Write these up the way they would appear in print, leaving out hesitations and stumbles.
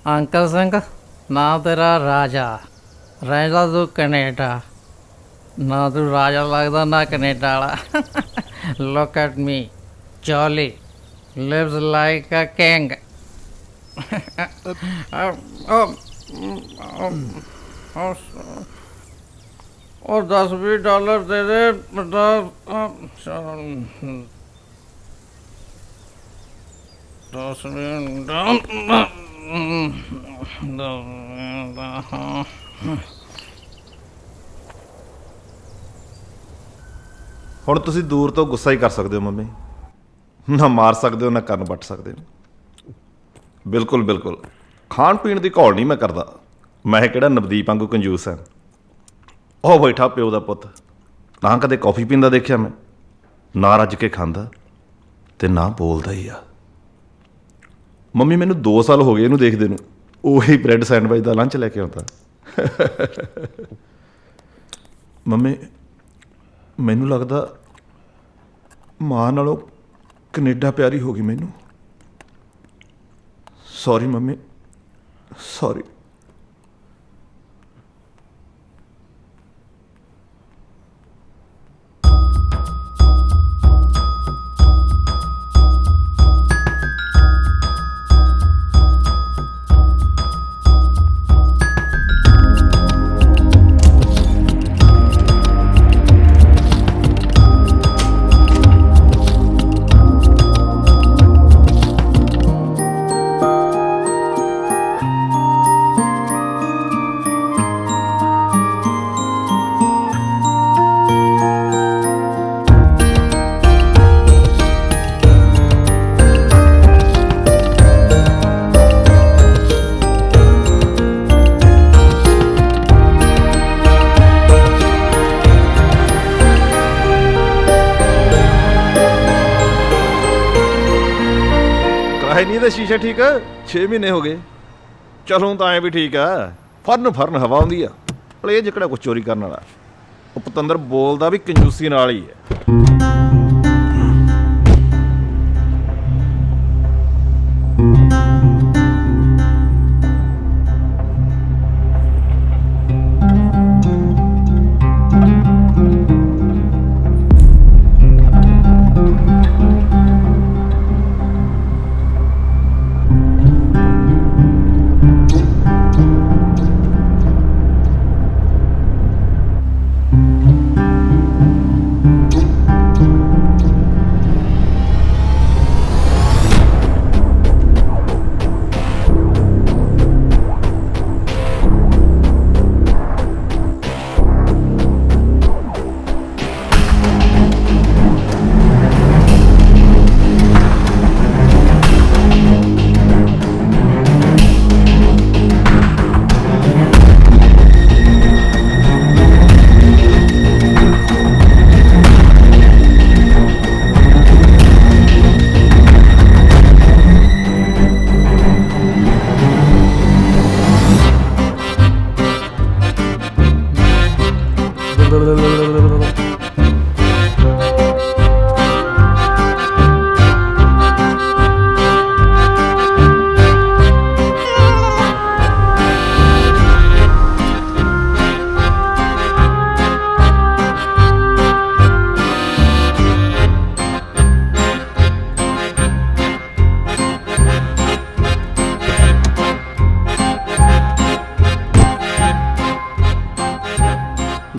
Uncle Singh ਨਾ ਤੇਰਾ ਰਾਜਾ ਰਹਿੰਦਾ ਤੂੰ ਕੈਨੇਡਾ ਨਾ ਤੂੰ ਰਾਜਾ ਲੱਗਦਾ ਨਾ ਕੈਨੇਡਾ ਵਾਲਾ look at me Jolly lives like a king ਉਹ $10-20 ਦੇ ਦੇ ਹੁਣ ਤੁਸੀਂ ਦੂਰ ਤੋਂ ਗੁੱਸਾ ਹੀ ਕਰ ਸਕਦੇ ਹੋ ਮੰਮੀ, ਨਾ ਮਾਰ ਸਕਦੇ ਹੋ ਨਾ ਕੰਨ ਵੱਟ ਸਕਦੇ ਹੋ। ਬਿਲਕੁਲ ਬਿਲਕੁਲ ਖਾਣ ਪੀਣ ਦੀ ਘੋਲ ਨਹੀਂ ਮੈਂ ਕਰਦਾ। ਮੈਂ ਕਿਹੜਾ ਨਵਦੀਪ ਵਾਂਗੂ ਕੰਜੂਸ ਹਾਂ। ਉਹ ਬੈਠਾ ਪਿਓ ਦਾ ਪੁੱਤ, ਨਾ ਕਦੇ ਕੌਫੀ ਪੀਂਦਾ ਦੇਖਿਆ ਮੈਂ, ਨਾ ਰੱਜ ਕੇ ਖਾਂਦਾ ਤੇ ਨਾ ਬੋਲਦਾ ਹੀ ਆ। ਮੰਮੀ ਮੈਨੂੰ 2 ਸਾਲ ਹੋ ਗਏ ਇਹਨੂੰ ਦੇਖਦੇ ਨੂੰ, ਉਹੀ ਬ੍ਰੈਡ ਸੈਂਡਵਿਚ ਦਾ ਲੰਚ ਲੈ ਕੇ ਆਉਂਦਾ। ਮੰਮੀ ਮੈਨੂੰ ਲੱਗਦਾ ਮਾਂ ਨਾਲੋਂ ਕੈਨੇਡਾ ਪਿਆਰੀ ਹੋ ਗਈ ਮੈਨੂੰ। Sorry mummy, sorry. ਹੈ ਨਹੀਂ ਇਹਦਾ ਸ਼ੀਸ਼ਾ ਠੀਕ ਆ। 6 ਮਹੀਨੇ ਹੋ ਗਏ। ਚਲੋ ਤਾਂ ਐਂ ਵੀ ਠੀਕ ਆ, ਫਰਨ ਹਵਾ ਆਉਂਦੀ ਆ। ਪਰ ਇਹ ਜਿਹੜਾ ਕੁਛ ਚੋਰੀ ਕਰਨ ਵਾਲਾ, ਉਹ ਪਤੰਦਰ ਬੋਲਦਾ ਵੀ ਕੰਜੂਸੀ ਨਾਲ ਹੀ ਹੈ।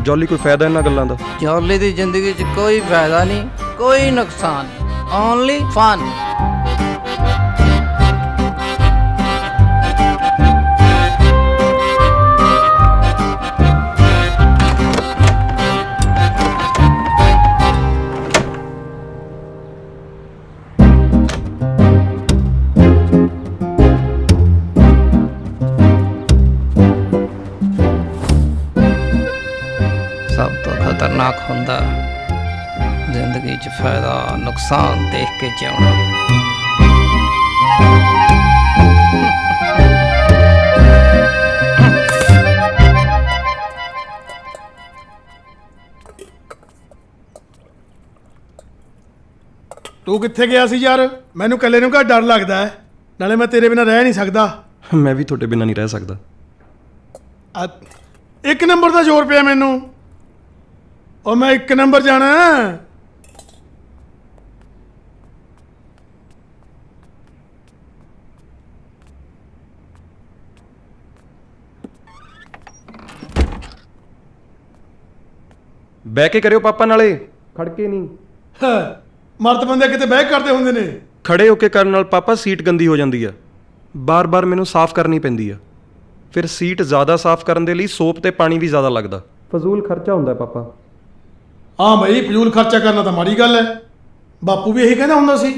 ਜੌਲੀ ਕੋਈ ਫਾਇਦਾ ਇਹਨਾਂ ਗੱਲਾਂ ਦਾ? ਜੌਲੀ ਦੀ ਜ਼ਿੰਦਗੀ 'ਚ ਕੋਈ ਫਾਇਦਾ ਨਹੀਂ, ਕੋਈ ਨੁਕਸਾਨ, ਓਨਲੀ ਫਨ। ਸਭ ਤੋਂ ਖਤਰਨਾਕ ਹੁੰਦਾ ਜ਼ਿੰਦਗੀ 'ਚ ਫਾਇਦਾ ਨੁਕਸਾਨ ਦੇਖ ਕੇ ਜਿਉਣਾ। ਤੂੰ ਕਿੱਥੇ ਗਿਆ ਸੀ ਯਾਰ? ਮੈਨੂੰ ਇਕੱਲੇ ਨੂੰ ਘਰ ਡਰ ਲੱਗਦਾ ਹੈ, ਨਾਲੇ ਮੈਂ ਤੇਰੇ ਬਿਨਾਂ ਰਹਿ ਨਹੀਂ ਸਕਦਾ। ਮੈਂ ਵੀ ਤੁਹਾਡੇ ਬਿਨਾਂ ਨਹੀਂ ਰਹਿ ਸਕਦਾ। ਇੱਕ ਨੰਬਰ ਦਾ ਜ਼ੋਰ ਪਿਆ ਮੈਨੂੰ। ਉਹ ਮੈਂ ਇੱਕ ਨੰਬਰ ਜਾਣਾ। ਬਹਿ ਕੇ ਕਰਿਓ ਪਾਪਾ, ਨਾਲੇ ਖੜ ਕੇ ਨਹੀਂ। ਮਰਦ ਬੰਦੇ ਕਿਤੇ ਬਹਿ ਕਰਦੇ ਹੁੰਦੇ ਨੇ। ਖੜੇ ਹੋ ਕੇ ਕਰਨ ਨਾਲ ਪਾਪਾ ਸੀਟ ਗੰਦੀ ਹੋ ਜਾਂਦੀ ਆ, ਬਾਰ-ਬਾਰ ਮੈਨੂੰ ਸਾਫ਼ ਕਰਨੀ ਪੈਂਦੀ ਆ। ਫਿਰ ਸੀਟ ਜ਼ਿਆਦਾ ਸਾਫ਼ ਕਰਨ ਦੇ ਲਈ ਸੋਪ ਤੇ ਪਾਣੀ ਵੀ ਜ਼ਿਆਦਾ ਲੱਗਦਾ। ਫਜ਼ੂਲ ਖਰਚਾ ਹੁੰਦਾ ਪਾਪਾ। ਹਾਂ ਬਈ, ਫਿਜ਼ੂਲ ਖਰਚਾ ਕਰਨਾ ਤਾਂ ਮਾੜੀ ਗੱਲ ਹੈ। ਬਾਪੂ ਵੀ ਇਹੀ ਕਹਿੰਦਾ ਹੁੰਦਾ ਸੀ।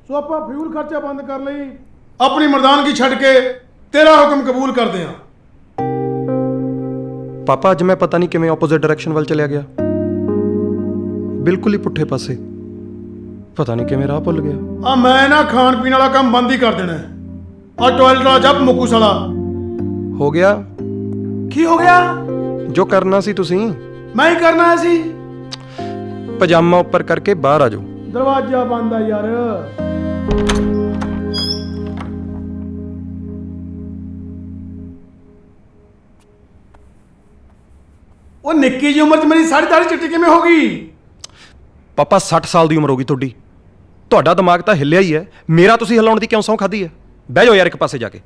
ਸੋ ਆਪਾਂ ਫਿਜ਼ੂਲ ਖਰਚਾ ਬੰਦ ਕਰ ਲਈ, ਆਪਣੀ ਮਰਦਾਨਗੀ ਛੱਡ ਕੇ ਤੇਰਾ ਹੁਕਮ ਕਬੂਲ ਕਰਦੇ ਹਾਂ। ਪਾਪਾ ਅੱਜ ਮੈਂ ਪਤਾ ਨਹੀਂ ਕਿਵੇਂ ਆਪੋਜ਼ਿਟ ਡਾਇਰੈਕਸ਼ਨ ਵੱਲ ਚਲਿਆ ਗਿਆ, ਬਿਲਕੁਲ ਹੀ ਪੁੱਠੇ ਪਾਸੇ। ਪਤਾ ਨਹੀਂ ਕਿਵੇਂ ਰਾਹ ਭੁੱਲ ਗਿਆ। ਮੈਂ ਨਾ ਖਾਣ ਪੀਣ ਵਾਲਾ ਕੰਮ ਬੰਦ ਹੀ ਕਰ ਦੇਣਾ। ਟਾਇਲਟ ਵਾਲਾ ਜੱਬ ਮੁੱਕੂ ਸਾਲਾ। ਹੋ ਗਿਆ ਕੀ ਹੋ ਗਿਆ? ਜੋ ਕਰਨਾ ਸੀ ਤੁਸੀਂ। ਮੈਂ ਹੀ ਕਰਨਾ ਸੀ। ਪਜਾਮਾ ਉੱਪਰ ਕਰਕੇ ਬਾਹਰ ਆ ਜਾਓ। ਦਰਵਾਜ਼ਾ ਬੰਦ ਆ ਯਾਰ। ਉਹ ਨਿੱਕੀ ਜਿਹੀ ਉਮਰ 'ਚ ਮੇਰੀ ਸਾਰੀ ਦਾੜੀ ਚਿੱਟੀ ਕਿਵੇਂ ਹੋ ਗਈ? ਪਾਪਾ 60 ਸਾਲ ਦੀ ਉਮਰ ਹੋ ਗਈ ਤੁਹਾਡੀ। ਤੁਹਾਡਾ ਦਿਮਾਗ ਤਾਂ ਹਿੱਲਿਆ ਹੀ ਹੈ, ਮੇਰਾ ਤੁਸੀਂ ਹਿਲਾਉਣ ਦੀ ਕਿਉਂ ਸਹੁੰ ਖਾਧੀ ਹੈ? ਬਹਿ ਜਾਓ ਯਾਰ ਇੱਕ ਪਾਸੇ ਜਾ ਕੇ।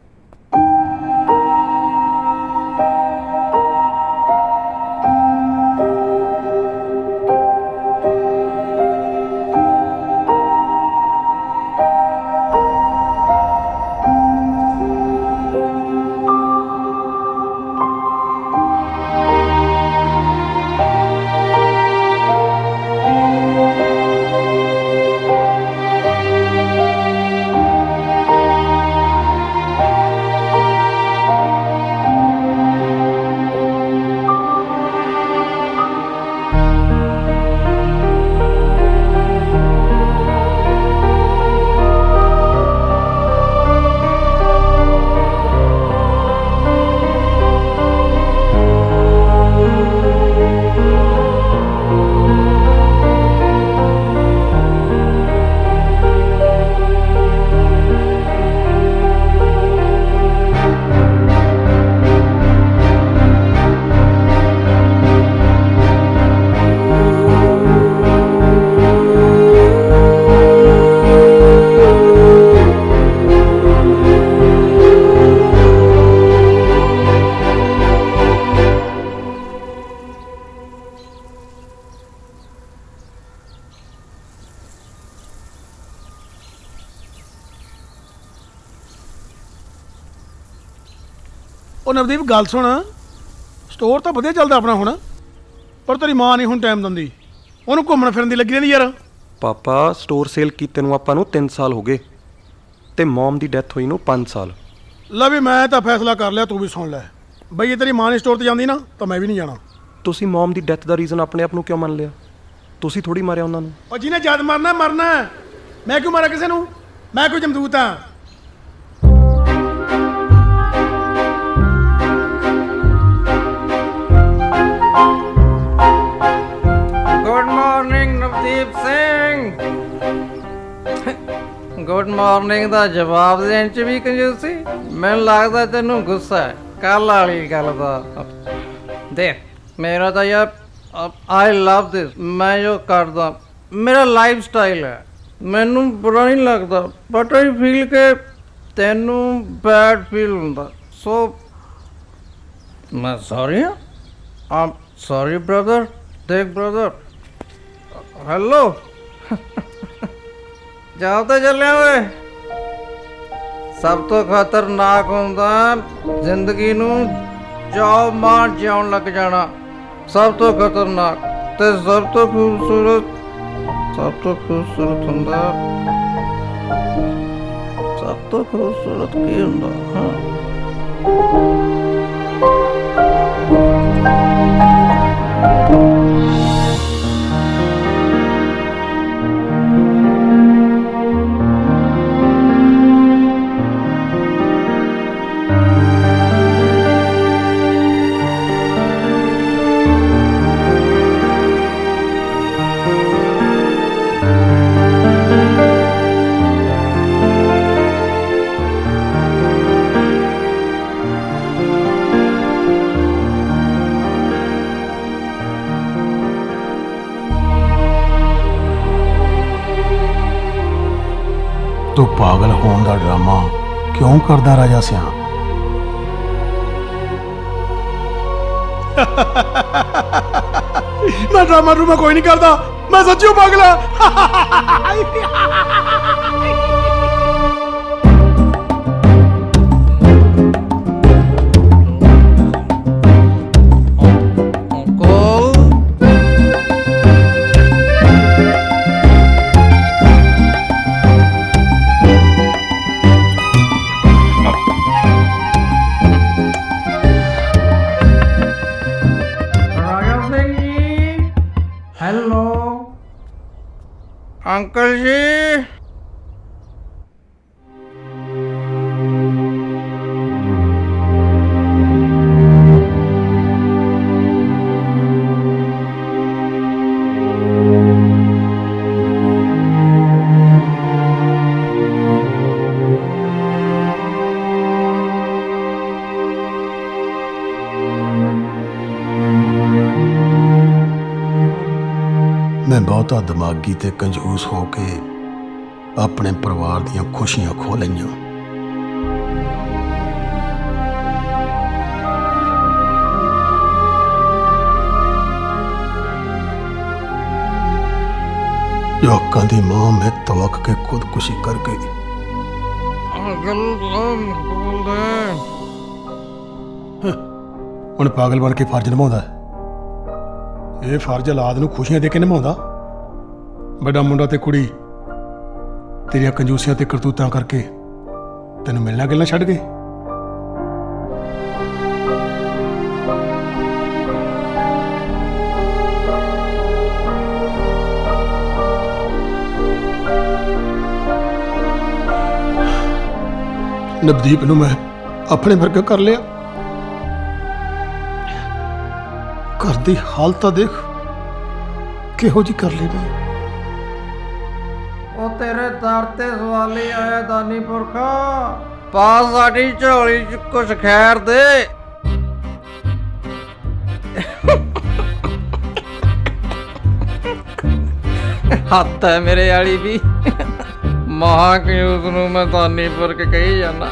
ਉਹ ਨਵਦੀਪ ਗੱਲ ਸੁਣ, ਸਟੋਰ ਤਾਂ ਵਧੀਆ ਚੱਲਦਾ ਆਪਣਾ ਹੁਣ, ਪਰ ਤੇਰੀ ਮਾਂ ਨਹੀਂ ਹੁਣ ਟਾਈਮ ਦਿੰਦੀ। ਉਹਨੂੰ ਘੁੰਮਣ ਫਿਰਨ ਦੀ ਲੱਗੀ ਰਹਿੰਦੀ ਯਾਰ। ਪਾਪਾ ਸਟੋਰ ਸੇਲ ਕੀਤੇ ਨੂੰ ਆਪਾਂ ਨੂੰ 3 ਸਾਲ ਹੋ ਗਏ ਤੇ ਮਮ ਦੀ ਡੈਥ ਹੋਈ ਨੂੰ 5 ਸਾਲ। ਲੈ ਵੀ ਮੈਂ ਤਾਂ ਫੈਸਲਾ ਕਰ ਲਿਆ, ਤੂੰ ਵੀ ਸੁਣ ਲੈ ਬਈ। ਜੇ ਤੇਰੀ ਮਾਂ ਨੇ ਸਟੋਰ ਤੇ ਜਾਂਦੀ ਨਾ ਤਾਂ ਮੈਂ ਵੀ ਨਹੀਂ ਜਾਣਾ। ਤੁਸੀਂ ਮਮ ਦੀ ਡੈਥ ਦਾ ਰੀਜ਼ਨ ਆਪਣੇ ਆਪ ਨੂੰ ਕਿਉਂ ਮੰਨ ਲਿਆ? ਤੁਸੀਂ ਥੋੜੀ ਮਾਰਿਆ ਉਹਨਾਂ ਨੂੰ। ਉਹ ਜਿਹਨੇ ਜਦ ਮਰਨਾ ਮਰਨਾ, ਮੈਂ ਕਿਉਂ ਮਾਰਾਂ ਕਿਸੇ ਨੂੰ? ਮੈਂ ਕੋਈ ਜਮਦੂਤ ਹਾਂ? Good morning Navdeep Singh. Good morning ਦਾ ਜਵਾਬ ਦੇਣ ਚ ਵੀ ਕੰਜੂਸੀ। ਮੈਨੂੰ ਲੱਗਦਾ ਤੈਨੂੰ ਗੁੱਸਾ ਹੈ ਕੱਲ ਵਾਲੀ ਗੱਲ ਦਾ। ਦੇਖ ਮੇਰਾ ਤਾਂ ਯਾਰ ਆਈ ਲਵ ਦਿਸ। ਮੈਂ ਜੋ ਕਰਦਾ ਮੇਰਾ ਲਾਈਫ ਸਟਾਈਲ ਹੈ, ਮੈਨੂੰ ਬੁਰਾ ਨਹੀਂ ਲੱਗਦਾ, ਬਟ ਆਈ ਫੀਲ ਕਿ ਤੈਨੂੰ ਬੈਡ ਫੀਲ ਹੁੰਦਾ। ਸੋ ਮੈਂ ਸੌਰੀ ਹਾਂ। ਆਮ ਸੌਰੀ ਬ੍ਰਦਰ। ਦੇਖ ਬ੍ਰਦਰ, ਹੈਲੋ ਜਾ ਤਾਂ ਚੱਲਿਆ ਓਏ। ਸਭ ਤੋਂ ਖਤਰਨਾਕ ਹੁੰਦਾ ਜ਼ਿੰਦਗੀ ਨੂੰ ਜੋ ਮਾਰ ਜਿਉਣ ਲੱਗ ਜਾਣਾ। ਸਭ ਤੋਂ ਖਤਰਨਾਕ ਤੇ ਸਭ ਤੋਂ ਖੂਬਸੂਰਤ ਹੁੰਦਾ, ਸਭ ਤੋਂ ਖੂਬਸੂਰਤ ਕੀ ਹੁੰਦਾ? ਹਾਂ ਤੂੰ ਪਾਗਲ ਹੋਣ ਦਾ ਡਰਾਮਾ ਕਿਉਂ ਕਰਦਾ ਰਾਜਾ ਸਿਆਂ? ਮੈਂ ਡਰਾਮਾ ਡਰੂਮਾ ਕੋਈ ਨਹੀਂ ਕਰਦਾ, ਮੈਂ ਸੱਚੀਓ ਪਾਗਲ ਆ। ਅੰਕਲ ਰਾਜਾ ਸਿੰਘ ਜੀ, ਹੈਲੋ ਅੰਕਲ ਜੀ। ਮੈਂ ਬਹੁਤਾ ਦਿਮਾਗੀ ਤੇ ਕੰਜੂਸ ਹੋ ਕੇ ਆਪਣੇ ਪਰਿਵਾਰ ਦੀਆਂ ਖੁਸ਼ੀਆਂ ਖੋ ਲਈਆਂ। ਜਵਾਕਾਂ ਦੀ ਮਾਂ ਮੈਂ ਤਵਕ ਕੇ ਖੁਦਕੁਸ਼ੀ ਕਰ ਗਈ। ਅੰਕਲ ਬੋਲਦੇ ਹੁਣ ਪਾਗਲ ਬਣ ਕੇ ਫਰਜ਼ ਨਿਭਾਉਂਦਾ ਹੈ। ਇਹ ਫਰਜ਼ ਔਲਾਦ ਨੂੰ ਖੁਸ਼ੀਆਂ ਦੇ ਕੇ ਨਿਭਾਉਂਦਾ। ਵੱਡਾ ਮੁੰਡਾ ਤੇ ਕੁੜੀ ਤੇਰੀਆਂ ਕੰਜੂਸੀਆਂ ਤੇ ਕਰਤੂਤਾਂ ਕਰਕੇ ਤੈਨੂੰ ਮਿਲਣਾ ਗਿਲਣਾ ਛੱਡ ਗਏ। ਨਵਦੀਪ ਨੂੰ ਮੈਂ ਆਪਣੇ ਵਰਗਾ ਕਰ ਲਿਆ। ਘਰ ਦੀ ਹਾਲਤ ਤਾਂ ਦੇਖ ਕਿਹੋ ਜੀ ਕਰ ਲਈ ਮੈਂ। ਉਹ ਤੇਰੇ ਦਰ ਤੇ ਸਵਾਲੀ ਆਇਆ ਦਾਨੀ ਪੁਰਖਾ, ਪਾ ਸਾਡੀ ਝੋਲੀ ਚ ਕੁਛ ਖੈਰ ਦੇ। ਹੱਥ ਹੈ ਮੇਰੇ ਵਾਲੀ ਵੀ, ਮਹਾ ਕੰਜੂਸ ਨੂੰ ਮੈਂ ਦਾਨੀ ਪੁਰਖ ਕਹੀ ਜਾਂਦਾ।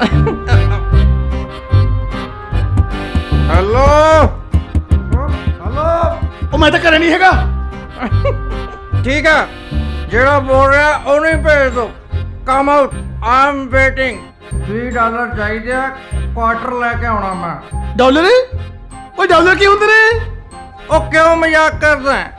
ਹੈਲੋ ਹੈਲੋ, ਉਹ ਮੈਂ ਤਾਂ ਘਰੇ ਨਹੀਂ ਹੈਗਾ। ਠੀਕ ਹੈ, ਜਿਹੜਾ ਬੋਲ ਰਿਹਾ ਉਹਨੂੰ ਹੀ ਭੇਜ ਦੋ। Come out, I am waiting. $20 ਚਾਹੀਦੇ ਆ, ਕੁਆਟਰ ਲੈ ਕੇ ਆਉਣਾ ਮੈਂ। ਡਾਲਰ? ਉਹ ਡਾਲਰ ਕੀ ਹੁੰਦੇ ਨੇ? ਉਹ ਕਿਉਂ ਮਜ਼ਾਕ ਕਰਦਾ ਹੈ?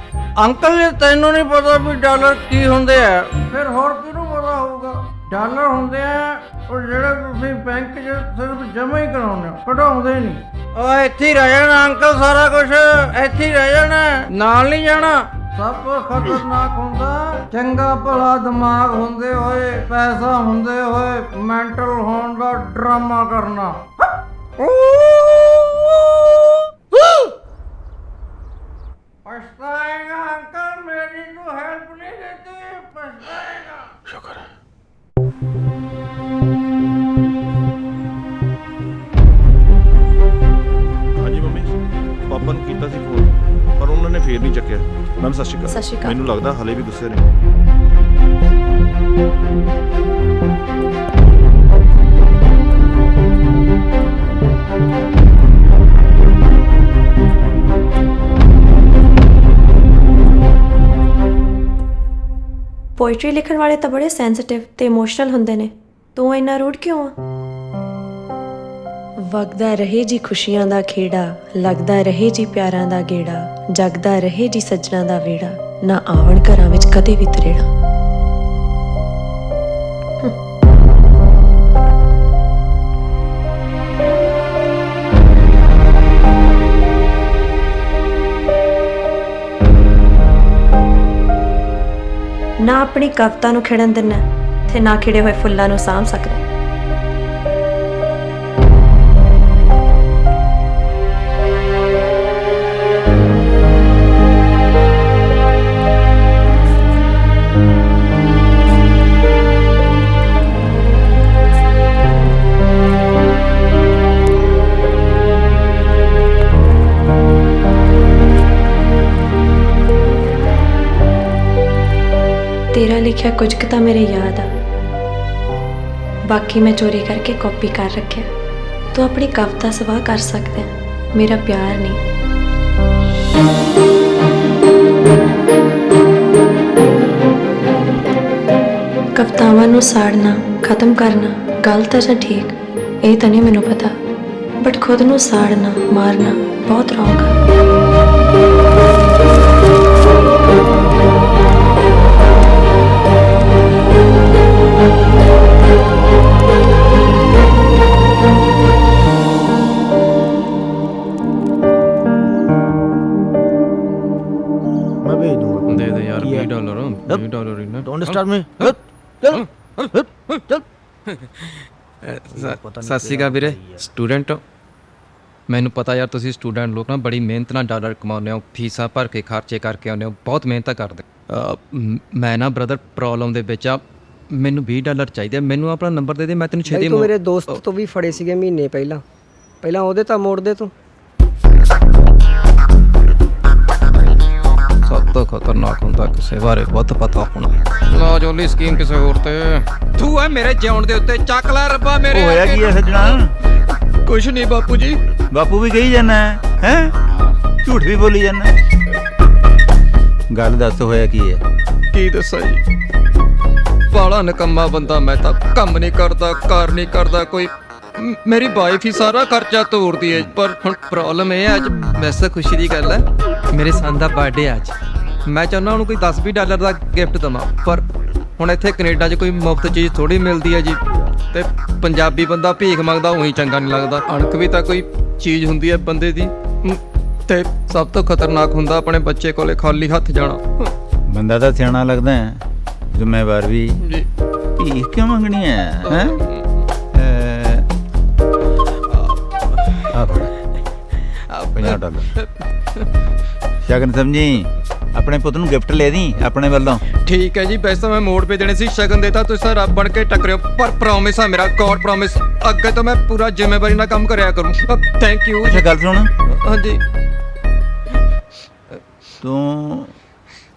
ਅੰਕਲ ਜੀ ਤੈਨੂੰ ਨਹੀਂ ਪਤਾ ਵੀ ਡਾਲਰ ਕੀ ਹੁੰਦੇ ਆ? ਫਿਰ ਹੋਰ ਕਿਹਨੂੰ ਪਤਾ ਹੋਊਗਾ? ਡਾਲਰ ਹੁੰਦੇ ਆ ਉਹ ਜਿਹੜੇ ਤੁਸੀਂ ਬੈਂਕ 'ਚ ਸਿਰਫ ਜਮ੍ਹਾਂ ਹੀ ਕਰਾਉਂਦੇ ਹੋ, ਕਢਾਉਂਦੇ ਨਹੀਂ। ਉਹ ਇੱਥੇ ਹੀ ਰਹਿ ਜਾਣਾ ਅੰਕਲ, ਸਾਰਾ ਕੁਝ ਇੱਥੇ ਹੀ ਰਹਿ ਜਾਣਾ, ਨਾਲ ਨਹੀਂ ਜਾਣਾ। ਸਭ ਤੋਂ ਖਤਰਨਾਕ ਹੁੰਦਾ ਚੰਗਾ ਭਲਾ ਦਿਮਾਗ ਹੁੰਦੇ ਹੋਏ, ਪੈਸਾ ਹੁੰਦੇ ਹੋਏ ਮੈਂਟਲ ਹੋਣ ਦਾ ਡਰਾਮਾ ਕਰਨਾ। ਪਛਤਾਏਗਾ ਅੰਕਲ, ਮੇਰੀ ਨੂੰ ਹੈਲਪ ਨਹੀਂ ਦਿੱਤੀ, ਪਛਤਾਏਗਾ। ਸ਼ੁਕਰ ਹੈ। ਹਾਂਜੀ ਮੰਮੀ, ਪਾਪਾ ਨੂੰ ਕੀਤਾ ਸੀ ਫੋਨ ਪਰ ਉਹਨਾਂ ਨੇ ਫੇਰ ਨਹੀਂ ਚੱਕਿਆ। ਮੈਮ ਸਤਿ ਸ਼੍ਰੀ ਸਤਿ ਸ਼੍ਰੀ ਅਕਾਲ। ਅਕਾਲ। ਮੈਨੂੰ ਲੱਗਦਾ ਹਲੇ ਵੀ ਗੁੱਸੇ ਨੇ। ਪੋਇਟਰੀ ਲਿਖਣ ਵਾਲੇ ਤਾਂ ਬੜੇ ਸੈਂਸਿਟਿਵ ਤੇ ਇਮੋਸ਼ਨਲ ਹੁੰਦੇ ਨੇ, ਤੂੰ ਇੰਨਾ ਰੂਡ ਕਿਉਂ ਆ? ਵਗਦਾ ਰਹੇ ਜੀ ਖੁਸ਼ੀਆਂ ਦਾ ਖੇੜਾ, ਲੱਗਦਾ ਰਹੇ ਜੀ ਪਿਆਰਾਂ ਦਾ ਗੇੜਾ, ਜਗਦਾ ਰਹੇ ਜੀ ਸੱਜਣਾ ਦਾ ਵੇੜਾ, ਨਾ ਆਵਣ ਘਰਾਂ ਵਿੱਚ ਕਦੇ ਵੀ ਤਰੇੜਾ। ਨਾ ਆਪਣੀ ਕਵਿਤਾ ਨੂੰ ਖਿੜਨ ਦਿੰਦਾ ਤੇ ਨਾ ਖਿੜੇ ਹੋਏ ਫੁੱਲਾਂ ਨੂੰ ਸਾਂਭ ਸਕਦਾ। ਤੇਰਾ ਲਿਖਿਆ ਕੁਝ ਕੁ ਤਾਂ ਮੇਰੇ ਯਾਦ ਆ, ਬਾਕੀ ਮੈਂ ਚੋਰੀ ਕਰਕੇ ਕਾਪੀ ਕਰ ਰੱਖਿਆ। ਤੂੰ ਆਪਣੀ ਕਵਿਤਾ ਸਵਾਹ ਕਰ ਸਕਦਾ ਹੈ, ਮੇਰਾ ਪਿਆਰ ਨਹੀਂ। ਕਵਿਤਾਵਾਂ ਨੂੰ ਸਾੜਨਾ, ਖਤਮ ਕਰਨਾ ਗਲਤ ਹੈ ਜਾਂ ਠੀਕ, ਇਹ ਤਾਂ ਨਹੀਂ ਮੈਨੂੰ ਪਤਾ, ਬਟ ਖੁਦ ਨੂੰ ਸਾੜਨਾ, ਮਾਰਨਾ ਬਹੁਤ ਰੌਂਗ ਹੈ। मैं भेज दूंगा। ਦੇ ਦੇ ਯਾਰ ਕੀ ਹੈ? $20 $20 ਇੰਨਾ डोंट डिस्टर्ब मी। चल चल। ਸਤਿ ਸ਼੍ਰੀ ਅਕਾਲ ਵੀਰੇ। ਸਟੂਡੈਂਟ ਮੈਨੂੰ ਪਤਾ ਯਾਰ ਤੁਸੀਂ ਸਟੂਡੈਂਟ ਲੋਕ ਨਾ ਬੜੀ ਮਿਹਨਤ ਨਾਲ ਡਾਲਰ ਕਮਾਉਂਦੇ ਹੋ, ਫੀਸਾਂ ਭਰ ਕੇ ਖਰਚੇ ਕਰਕੇ ਆਉਂਦੇ ਹੋ, ਬਹੁਤ ਮਿਹਨਤ ਕਰਦੇ। ਮੈਂ ਨਾ ਬ੍ਰਦਰ ਪ੍ਰੋਬਲਮ ਦੇ ਵਿੱਚ ਆ, ਮੈਨੂੰ $20 ਚਾਹੀਦੇ ਆ। ਮੈਨੂੰ ਆਪਣਾ ਨੰਬਰ ਦੇ ਦੇ, ਮੈਂ ਤੈਨੂੰ ਛੇਤੀ ਤੂੰ ਮੇਰੇ ਦੋਸਤ ਤੋਂ ਵੀ ਫੜੇ ਸੀਗੇ ਮਹੀਨੇ ਪਹਿਲਾਂ ਉਹਦੇ ਤਾਂ ਮੋੜ ਦੇ ਤੂੰ। ਸਭ ਤੋਂ ਖਤਰਨਾਕ ਹੁੰਦਾ ਕਿਸੇ ਬਾਰੇ ਬਹੁਤ ਪਤਾ ਹੋਣਾ। ਲਾ ਜੋਲੀ ਸਕੀਮ ਕਿਸੇ ਹੋਰ ਤੇ ਤੂੰ ਹੈ ਮੇਰੇ ਜਿਉਣ ਦੇ ਉੱਤੇ ਚੱਕ ਲੈ ਰੱਬਾ ਮੇਰੇ। ਹੋਇਆ ਕੀ ਹੈ ਸੱਜਣਾ? ਕੁਛ ਨਹੀਂ ਬਾਪੂ ਜੀ। ਬਾਪੂ ਵੀ ਕਹੀ ਜਾਣਾ ਹੈ, ਝੂਠ ਵੀ ਬੋਲੀ ਜਾਣਾ। ਗੱਲ ਦੱਸ ਹੋਇਆ ਕੀ ਹੈ? ਕੀ ਦੱਸਾਂ ਜੀ, ਬਾਲਾ ਨਕੰਮਾ ਬੰਦਾ ਮੈਂ ਤਾਂ, ਕੰਮ ਨਹੀਂ ਕਰਦਾ, ਕਾਰ ਨਹੀਂ ਕਰਦਾ ਕੋਈ। ਮੇਰੀ ਵਾਈਫ ਹੀ ਸਾਰਾ ਖਰਚਾ ਤੋਰਦੀ ਹੈ। ਪਰ ਹੁਣ ਪ੍ਰੋਬਲਮ ਇਹ ਹੈ, ਅੱਜ ਵੈਸੇ ਖੁਸ਼ੀ ਦੀ ਗੱਲ ਹੈ, ਮੇਰੇ ਸਨ ਦਾ ਬਰਥਡੇ ਅੱਜ। ਮੈਂ ਚਾਹੁੰਦਾ ਉਹਨੂੰ ਕੋਈ $10-20 ਦਾ ਗਿਫਟ ਦੇਵਾਂ, ਪਰ ਹੁਣ ਇੱਥੇ ਕੈਨੇਡਾ 'ਚ ਕੋਈ ਮੁਫਤ ਚੀਜ਼ ਥੋੜੀ ਮਿਲਦੀ ਹੈ ਜੀ। ਤੇ ਪੰਜਾਬੀ ਬੰਦਾ ਭੀਖ ਮੰਗਦਾ ਉਹੀ ਚੰਗਾ ਨਹੀਂ ਲੱਗਦਾ। ਅਣਖ ਵੀ ਤਾਂ ਕੋਈ ਚੀਜ਼ ਹੁੰਦੀ ਹੈ ਬੰਦੇ ਦੀ। ਤੇ ਸਭ ਤੋਂ ਖਤਰਨਾਕ ਹੁੰਦਾ ਆਪਣੇ ਬੱਚੇ ਕੋਲੇ ਖਾਲੀ ਹੱਥ ਜਾਣਾ। ਬੰਦਾ ਤਾਂ ਸਿਆਣਾ ਲੱਗਦਾ ਹੈ, ਜ਼ਿੰਮੇਵਾਰ ਵੀ। ਜੀ ਭੀਖ ਕਿਉਂ ਮੰਗਣੀ ਹੈ? ਹੈ $50 ਸ਼ਗਨ ਸਮਝੀ, ਆਪਣੇ ਪੁੱਤ ਨੂੰ ਗਿਫਟ ਲੈ ਦੀ ਆਪਣੇ ਵੱਲੋਂ। ਠੀਕ ਹੈ ਜੀ, ਵੈਸੇ ਤਾਂ ਮੈਂ ਮੋੜ ਪੇ ਦੇਣੇ ਸੀ, ਸ਼ਗਨ ਦੇਤਾ, ਤੁਸੀਂ ਤਾਂ ਰੱਬ ਬਣ ਕੇ ਟੱਕਰਿਓ। ਪਰ ਪ੍ਰੋਮਿਸ ਆ ਮੇਰਾ, ਗॉड ਪ੍ਰੋਮਿਸ, ਅੱਗੇ ਤੋਂ ਮੈਂ ਪੂਰਾ ਜ਼ਿੰਮੇਵਾਰੀ ਨਾਲ ਕੰਮ ਕਰਿਆ ਕਰੂੰ। Thank you. ਅੱਛਾ ਗੱਲ ਸੁਣ, ਹਾਂਜੀ। ਤੂੰ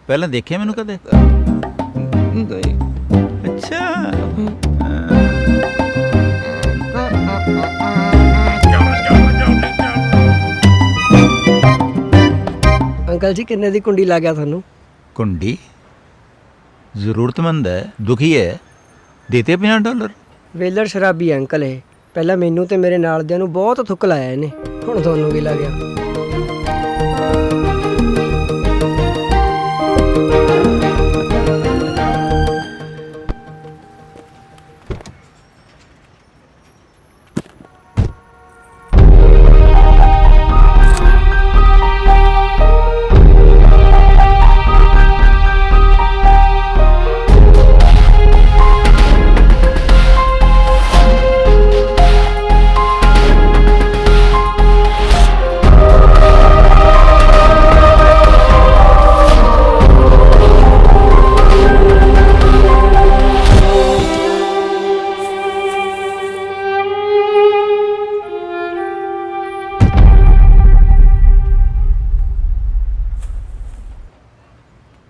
ਪਹਿਲਾਂ ਦੇਖਿਆ ਮੈਨੂੰ ਕਦੇ? ਨਹੀਂ। ਅੱਛਾ ਅੰਕਲ ਜੀ ਕਿੰਨੇ ਦੀ ਕੁੰਡੀ ਲੱਗ ਗਿਆ ਤੁਹਾਨੂੰ? ਕੁੰਡੀ ਜ਼ਰੂਰਤਮੰਦ ਹੈ, ਦੁਖੀ ਹੈ, ਦੇਤੇ $50। ਵੇਲਰ ਸ਼ਰਾਬੀ ਹੈ ਅੰਕਲ ਇਹ। ਪਹਿਲਾਂ ਮੈਨੂੰ ਤੇ ਮੇਰੇ ਨਾਲ ਦਿਆਂ ਨੂੰ ਬਹੁਤ ਥੁੱਕ ਲਾਇਆ ਇਹਨੇ, ਹੁਣ ਤੁਹਾਨੂੰ ਵੀ ਲੱਗ ਗਿਆ।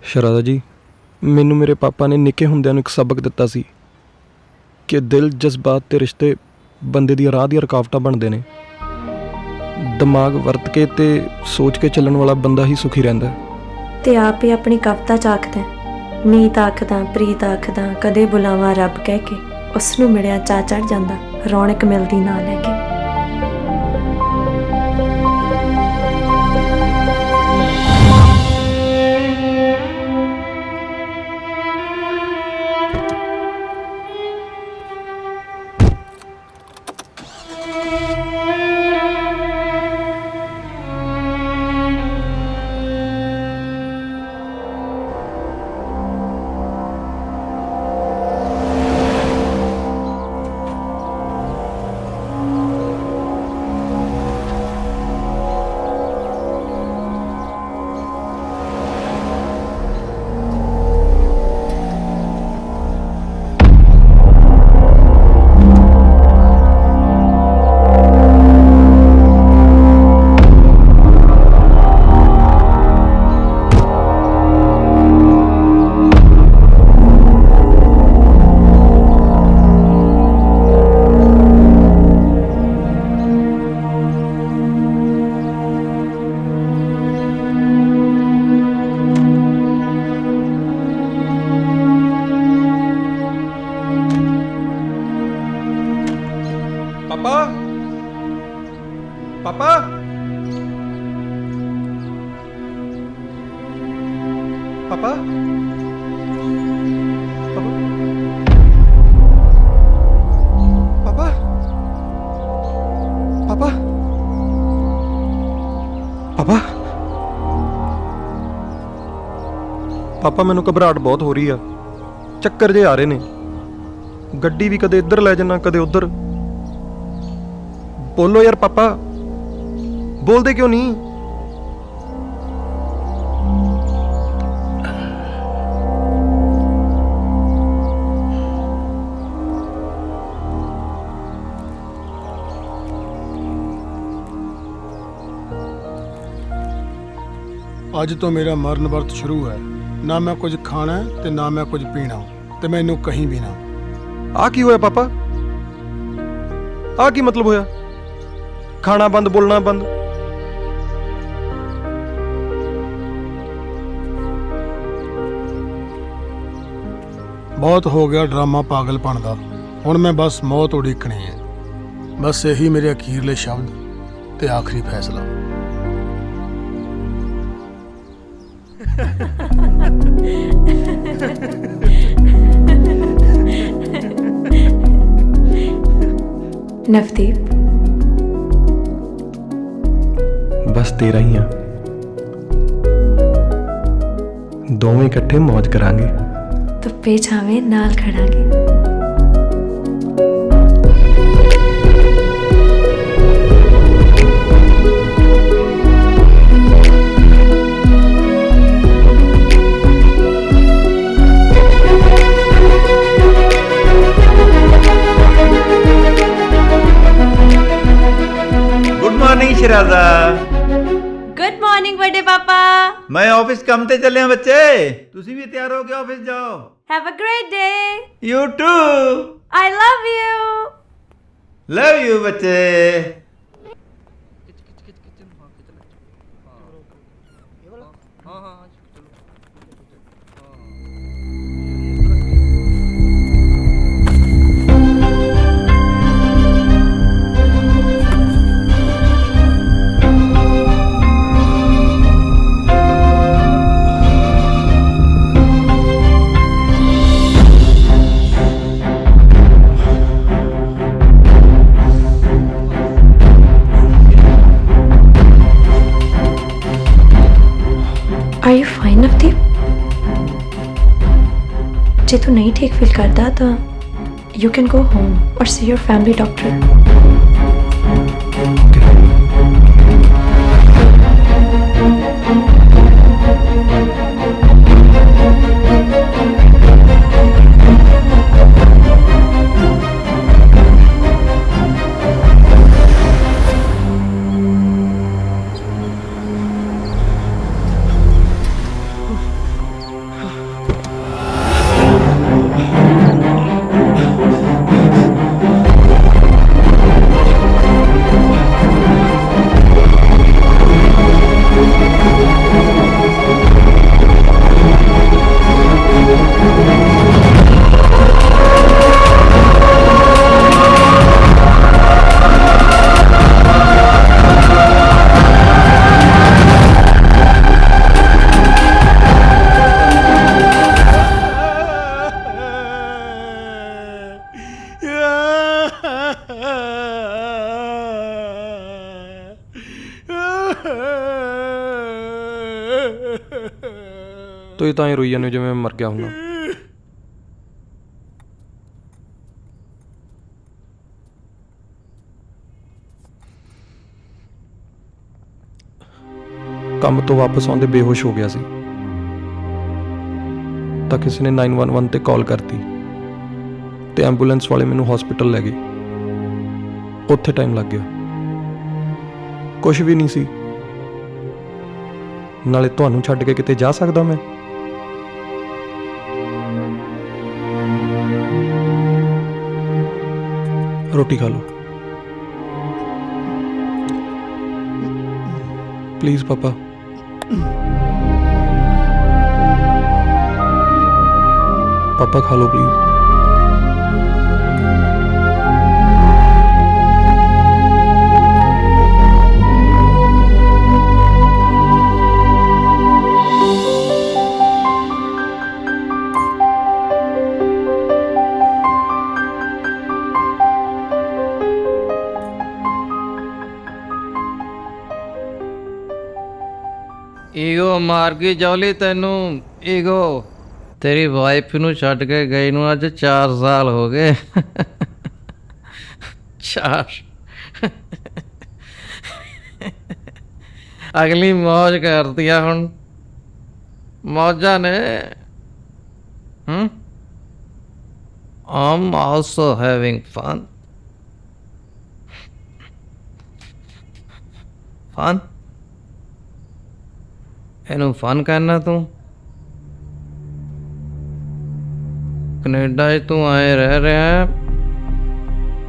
ਸ਼ਰਾਦਾ ਜੀ, ਮੈਨੂੰ ਮੇਰੇ ਪਾਪਾ ਨੇ ਨਿੱਕੇ ਹੁੰਦਿਆਂ ਨੂੰ ਇੱਕ ਸਬਕ ਦਿੱਤਾ ਸੀ ਕਿ ਦਿਲ, ਜਜ਼ਬਾਤ ਤੇ ਰਿਸ਼ਤੇ ਬੰਦੇ ਦੀ ਰਾਹ ਦੀਆਂ ਰੁਕਾਵਟਾਂ ਬਣਦੇ ਨੇ। ਦਿਮਾਗ ਵਰਤ ਕੇ ਤੇ ਸੋਚ ਕੇ ਚੱਲਣ ਵਾਲਾ ਬੰਦਾ ਹੀ ਸੁਖੀ ਰਹਿੰਦਾ। ਤੇ ਆਪ ਹੀ ਆਪਣੀ ਕਵਿਤਾ ਚ ਆਖਦਾ, ਮੀਤ ਆਖਦਾ, ਪ੍ਰੀਤ ਆਖਦਾ, ਕਦੇ ਬੁਲਾਵਾਂ ਰੱਬ ਕਹਿ ਕੇ, ਉਸ ਨੂੰ ਮਿਲਿਆ ਚਾ ਚੜ ਜਾਂਦਾ, ਰੌਣਕ ਮਿਲਦੀ ਨਾ ਲੈ ਕੇ। ਪਾਪਾ ਪਾਪਾ ਪਾਪਾ ਪਾਪਾ ਪਾਪਾ ਮੈਨੂੰ ਘਬਰਾਹਟ ਬਹੁਤ ਹੋ ਰਹੀ ਆ ਚੱਕਰ ਜੇ ਆ ਰਹੇ ਨੇ ਗੱਡੀ ਵੀ ਕਦੇ ਇੱਧਰ ਲੈ ਜਾਣਾ ਕਦੇ ਉੱਧਰ ਬੋਲੋ ਯਾਰ ਪਾਪਾ ਬੋਲਦੇ ਕਿਉਂ ਨਹੀਂ ਅੱਜ ਤੋਂ ਮੇਰਾ ਮਰਨ ਵਰਤ ਸ਼ੁਰੂ ਹੈ। ਨਾ ਮੈਂ ਕੁਝ ਖਾਣਾ ਹੈ ਤੇ ਨਾ ਮੈਂ ਕੁਝ ਪੀਣਾ ਤੇ ਮੈਨੂੰ ਕहीं ਵੀ ਨਾ। ਆ ਕੀ ਹੋਇਆ ਪਾਪਾ ਆ ਕੀ ਮਤਲਬ ਹੋਇਆ ਖਾਣਾ ਬੰਦ ਬੋਲਣਾ ਬੰਦ ਬਹੁਤ ਹੋ ਗਿਆ ਡਰਾਮਾ ਪਾਗਲਪਣ ਦਾ। ਹੁਣ ਮੈਂ ਬਸ ਮੌਤ ਉਡੀਕਣੀ ਹੈ। ਬਸ ਇਹੀ ਮੇਰੇ ਅਖੀਰਲੇ ਸ਼ਬਦ ਤੇ ਆਖਰੀ ਫੈਸਲਾ। ਨਵਦੀਪ, ਬਸ ਤੇਰਾ ਹੀ ਆ ਦੋਵੇਂ ਇਕੱਠੇ ਮौज ਕਰਾਂਗੇ ਧੁੱਪੇ ਛਾਵੇਂ ਨਾਲ ਖੜਾਂਗੇ। Good morning Shahraza. Good morning ਵੱਡੇ ਪਾਪਾ। ਮੈਂ ਆਫਿਸ ਕੰਮ ਤੇ ਚੱਲਿਆ ਬੱਚੇ, ਤੁਸੀਂ ਵੀ ਤਿਆਰ ਹੋ ਕੇ ਆਫਿਸ ਜਾਓ। Have a great day. You too. I love you. Love you ਬੱਚੇ। Are you fine, Navdeep? ਜੇ ਤੂੰ ਨਹੀਂ ਠੀਕ ਫੀਲ ਕਰਦਾ ਤਾਂ you can go home or see your family doctor. ਤੁਸੀਂ ਤਾਂ ਹੀ ਰੋਈ ਜਾਂਦੇ ਹੋ ਜਿਵੇਂ ਮੈਂ ਮਰ ਗਿਆ ਹੁੰਦਾ ਕੰਮ ਤੋਂ ਵਾਪਸ ਆਉਂਦੇ ਬੇਹੋਸ਼ ਹੋ ਗਿਆ ਸੀ ਤਾਂ ਕਿਸੇ ਨੇ 911 ਤੇ ਕਾਲ ਕਰਤੀ ਤੇ ਐਂਬੂਲੈਂਸ ਵਾਲੇ ਮੈਨੂੰ ਹਸਪੀਟਲ ਲੈ ਗਏ। ਉੱਥੇ ਟਾਈਮ ਲੱਗ ਗਿਆ। ਕੁਝ ਵੀ ਨਹੀਂ ਸੀ। ਨਾਲੇ ਤੁਹਾਨੂੰ ਛੱਡ ਕੇ ਕਿਤੇ ਜਾ ਸਕਦਾ ਮੈਂ? ਰੋਟੀ ਖਾ ਲਓ ਪਲੀਜ਼ ਪਾਪਾ। ਪਾਪਾ ਖਾ ਲਓ ਪਲੀਜ਼। ਈਗੋ ਮਾਰ ਗਈ ਜੌਲੀ ਤੈਨੂੰ। ਈਗੋ ਤੇਰੀ ਵਾਈਫ ਨੂੰ ਛੱਡ ਕੇ ਗਈ ਨੂੰ ਅੱਜ 4 ਸਾਲ ਹੋ ਗਏ। 4 ਅਗਲੀ ਮੌਜ ਕਰਦੀ ਆ ਹੁਣ। ਮੌਜਾਂ ਨੇ। I'm also having fun. Fun? ਇਹਨੂੰ ਫਨ ਕਰਨਾ ਤੂੰ? ਕੈਨੇਡਾ 'ਚ ਤੂੰ ਆਏ ਰਹਿ ਰਿਹਾ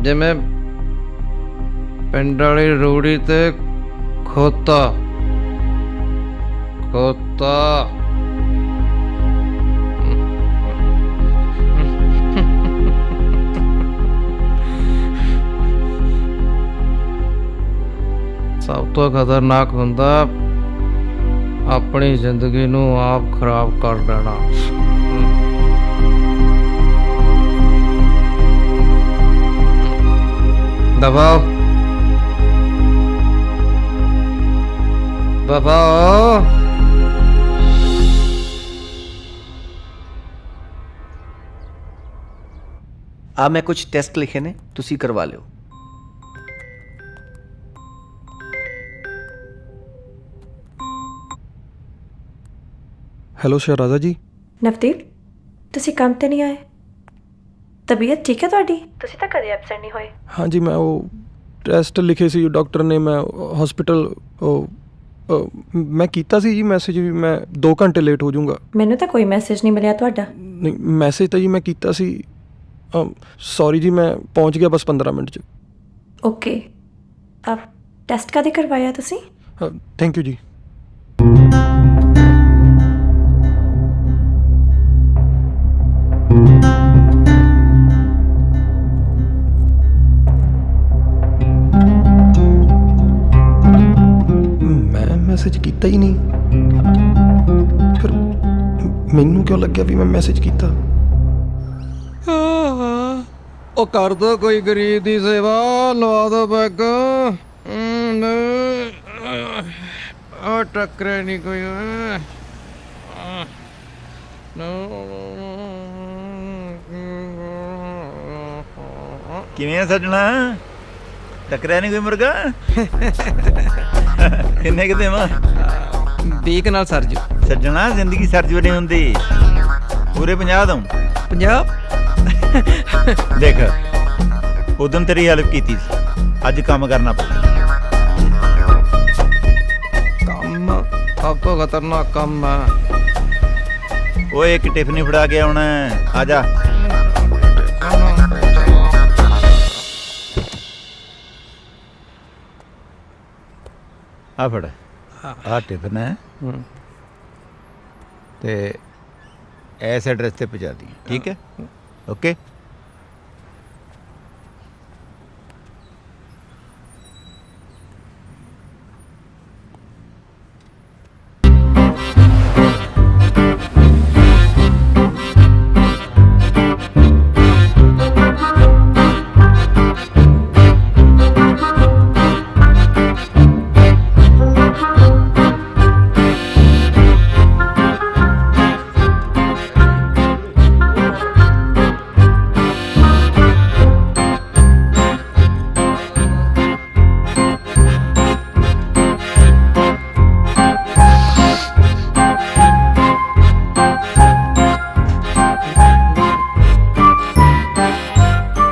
ਜਿਵੇਂ ਪਿੰਡ ਵਾਲੀ ਰੂੜੀ ਤੇ ਖੋਤਾ। ਸਭ ਤੋਂ ਖਤਰਨਾਕ ਹੁੰਦਾ ਆਪਣੀ ਜ਼ਿੰਦਗੀ ਨੂੰ ਆਪ ਖਰਾਬ ਕਰ ਦੇਣਾ। ਦਬਾਓ ਦਬਾਓ। ਆ ਮੈਂ ਕੁਝ ਟੈਸਟ ਲਿਖੇ ਨੇ, ਤੁਸੀਂ ਕਰਵਾ ਲਿਓ। ਹੈਲੋ ਸ਼ਹਿਰਾਜ਼ਾ ਜੀ। ਨਵਦੀਪ ਤੁਸੀਂ ਕੰਮ ਤੇ ਨਹੀਂ ਆਏ? ਤਬੀਅਤ ਠੀਕ ਹੈ ਤੁਹਾਡੀ? ਤੁਸੀਂ ਤਾਂ ਕਦੇ ਐਬਸੈਂਟ ਨਹੀਂ ਹੋਏ। ਹਾਂਜੀ ਮੈਂ ਉਹ ਟੈਸਟ ਲਿਖੇ ਸੀ ਡਾਕਟਰ ਨੇ, ਮੈਂ ਹਸਪੀਟਲ ਮੈਂ ਕੀਤਾ ਸੀ ਜੀ ਮੈਸੇਜ ਵੀ ਮੈਂ 2 ਘੰਟੇ ਲੇਟ ਹੋ ਜਾਊਂਗਾ। ਮੈਨੂੰ ਤਾਂ ਕੋਈ ਮੈਸੇਜ ਨਹੀਂ ਮਿਲਿਆ ਤੁਹਾਡਾ। ਨਹੀਂ ਮੈਸੇਜ ਤਾਂ ਜੀ ਮੈਂ ਕੀਤਾ ਸੀ। ਸੌਰੀ ਜੀ, ਮੈਂ ਪਹੁੰਚ ਗਿਆ ਬਸ 15 ਮਿੰਟ 'ਚ। ਓਕੇ ਆਪ ਟੈਸਟ ਕਦੇ ਕਰਵਾਇਆ ਤੁਸੀਂ? ਥੈਂਕ ਯੂ ਜੀ। ਮੈਂ ਮੈਸੇਜ ਕੀਤਾ ਹੀ ਨਹੀਂ, ਫਿਰ ਮੈਨੂੰ ਕਿਉਂ ਲੱਗਿਆ ਵੀ ਮੈਂ ਮੈਸੇਜ ਕੀਤਾ? ਉਹ ਕਰ ਦੋ ਕੋਈ ਗਰੀਬ ਦੀ ਸੇਵਾ, ਲਵਾ ਦੋ ਪੈਗ। ਉਹ ਟੱਕਰੇ ਨਹੀਂ ਕੋਈ। ਕਿਵੇਂ ਆ ਸੱਜਣਾ? ਟੱਕਰਿਆ ਨਹੀਂ ਕੋਈ ਮੁਰਗਾ? ਕਿੰਨੇ ਕਿਤੇ ਮਾਂ 20 ਨਾਲ ਸਰ ਜੀ। ਸੱਜਣਾ ਜ਼ਿੰਦਗੀ ਸਰਜੂ ਨਹੀਂ ਹੁੰਦੀ, ਪੂਰੇ 50 ਦਊਂ। 50? ਦੇਖ ਉਦੋਂ ਤੇਰੀ ਹੈਲਪ ਕੀਤੀ ਸੀ, ਅੱਜ ਕੰਮ ਕਰਨਾ ਪਊ। ਕੰਮ ਸਭ ਤੋਂ ਖਤਰਨਾਕ ਕੰਮ ਆ। ਓਏ ਇੱਕ ਟਿਫਨੀ ਫੜਾ ਕੇ ਆਉਣਾ, ਆ ਜਾ। ਆ ਫੜ, ਆ ਟਿਫਨ ਹੈ ਤੇ ਐਸ ਐਡਰੈਸ ਤੇ ਪਹੁੰਚਾ ਦੀ, ਠੀਕ ਹੈ? ਓਕੇ।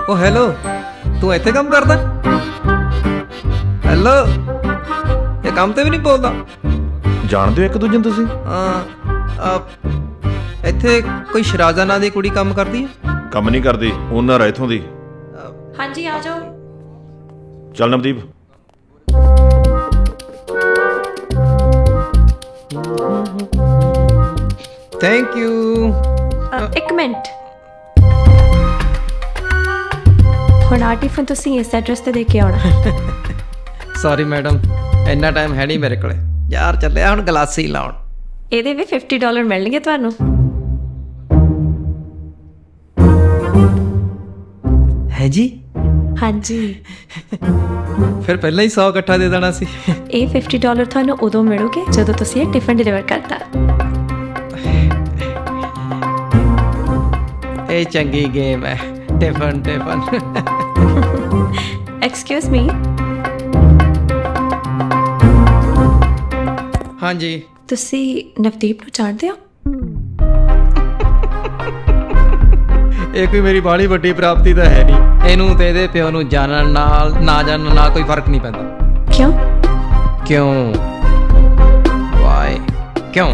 ਉਹ ਹੈਲੋ, ਤੂੰ ਇੱਥੇ ਕੰਮ ਕਰਦਾ? ਹੈਲੋ, ਇਹ ਕੰਮ ਤੇ ਵੀ ਨਹੀਂ ਬੋਲਦਾ? ਜਾਣਦੇ ਹੋ ਇੱਕ ਦੂਜੇ ਨੂੰ ਤੁਸੀਂ? ਇੱਥੇ ਕੋਈ ਸ਼ਰਾਜ਼ਾ ਨਾਂ ਦੀ ਕੁੜੀ ਕੰਮ ਕਰਦੀ ਹੈ? ਕੰਮ ਨਹੀਂ ਕਰਦੀ, ਓਨਰ ਹੈ ਇੱਥੋਂ ਦੀ। ਹਾਂਜੀ ਆ ਜਾਓ। ਚੱਲ ਨਵਦੀਪ। Thank you. ਇੱਕ ਮਿੰਟ, ਹੁਣ ਆ ਟਿਫਨ ਤੁਸੀਂ ਇਸ ਐਡਰੈਸ ਤੇ ਦੇ ਕੇ ਆਉਣਾ। ਸੌਰੀ ਮੈਡਮ, ਇੰਨਾ ਟਾਈਮ ਹੈ ਨਹੀਂ ਮੇਰੇ ਕੋਲੇ ਯਾਰ। ਚੱਲਿਆ ਹੁਣ ਗਲਾਸੀ ਲਾਉਣ। ਇਹਦੇ ਵੀ $50 ਮਿਲਣਗੇ ਤੁਹਾਨੂੰ। ਹੈ ਜੀ? ਹਾਂਜੀ ਫਿਰ ਪਹਿਲਾਂ ਹੀ 100 ਇਕੱਠਾ ਦੇ ਦੇਣਾ ਸੀ। ਇਹ $50 ਤੁਹਾਨੂੰ ਉਦੋਂ ਮਿਲੂਗੇ ਜਦੋਂ ਤੁਸੀਂ ਇਹ ਟਿਫਨ ਡਿਲੀਵਰ ਕਰਤਾ। ਇਹ ਚੰਗੀ ਗੇਮ ਹੈ। ਟਿਫਨ ਐਕਸਕਿਊਜ਼ ਮੀ, ਹਾਂਜੀ। ਤੁਸੀਂ ਨਵਦੀਪ ਨੂੰ ਜਾਣਦੇ ਹੋ? ਇਹ ਕੋਈ ਮੇਰੀ ਬਾਹਲੀ ਵੱਡੀ ਪ੍ਰਾਪਤੀ ਤਾਂ ਹੈ ਨਹੀਂ। ਇਹਨੂੰ ਤੇ ਇਹਦੇ ਪਿਓ ਨੂੰ ਜਾਣਨ ਨਾਲ ਨਾ ਜਾਣਨ ਨਾਲ ਕੋਈ ਫਰਕ ਨਹੀਂ ਪੈਂਦਾ। ਕਿਉਂ? ਵਾਈ ਕਿਉਂ?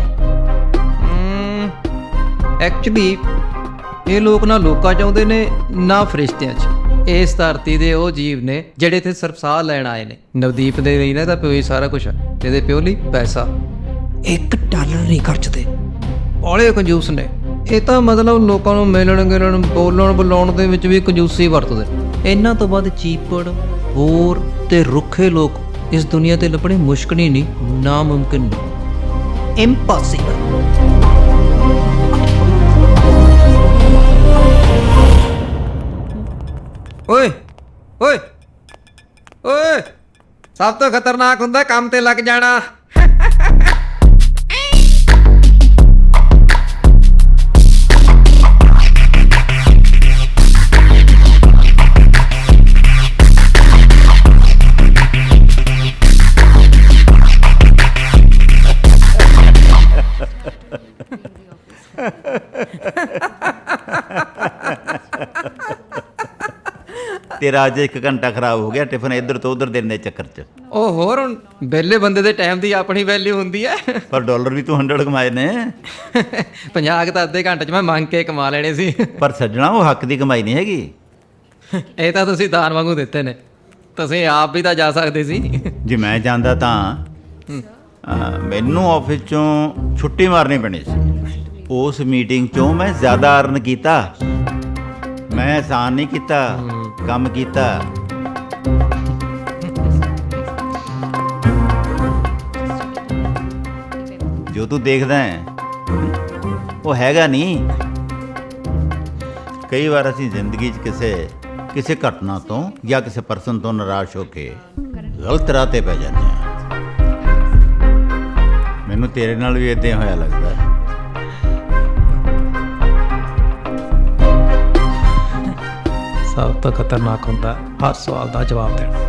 ਐਕਚੁਅਲੀ ਇਹ ਲੋਕ ਨਾ ਲੋਕਾਂ ਚਾਹੁੰਦੇ ਨੇ ਨਾ ਫਰਿਸ਼ਤਿਆਂ 'ਚ। ਇਸ ਧਰਤੀ ਦੇ ਉਹ ਜੀਵ ਨੇ ਜਿਹੜੇ ਇੱਥੇ ਸਿਰਫ ਸਾਹ ਲੈਣ ਆਏ ਨੇ। ਨਵਦੀਪ ਦੇ ਲਈ ਨਾ ਤਾਂ ਪਿਓ ਹੀ ਸਾਰਾ ਕੁਝ ਹੈ। ਇਹਦੇ ਪਿਓ ਲਈ ਪੈਸਾ $1 ਨਹੀਂ ਖਰਚਦੇ। ਬੜੇ ਕੰਜੂਸ ਨੇ ਇਹ ਤਾਂ। ਮਤਲਬ ਲੋਕਾਂ ਨੂੰ ਮਿਲਣ ਗਿਲਣ ਬੋਲਣ ਬੁਲਾਉਣ ਦੇ ਵਿੱਚ ਵੀ ਕੰਜੂਸੀ ਵਰਤਦੇ। ਇਹਨਾਂ ਤੋਂ ਬਾਅਦ ਚੀਪੜ ਹੋਰ ਤੇ ਰੁੱਖੇ ਲੋਕ ਇਸ ਦੁਨੀਆ ਤੇ ਲੱਭਣੇ ਮੁਸ਼ਕਿਲ ਹੀ ਨਹੀਂ, ਨਾਮੁਮਕਿਨ ਨਹੀਂ, ਇੰਪੋਸੀਬਲ। ਓਏ ਓਏ ਓਏ, ਸਭ ਤੋਂ ਖਤਰਨਾਕ ਹੁੰਦਾ ਕੰਮ ਤੇ ਲੱਗ ਜਾਣਾ। ਤੇਰਾ ਅੱਜ 1 ਘੰਟਾ ਖਰਾਬ ਹੋ ਗਿਆ ਟਿਫਨ ਇੱਧਰ ਤੋਂ ਉੱਧਰ ਦੇਣ ਦੇ ਚੱਕਰ 'ਚ। ਉਹ ਹੋਰ ਹੁਣ ਵਿਹਲੇ ਬੰਦੇ ਦੇ ਟਾਈਮ ਦੀ ਆਪਣੀ ਵੈਲਿਊ ਹੁੰਦੀ ਹੈ। ਪਰ ਡਾਲਰ ਵੀ ਤੂੰ 100 ਕਮਾਏ ਨੇ। 50 ਤਾਂ ਅੱਧੇ ਘੰਟੇ 'ਚ ਮੈਂ ਮੰਗ ਕੇ ਕਮਾ ਲੈਣੇ ਸੀ। ਪਰ ਸੱਜਣਾ ਉਹ ਹੱਕ ਦੀ ਕਮਾਈ ਨਹੀਂ ਹੈਗੀ। ਇਹ ਤਾਂ ਤੁਸੀਂ ਦਾਨ ਵਾਂਗੂ ਦਿੱਤੇ ਨੇ। ਤੁਸੀਂ ਆਪ ਵੀ ਤਾਂ ਜਾ ਸਕਦੇ ਸੀ। ਜੇ ਮੈਂ ਜਾਂਦਾ ਤਾਂ ਮੈਨੂੰ ਆਫਿਸ 'ਚੋਂ ਛੁੱਟੀ ਮਾਰਨੀ ਪੈਣੀ ਸੀ। ਉਸ ਮੀਟਿੰਗ 'ਚੋਂ ਮੈਂ ਜ਼ਿਆਦਾ ਅਰਨ ਕੀਤਾ। ਮੈਂ ਆਸਾਨ ਨਹੀਂ ਕੀਤਾ, ਕੰਮ ਕੀਤਾ। ਜੋ ਤੂੰ ਦੇਖਦਾ ਹੈ ਉਹ ਹੈਗਾ ਨਹੀਂ। ਕਈ ਵਾਰ ਅਸੀਂ ਜ਼ਿੰਦਗੀ 'ਚ ਕਿਸੇ ਘਟਨਾ ਤੋਂ ਜਾਂ ਕਿਸੇ ਪਰਸਨ ਤੋਂ ਨਿਰਾਸ਼ ਹੋ ਕੇ ਗਲਤ ਰਾਹ ਤੇ ਪੈ ਜਾਂਦੇ ਹਾਂ। ਮੈਨੂੰ ਤੇਰੇ ਨਾਲ ਵੀ ਇਦਾਂ ਹੋਇਆ ਲੱਗਦਾ ਹੈ। ਸਭ ਤੋਂ ਖਤਰਨਾਕ ਹੁੰਦਾ ਹਰ ਸਵਾਲ ਦਾ ਜਵਾਬ ਦੇਣਾ।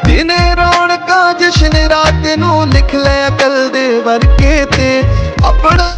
ਦਿਨੇ ਰੌਣਕਾਂ ਜਸ਼ਨ ਰਾਤ ਨੂੰ ਲਿਖ ਲੈ ਅਕਲ ਦੇ ਵਰਕੇ ਤੇ ਆਪਣਾ।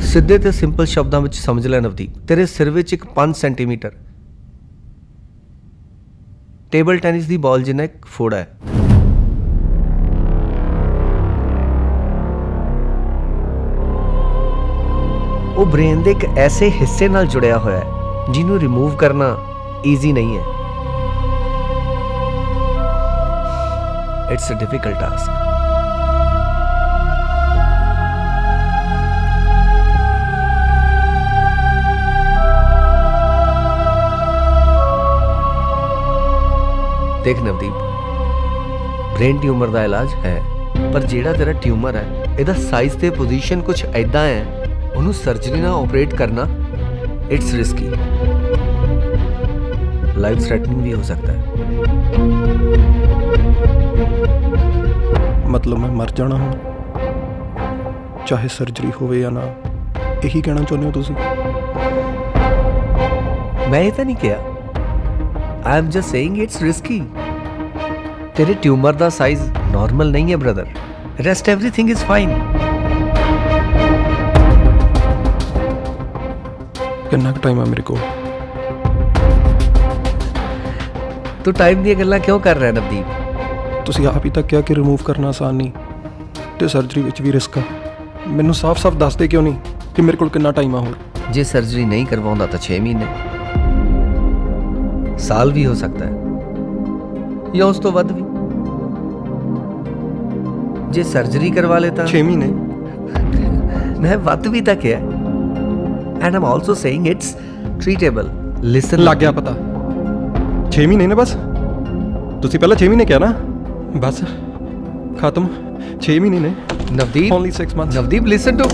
ਸਿੱਧੇ ਤੇ ਸਿੰਪਲ ਸ਼ਬਦਾਂ ਵਿੱਚ ਸਮਝ ਲੈ ਨਵਦੀਪ, ਤੇਰੇ ਸਿਰ ਵਿੱਚ ਇੱਕ 5 ਸੈਂਟੀਮੀਟਰ ਟੇਬਲ ਟੈਨਿਸ ਦੀ ਬਾਲ ਜਿੰਨਾ ਇੱਕ ਫੋੜਾ ਹੈ। ਉਹ ਬ੍ਰੇਨ ਦੇ ਇੱਕ ਐਸੇ ਹਿੱਸੇ ਨਾਲ ਜੁੜਿਆ ਹੋਇਆ ਹੈ ਜਿਹਨੂੰ ਰਿਮੂਵ ਕਰਨਾ ਈਜ਼ੀ ਨਹੀਂ ਹੈ। It's a difficult task. ਦੇਖ ਨਵਦੀਪ, ਬ੍ਰੇਨ ਟਿਊਮਰ ਦਾ ਇਲਾਜ ਹੈ, ਪਰ ਜਿਹੜਾ ਤੇਰਾ ਟਿਊਮਰ ਹੈ ਇਹਦਾ ਸਾਈਜ਼ ਤੇ ਪੋਜੀਸ਼ਨ ਕੁਝ ਐਦਾਂ ਹੈ, ਉਹਨੂੰ ਸਰਜਰੀ ਨਾਲ ਆਪਰੇਟ ਕਰਨਾ ਇਟਸ ਰਿਸਕੀ, ਲਾਈਫ ਥ੍ਰੈਟਨਿੰਗ ਵੀ ਹੋ ਸਕਦਾ ਹੈ। ਮਤਲਬ ਮੈਂ ਮਰ ਜਾਣਾ ਹੁਣ, ਚਾਹੇ ਸਰਜਰੀ ਹੋਵੇ ਜਾਂ ਨਾ, ਇਹੀ ਕਹਿਣਾ ਚਾਹੁੰਦੇ ਹੋ ਤੁਸੀਂ? ਮੈਂ ਇਹ ਤਾਂ ਨਹੀਂ ਕਿਹਾ, I am just saying it's risky. ਤੇਰੇ ਟਿਊਮਰ ਦਾ ਸਾਈਜ਼ ਨਾਰਮਲ ਨਹੀਂ ਹੈ brother, rest everything is fine. ਕਿੰਨਾ ਕੁ ਟਾਈਮ ਆ ਮੇਰੇ ਕੋਲ? ਤੂੰ ਟਾਈਮ ਦੀਆਂ ਗੱਲਾਂ ਕਿਉਂ ਕਰ ਰਿਹਾ ਨਵਦੀਪ? ਤੁਸੀਂ ਆਪ ਹੀ ਤਾਂ ਕਿਹਾ ਕਿ ਰਿਮੂਵ ਕਰਨਾ ਆਸਾਨ ਨਹੀਂ ਤੇ ਸਰਜਰੀ ਵਿੱਚ ਵੀ ਰਿਸਕ ਆ। ਮੈਨੂੰ ਸਾਫ਼-ਸਾਫ਼ ਦੱਸ ਦੇ ਕਿਉਂ ਨਹੀਂ ਕਿ ਮੇਰੇ ਕੋਲ ਕਿੰਨਾ ਟਾਈਮ ਆ ਹੋਰ? ਜੇ ਸਰਜਰੀ ਨਹੀਂ ਕਰਵਾਉਂਦਾ ਤਾਂ 6 ਮਹੀਨੇ, ਸਾਲ ਵੀ ਹੋ ਸਕਦਾ ਹੈ ਜਾਂ ਉਸ ਤੋਂ ਵੱਧ ਵੀ। ਜੇ ਸਰਜਰੀ ਕਰਵਾ ਲੇ ਤਾਂ 6 ਮਹੀਨੇ। ਮੈਂ ਵੱਧ ਵੀ ਤਾਂ ਕਿਹਾ, and I'm also saying it's treatable. Listen, ਲੱਗ ਗਿਆ ਪਤਾ। 6 ਮਹੀਨੇ ਨੇ ਬਸ। ਤੁਸੀਂ ਪਹਿਲਾਂ 6 ਮਹੀਨੇ ਕਿਹਾ ਨਾ, ਬਸ ਖਤਮ। 6 ਮਹੀਨੇ ਨੇ। Navdeep, only 6 months। Navdeep listen to.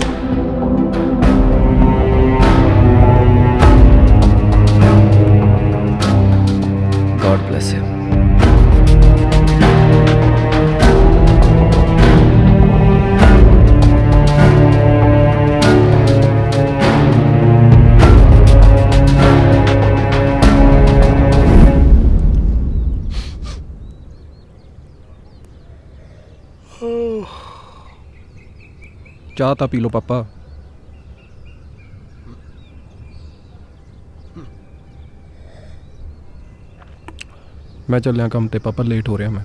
God bless him. ਚਾਹ ਤਾਂ ਪੀ ਲਓ ਪਾਪਾ। ਮੈਂ ਚੱਲਿਆ ਕੰਮ ਤੇ ਪਾਪਾ, ਲੇਟ ਹੋ ਰਿਹਾ ਮੈਂ।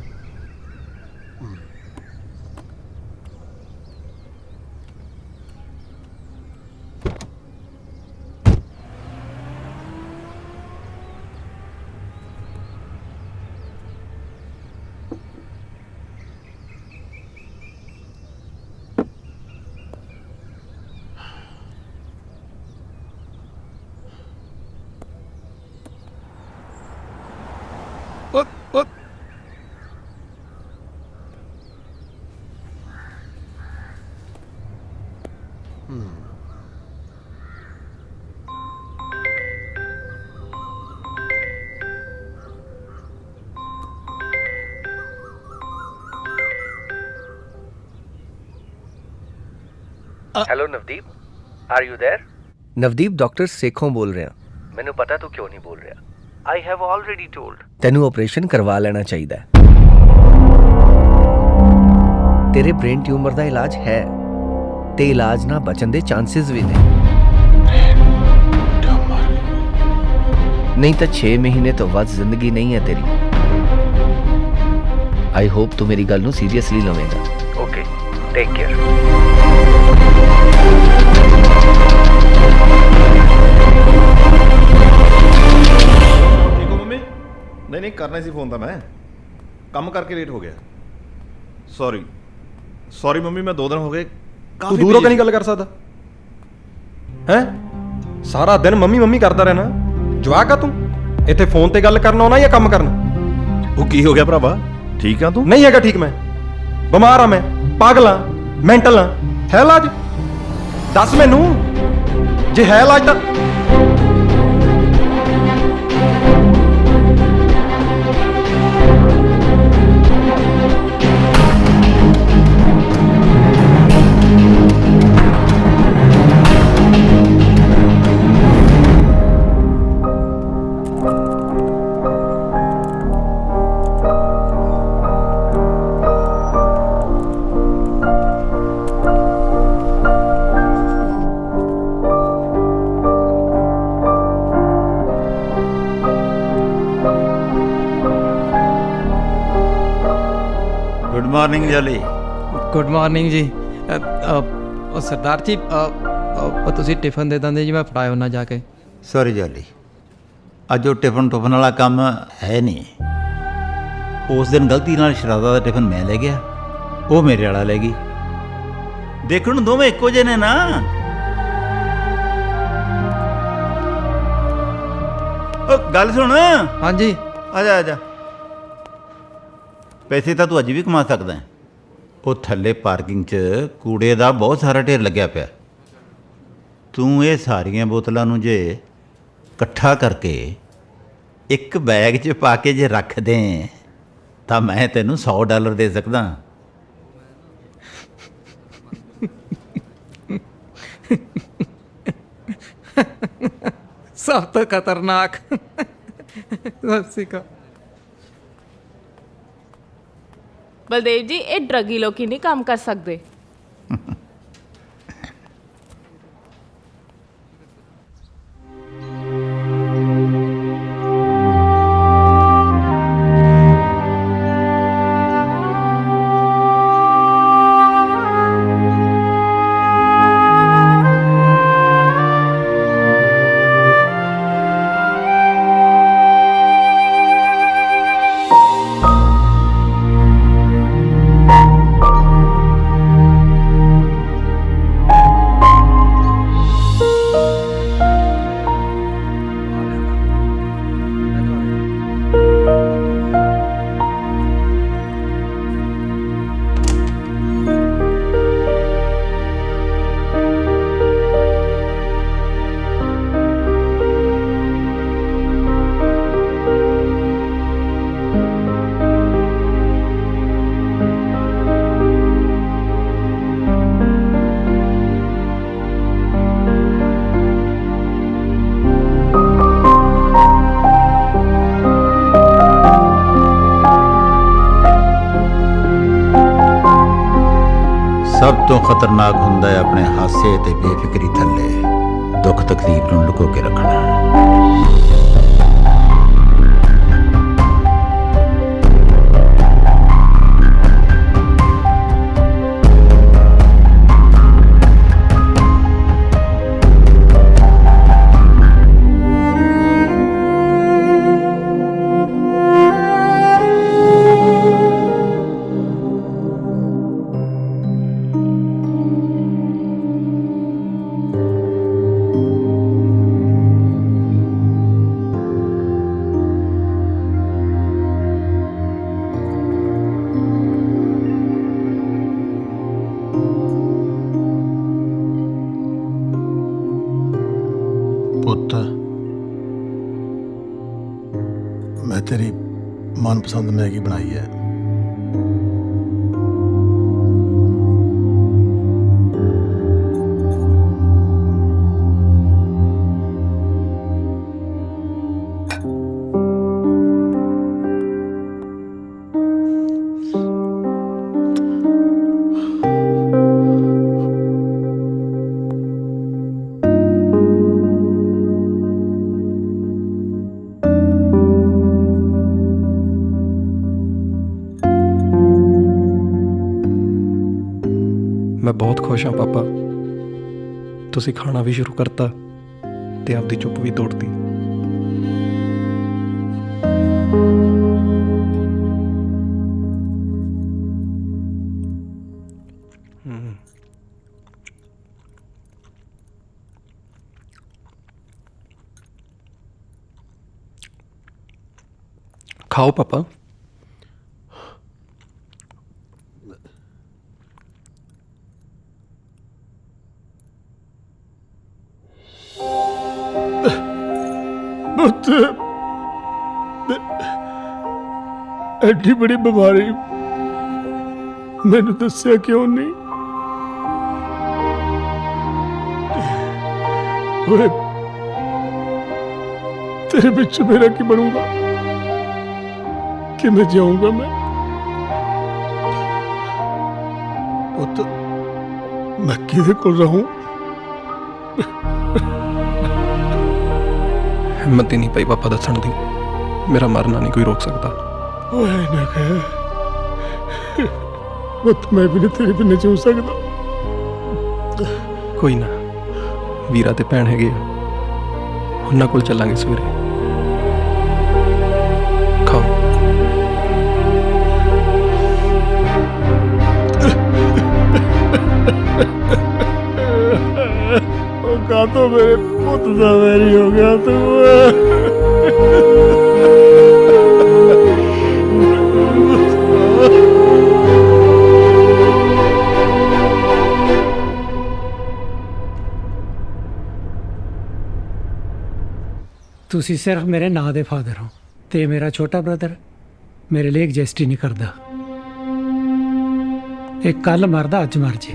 Hello Navdeep, are you there? Navdeep, doctor Sekhon ਬੋਲ ਰਿਹਾ। ਮੈਨੂੰ ਪਤਾ ਤੂੰ ਕਿਉਂ ਨਹੀਂ ਬੋਲ ਰਿਹਾ। ਆਈ ਹੈਵ ਆਲਰੇਡੀ ਟੋਲਡ ਤੈਨੂੰ ਆਪਰੇਸ਼ਨ ਕਰਵਾ ਲੈਣਾ ਚਾਹੀਦਾ ਹੈ। ਤੇਰੇ ਬ੍ਰੇਨ ਟਿਊਮਰ ਦਾ ਇਲਾਜ ਹੈ ਤੇ ਇਲਾਜ ਨਾਲ ਬਚਣ ਦੇ ਚਾਂਸਸ ਵੀ ਨੇ। ਨਹੀਂ ਤਾਂ 6 ਮਹੀਨੇ ਤੋਂ ਵੱਧ ਜ਼ਿੰਦਗੀ ਨਹੀਂ ਹੈ ਤੇਰੀ। ਆਈ ਹੋਪ ਤੂੰ ਮੇਰੀ ਗੱਲ ਨੂੰ ਸੀਰੀਅਸਲੀ ਲਵੇਂਗਾ। Okay, take care. ਠੀਕ ਹੋ ਮੰਮੀ? ਨਹੀਂ ਕਰਨਾ ਸੀ ਫੋਨ ਤਾਂ, ਮੈਂ ਕੰਮ ਕਰਕੇ ਲੇਟ ਹੋ ਗਿਆ। ਸੌਰੀ ਮੰਮੀ, ਮੈਂ 2 ਦਿਨ ਹੋ ਗਏ। ਤੂੰ ਦੂਰੋਂ ਕਿਉਂ ਨਹੀਂ ਗੱਲ ਕਰ ਸਕਦਾ ਹੈ? ਸਾਰਾ ਦਿਨ ਮੰਮੀ ਮੰਮੀ ਕਰਦਾ ਰਹਿਣਾ। ਜਵਾਕ ਆ ਤੂੰ? ਇੱਥੇ ਫੋਨ ਤੇ ਗੱਲ ਕਰਨ ਆਉਣਾ ਜਾਂ ਕੰਮ ਕਰਨਾ? ਉਹ ਕੀ ਹੋ ਗਿਆ ਭਰਾਵਾ? ਠੀਕ ਆ ਤੂੰ? ਨਹੀਂ ਹੈਗਾ ਠੀਕ। ਮੈਂ ਬਿਮਾਰ ਆ, ਮੈਂ ਪਾਗਲ ਆ, ਮੈਂਟਲ ਆ। ਹੈ ਇਲਾਜ? ਦੱਸ ਮੈਨੂੰ, ਜੇ ਹੈ ਇਲਾਜ ਤਾਂ। Morning Jolie. ਗੁੱਡ ਮਾਰਨਿੰਗ ਜੀ। ਉਹ ਸਰਦਾਰ ਜੀ, ਉਹ ਤੁਸੀਂ ਟਿਫਨ ਦੇ ਦਿੰਦੇ ਜੀ, ਮੈਂ ਫੜਾਇਆ ਉਹਨਾਂ ਜਾ ਕੇ। ਸੌਰੀ ਜੋਲੀ, ਅੱਜ ਉਹ ਟਿਫਨ ਟੁਫਨ ਵਾਲਾ ਕੰਮ ਹੈ ਨਹੀਂ। ਉਸ ਦਿਨ ਗਲਤੀ ਨਾਲ ਸ਼ਰਾਦਾ ਦਾ ਟਿਫਨ ਮੈਂ ਲੈ ਗਿਆ, ਉਹ ਮੇਰੇ ਵਾਲਾ ਲੈ ਗਈ। ਦੇਖਣ ਨੂੰ ਦੋਵੇਂ ਇੱਕੋ ਜਿਹੇ ਨੇ ਨਾ। ਉਹ ਗੱਲ ਸੁਣ। ਹਾਂਜੀ। ਆ ਜਾ ਆ ਜਾ। ਪੈਸੇ ਤਾਂ ਤੂੰ ਅੱਜ ਵੀ ਕਮਾ ਸਕਦਾ ਹੈ। ਉਹ ਥੱਲੇ ਪਾਰਕਿੰਗ 'ਚ ਕੂੜੇ ਦਾ ਬਹੁਤ ਸਾਰਾ ਢੇਰ ਲੱਗਿਆ ਪਿਆ। ਤੂੰ ਇਹ ਸਾਰੀਆਂ ਬੋਤਲਾਂ ਨੂੰ ਜੇ ਇਕੱਠਾ ਕਰਕੇ ਇੱਕ ਬੈਗ 'ਚ ਪਾ ਕੇ ਜੇ ਰੱਖ ਦੇ ਤਾਂ ਮੈਂ ਤੈਨੂੰ $100 ਦੇ ਸਕਦਾ। ਸਭ ਤੋਂ ਖਤਰਨਾਕ। ਸਿਕਾ ਬਲਦੇਵ ਜੀ, ਇਹ ਡਰੱਗੀ ਲੋਕੀ ਨਹੀਂ ਕੰਮ ਕਰ ਸਕਦੇ। ਸਭ ਤੋਂ ਖਤਰਨਾਕ ਹੁੰਦਾ ਹੈ ਆਪਣੇ ਹਾਸੇ ਤੇ ਬੇਫਿਕਰੀ ਥੱਲੇ ਦੁੱਖ ਤਕਲੀਫ ਨੂੰ ਲੁਕੋ ਕੇ ਰੱਖਣਾ। ਪੁੱਤ, ਮੈਂ ਤੇਰੀ ਮਨਪਸੰਦ ਮੈਗੀ ਬਣਾਈ ਹੈ। ਮੈਂ ਬਹੁਤ ਖੁਸ਼ ਹਾਂ ਪਾਪਾ, ਤੁਸੀਂ ਖਾਣਾ ਵੀ ਸ਼ੁਰੂ ਕਰਤਾ ਤੇ ਆਪਦੀ ਚੁੱਪ ਵੀ ਤੋੜਤੀ। ਖਾਓ ਪਾਪਾ। ਐਡੀ ਬੜੀ ਬਿਮਾਰੀ ਮੈਨੂੰ ਦੱਸਿਆ ਕਿਉਂ ਨਹੀਂ? ਓਏ, ਤੇਰੇ ਵਿੱਚ ਮੇਰਾ ਕੀ ਬਣੂਗਾ? ਕਿਵੇਂ ਜਾਊਂਗਾ ਮੈਂ? ਪੁੱਤ, ਮੈਂ ਕਿਹਦੇ ਕੋਲ ਰਹੂੰ? ਹਿੰਮਤ ਹੀ ਨਹੀਂ ਪਈ ਪਾਪਾ ਦੱਸਣ ਦੀ। ਮੇਰਾ ਮਰਨਾ ਨਹੀਂ ਕੋਈ ਰੋਕ ਸਕਦਾ। ਓਏ ਨਾ ਕਹਿ, ਪੁੱਤ ਮੈਂ ਵੀ ਨਹੀਂ ਤੇਰੇ ਬਿਨਾਂ ਜਿਉ ਸਕਦਾ। ਕੋਈ ਨਾ, ਵੀਰਾ ਤੇ ਭੈਣ ਹੈਗੇ ਆ, ਉਹਨਾਂ ਕੋਲ ਚੱਲਾਂਗੇ ਸਵੇਰੇ। ਖਾਓ। ਉਹ ਕਾਤੋਂ ਮੇਰੇ ਪੁੱਤ ਦਾ ਵੈਰੀ ਹੋ ਗਿਆ ਤੂੰ। ਤੁਸੀਂ ਸਿਰਫ ਮੇਰੇ ਨਾਂ ਦੇ ਫਾਦਰ ਹੋ ਤੇ ਮੇਰਾ ਛੋਟਾ ਬ੍ਰਦਰ ਮੇਰੇ ਲਈ ਐਗਜ਼ਿਸਟ ਹੀ ਨਹੀਂ ਕਰਦਾ। ਇਹ ਕੱਲ ਮਰਦਾ ਅੱਜ ਮਰ ਜੇ,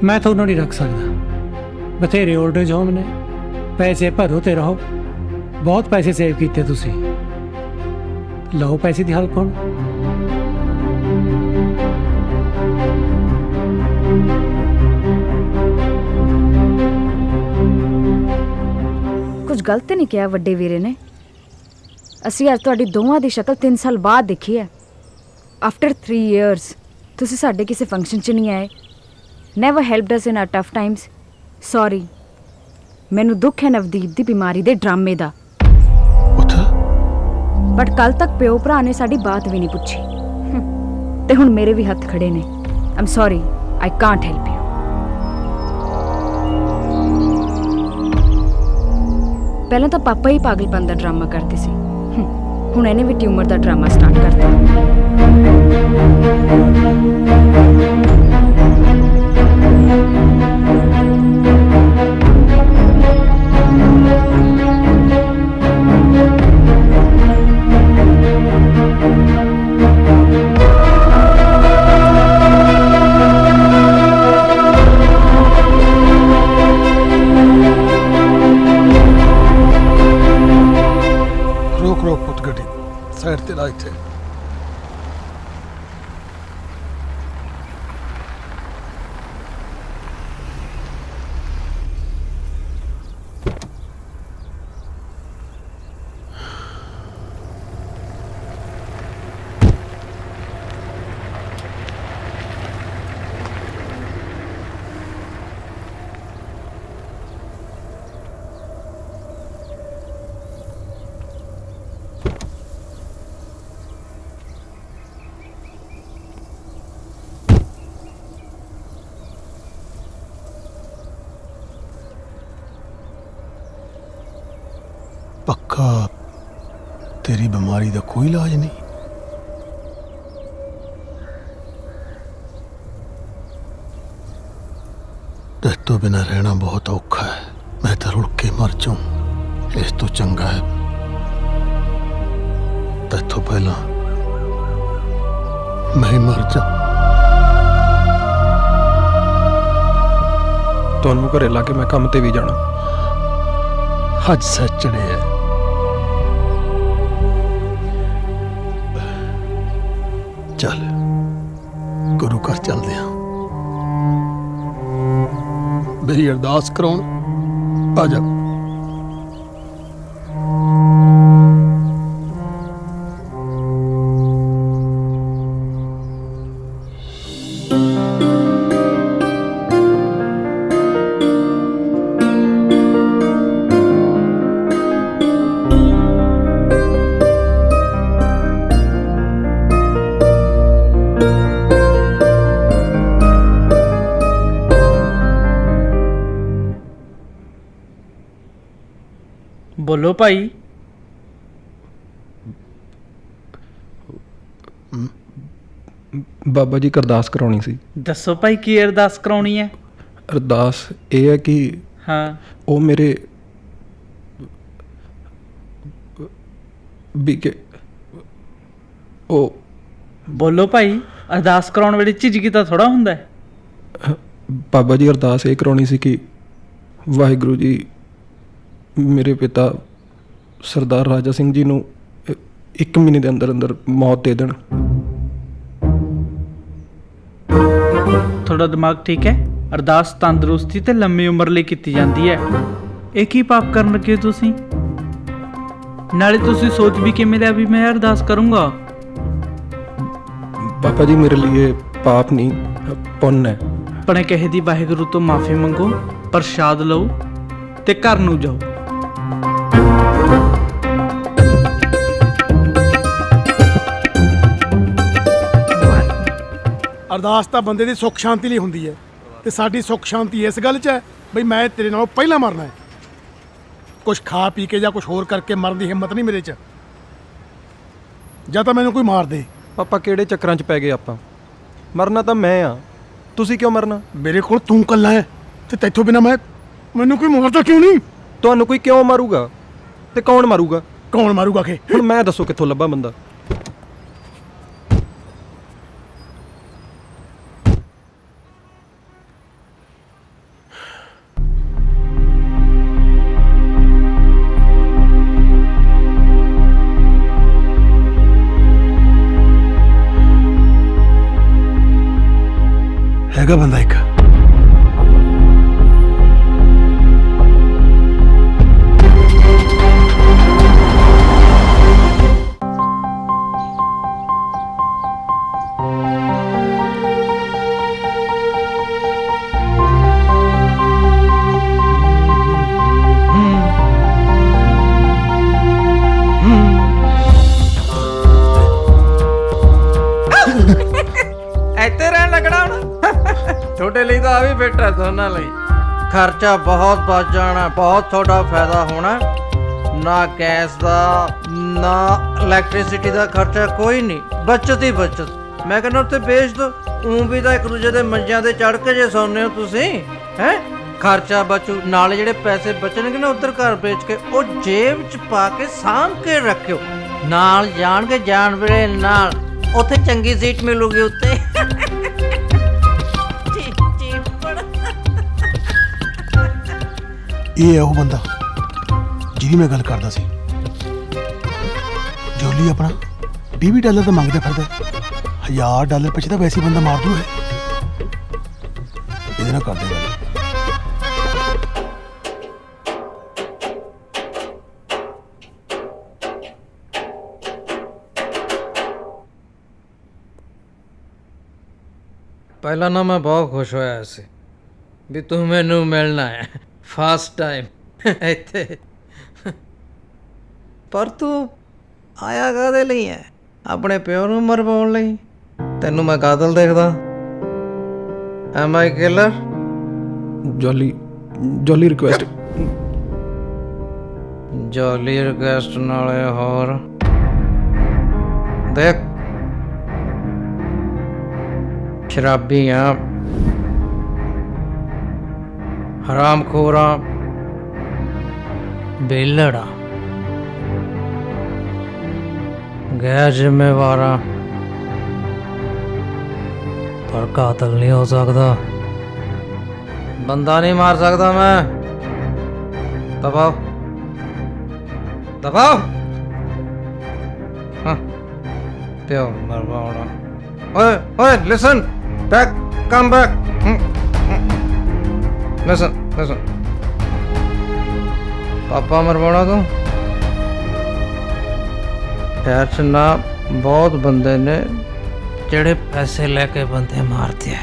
ਮੈਂ ਤੁਹਾਨੂੰ ਨਹੀਂ ਰੱਖ ਸਕਦਾ। ਬਥੇਰੇ ਓਲਡ ਏਜ ਹੋਮ ਨੇ, ਪੈਸੇ ਭਰੋ ਤੇ ਰਹੋ। ਬਹੁਤ ਪੈਸੇ ਸੇਵ ਕੀਤੇ ਤੁਸੀਂ, ਲਓ ਪੈਸੇ ਦੀ ਹੈਲਪ ਹੁਣ। ਕੁਝ ਗਲਤ ਨਹੀਂ ਕਿਹਾ ਵੱਡੇ ਵੀਰੇ ਨੇ। ਅਸੀਂ ਅੱਜ ਤੁਹਾਡੀ ਦੋਵਾਂ ਦੀ ਸ਼ਕਲ 3 ਸਾਲ ਬਾਅਦ ਦੇਖੀ ਹੈ। ਆਫਟਰ 3 ਇਅਰਸ ਤੁਸੀਂ ਸਾਡੇ ਕਿਸੇ ਫੰਕਸ਼ਨ 'ਚ ਨਹੀਂ ਆਏ। Never helped us in our tough Times. Sorry. ਮੈਨੂੰ ਦੁੱਖ ਹੈ ਨਵਦੀਪ ਦੀ ਬਿਮਾਰੀ ਦੇ ਡਰਾਮੇ ਦਾ, ਬਟ ਕੱਲ ਤੱਕ ਪਿਓ ਭਰਾ ਨੇ ਸਾਡੀ ਬਾਤ ਵੀ ਨਹੀਂ ਪੁੱਛੀ ਤੇ ਹੁਣ ਮੇਰੇ ਵੀ ਹੱਥ ਖੜੇ ਨੇ। ਆਮ sorry, I can't help you. ਪਹਿਲਾਂ ਤਾਂ ਪਾਪਾ ਹੀ ਪਾਗਲਪਨ ਦਾ ਡਰਾਮਾ ਕਰਦੇ ਸੀ, ਹੁਣ ਇਹਨੇ ਵੀ ਟਿਊਮਰ ਦਾ ਡਰਾਮਾ ਸਟਾਰਟ ਕਰਤਾ। ਰੋਕ ਪੁੱਤ ਗੱਡੀ, ਸਾਈਡ ਤੇ ਲਾ ਇੱਥੇ। ਪੱਕਾ ਤੇਰੀ ਬਿਮਾਰੀ ਦਾ ਕੋਈ ਇਲਾਜ ਨਹੀਂ? ਤੇਰੇ ਤੋਂ ਬਿਨਾਂ ਰਹਿਣਾ ਬਹੁਤ ਔਖਾ ਹੈ। ਮੈਂ ਤਾਂ ਰੁੜ ਕੇ ਮਰ ਜਾਊਂ। ਇਸ ਤੋਂ ਚੰਗਾ ਹੈ ਤੇਥੋਂ ਪਹਿਲਾਂ ਮੈਂ ਮਰ ਜਾ। ਤੁਹਾਨੂੰ ਘਰੇ ਲਾ ਕੇ ਮੈਂ ਕੰਮ ਤੇ ਵੀ ਜਾਣਾ। ਅੱਜ ਸੱਚੜੇ ਹੈ। ਚੱਲ ਗੁਰੂ ਘਰ ਚੱਲਦੇ ਹਾਂ, ਮੇਰੀ ਅਰਦਾਸ ਕਰਾਉਣ। ਆ ਜਾ। ਬੋਲੋ ਭਾਈ। ਬਾਬਾ ਜੀ ਅਰਦਾਸ ਕਰਾਉਣੀ ਸੀ। ਦੱਸੋ ਭਾਈ ਕੀ ਅਰਦਾਸ ਕਰਾਉਣੀ ਹੈ? ਅਰਦਾਸ ਇਹ ਹੈ ਕਿ ਹਾਂ, ਉਹ ਮੇਰੇ ਵੀ ਕਿ ਉਹ ਬੋਲੋ ਭਾਈ। ਅਰਦਾਸ ਕਰਾਉਣ ਵੇਲੇ ਝਿਜਕੀ ਤਾਂ ਥੋੜਾ ਹੁੰਦਾ ਹੈ। ਬਾਬਾ ਜੀ ਅਰਦਾਸ ਇਹ ਕਰਾਉਣੀ ਸੀ ਕਿ ਵਾਹਿਗੁਰੂ ਜੀ ਮੇਰੇ ਪਿਤਾ ਸਰਦਾਰ ਰਾਜਾ ਸਿੰਘ ਜੀ ਨੂੰ 1 ਮਹੀਨੇ ਦੇ ਅੰਦਰ ਅੰਦਰ ਮੌਤ ਦੇ ਦੇਣ। ਤੁਹਾਡਾ ਦਿਮਾਗ ਠੀਕ ਹੈ? ਅਰਦਾਸ ਤੰਦਰੁਸਤੀ ਤੇ ਲੰਮੀ ਉਮਰ ਲਈ ਕੀਤੀ ਜਾਂਦੀ ਹੈ। ਇਹ ਕੀ ਪਾਪ ਕਰਨ ਲੱਗੇ ਹੋ ਤੁਸੀਂ? ਨਾਲੇ ਤੁਸੀਂ ਸੋਚ ਵੀ ਕਿਵੇਂ ਲਿਆ ਵੀ ਮੈਂ ਅਰਦਾਸ ਕਰੂੰਗਾ? पापा जी मेरे लिए पाप नहीं पुण्य है। ਆਪਣੇ ਕਹੇ ਦੀ ਵਾਹਿਗੁਰੂ ਤੋਂ ਮਾਫੀ ਮੰਗੋ, ਪ੍ਰਸ਼ਾਦ ਲਓ ਤੇ ਘਰ ਨੂੰ ਜਾਓ। ਅਰਦਾਸ ਤਾਂ ਬੰਦੇ ਦੀ ਸੁੱਖ ਸ਼ਾਂਤੀ ਲਈ ਹੁੰਦੀ ਹੈ ਤੇ ਸਾਡੀ ਸੁੱਖ ਸ਼ਾਂਤੀ ਇਸ ਗੱਲ 'ਚ ਹੈ ਬਈ ਮੈਂ ਤੇਰੇ ਨਾਲੋਂ ਪਹਿਲਾਂ ਮਰਨਾ ਹੈ। ਕੁਛ ਖਾ ਪੀ ਕੇ ਜਾਂ ਕੁਛ ਹੋਰ ਕਰਕੇ ਮਰਨ ਦੀ ਹਿੰਮਤ ਨਹੀਂ ਮੇਰੇ 'ਚ। ਜਾਂ ਤਾਂ ਮੈਨੂੰ ਕੋਈ ਮਾਰ ਦੇ। ਪਾਪਾ ਕਿਹੜੇ ਚੱਕਰਾਂ 'ਚ ਪੈ ਗਏ ਆਪਾਂ? ਮਰਨਾ ਤਾਂ ਮੈਂ ਆ, ਤੁਸੀਂ ਕਿਉਂ ਮਰਨਾ? ਮੇਰੇ ਕੋਲ ਤੂੰ ਇਕੱਲਾ ਹੈ ਤੇ ਤੈਥੋਂ ਬਿਨਾਂ ਮੈਨੂੰ ਕੋਈ ਮਾਰਦਾ ਕਿਉਂ ਨਹੀਂ? ਤੁਹਾਨੂੰ ਕੋਈ ਕਿਉਂ ਮਾਰੂਗਾ ਤੇ ਕੌਣ ਮਾਰੂਗਾ? ਕੌਣ ਮਾਰੂਗਾ ਕਿ ਹੁਣ ਮੈਂ ਦੱਸੋ ਕਿੱਥੋਂ ਲੱਭਾਂ ਬੰਦਾ? ਹੈਗਾ ਬੰਦਾ ਇੱਕ। ਇੱਥੇ ਰਹਿਣ ਲੱਗਣਾ ਹੁਣ। ਤੁਹਾਡੇ ਲਈ ਤਾਂ ਆ ਵੀ ਬੈਠਾ, ਦੋਨਾਂ ਲਈ। ਖਰਚਾ ਬਹੁਤ ਬਚ ਜਾਣਾ, ਬਹੁਤ ਤੁਹਾਡਾ ਫਾਇਦਾ ਹੋਣਾ। ਨਾ ਗੈਸ ਦਾ ਨਾ ਇਲੈਕਟ੍ਰਿਸਿਟੀ ਦਾ ਖਰਚਾ ਕੋਈ ਨਹੀਂ, ਬਚਤ ਹੀ ਬਚਤ। ਮੈਂ ਕਹਿੰਦਾ ਉੱਥੇ ਵੇਚ ਦੋ। ਊਂ ਵੀ ਤਾਂ ਇੱਕ ਦੂਜੇ ਦੇ ਮੰਜਿਆਂ ਤੇ ਚੜ੍ਹ ਕੇ ਜੇ ਸੌਂਦੇ ਹੋ ਤੁਸੀਂ, ਹੈ ਖਰਚਾ ਬਚੂ। ਨਾਲੇ ਜਿਹੜੇ ਪੈਸੇ ਬਚਣਗੇ ਨਾ ਉੱਧਰ ਘਰ ਵੇਚ ਕੇ, ਉਹ ਜੇਬ 'ਚ ਪਾ ਕੇ ਸਾਂਭ ਕੇ ਰੱਖਿਓ। ਨਾਲ ਜਾਣਗੇ ਜਾਣ ਵੇਲੇ ਨਾਲ, ਉੱਥੇ ਚੰਗੀ ਸੀਟ ਮਿਲੂਗੀ ਉੱਤੇ। ਇਹ ਹੈ ਉਹ ਬੰਦਾ ਜਿਹਦੀ ਮੈਂ ਗੱਲ ਕਰਦਾ ਸੀ। ਜੋਲੀ ਆਪਣਾ $20 ਤਾਂ ਮੰਗਦਾ ਫਿਰਦਾ। $1000 ਪਿੱਛੇ ਤਾਂ ਵੈਸੇ ਬੰਦਾ ਮਾਰ ਦੂ। ਇਹਦੇ ਨਾਲ ਕਰਦੇ ਗੱਲ। ਪਹਿਲਾਂ ਨਾ ਮੈਂ ਬਹੁਤ ਖੁਸ਼ ਹੋਇਆ ਸੀ ਵੀ ਤੂੰ ਮੈਨੂੰ ਮਿਲਣਾ ਹੈ ਫਸਟ ਟਾਈਮ ਇੱਥੇ, ਪਰ ਤੂੰ ਆਇਆ ਕਾਹਦੇ ਲਈ ਹੈ? ਆਪਣੇ ਪਿਓ ਨੂੰ ਮਰਵਾਉਣ ਲਈ? ਤੈਨੂੰ ਮੈਂ ਕਾਤਲ ਦੇਖਦਾ। Am I killer? Jolly request. Jolly request ਨਾਲੇ ਹੋਰ ਦੇਖ, ਸ਼ਰਾਬੀ ਆ, ਹਰਾਮਖੋਰਾਂ, ਬੇਲੜਾ, ਗੈਰ ਜ਼ਿੰਮੇਵਾਰਾਂ, ਪਰ ਕਾਤਲ ਨਹੀਂ ਹੋ ਸਕਦਾ। ਬੰਦਾ ਨਹੀਂ ਮਾਰ ਸਕਦਾ ਮੈਂ। ਦਬਾਓ ਦਬਾਓ। ਹਾਂ ਪਿਓ ਮਰਵਾਉਣਾ। ਓਏ ਓਏ ਲਿਸਨ ਬੈਕ, ਕਮ ਬੈਕ। ਲਿਸਨ ਲਿਸਨ, ਪਾਪਾ ਮਰਵਾਉਣਾ ਤੂੰ? ਸ਼ਹਿਰ 'ਚ ਨਾ ਬਹੁਤ ਬੰਦੇ ਨੇ ਜਿਹੜੇ ਪੈਸੇ ਲੈ ਕੇ ਬੰਦੇ ਮਾਰਦੇ ਆ।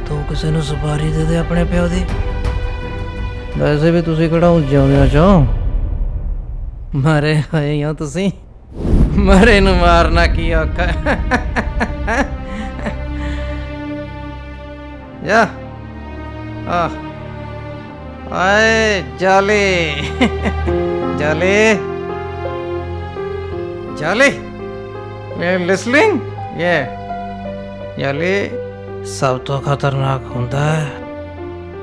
ਤੂੰ ਕਿਸੇ ਨੂੰ ਸੁਪਾਰੀ ਦੇ ਦੇ ਆਪਣੇ ਪਿਓ ਦੀ। ਵੈਸੇ ਵੀ ਤੁਸੀਂ ਕਿਹੜਾ ਜਿਉਂਦਿਆਂ ਚੋਂ ਮਾਰੇ ਹੋਏ ਹੋ ਤੁਸੀਂ। ਮਰੇ ਨੂੰ ਮਾਰਨਾ ਕੀ ਔਖਾ ਯਾ। ਆਏ ਜਾਲੇ ਜਾਲੇ ਜਾਲੇ, ਮੈਂ ਲਿਸਨਿੰਗ। ਜਾਲੇ ਸਭ ਤੋਂ ਖਤਰਨਾਕ ਹੁੰਦਾ ਹੈ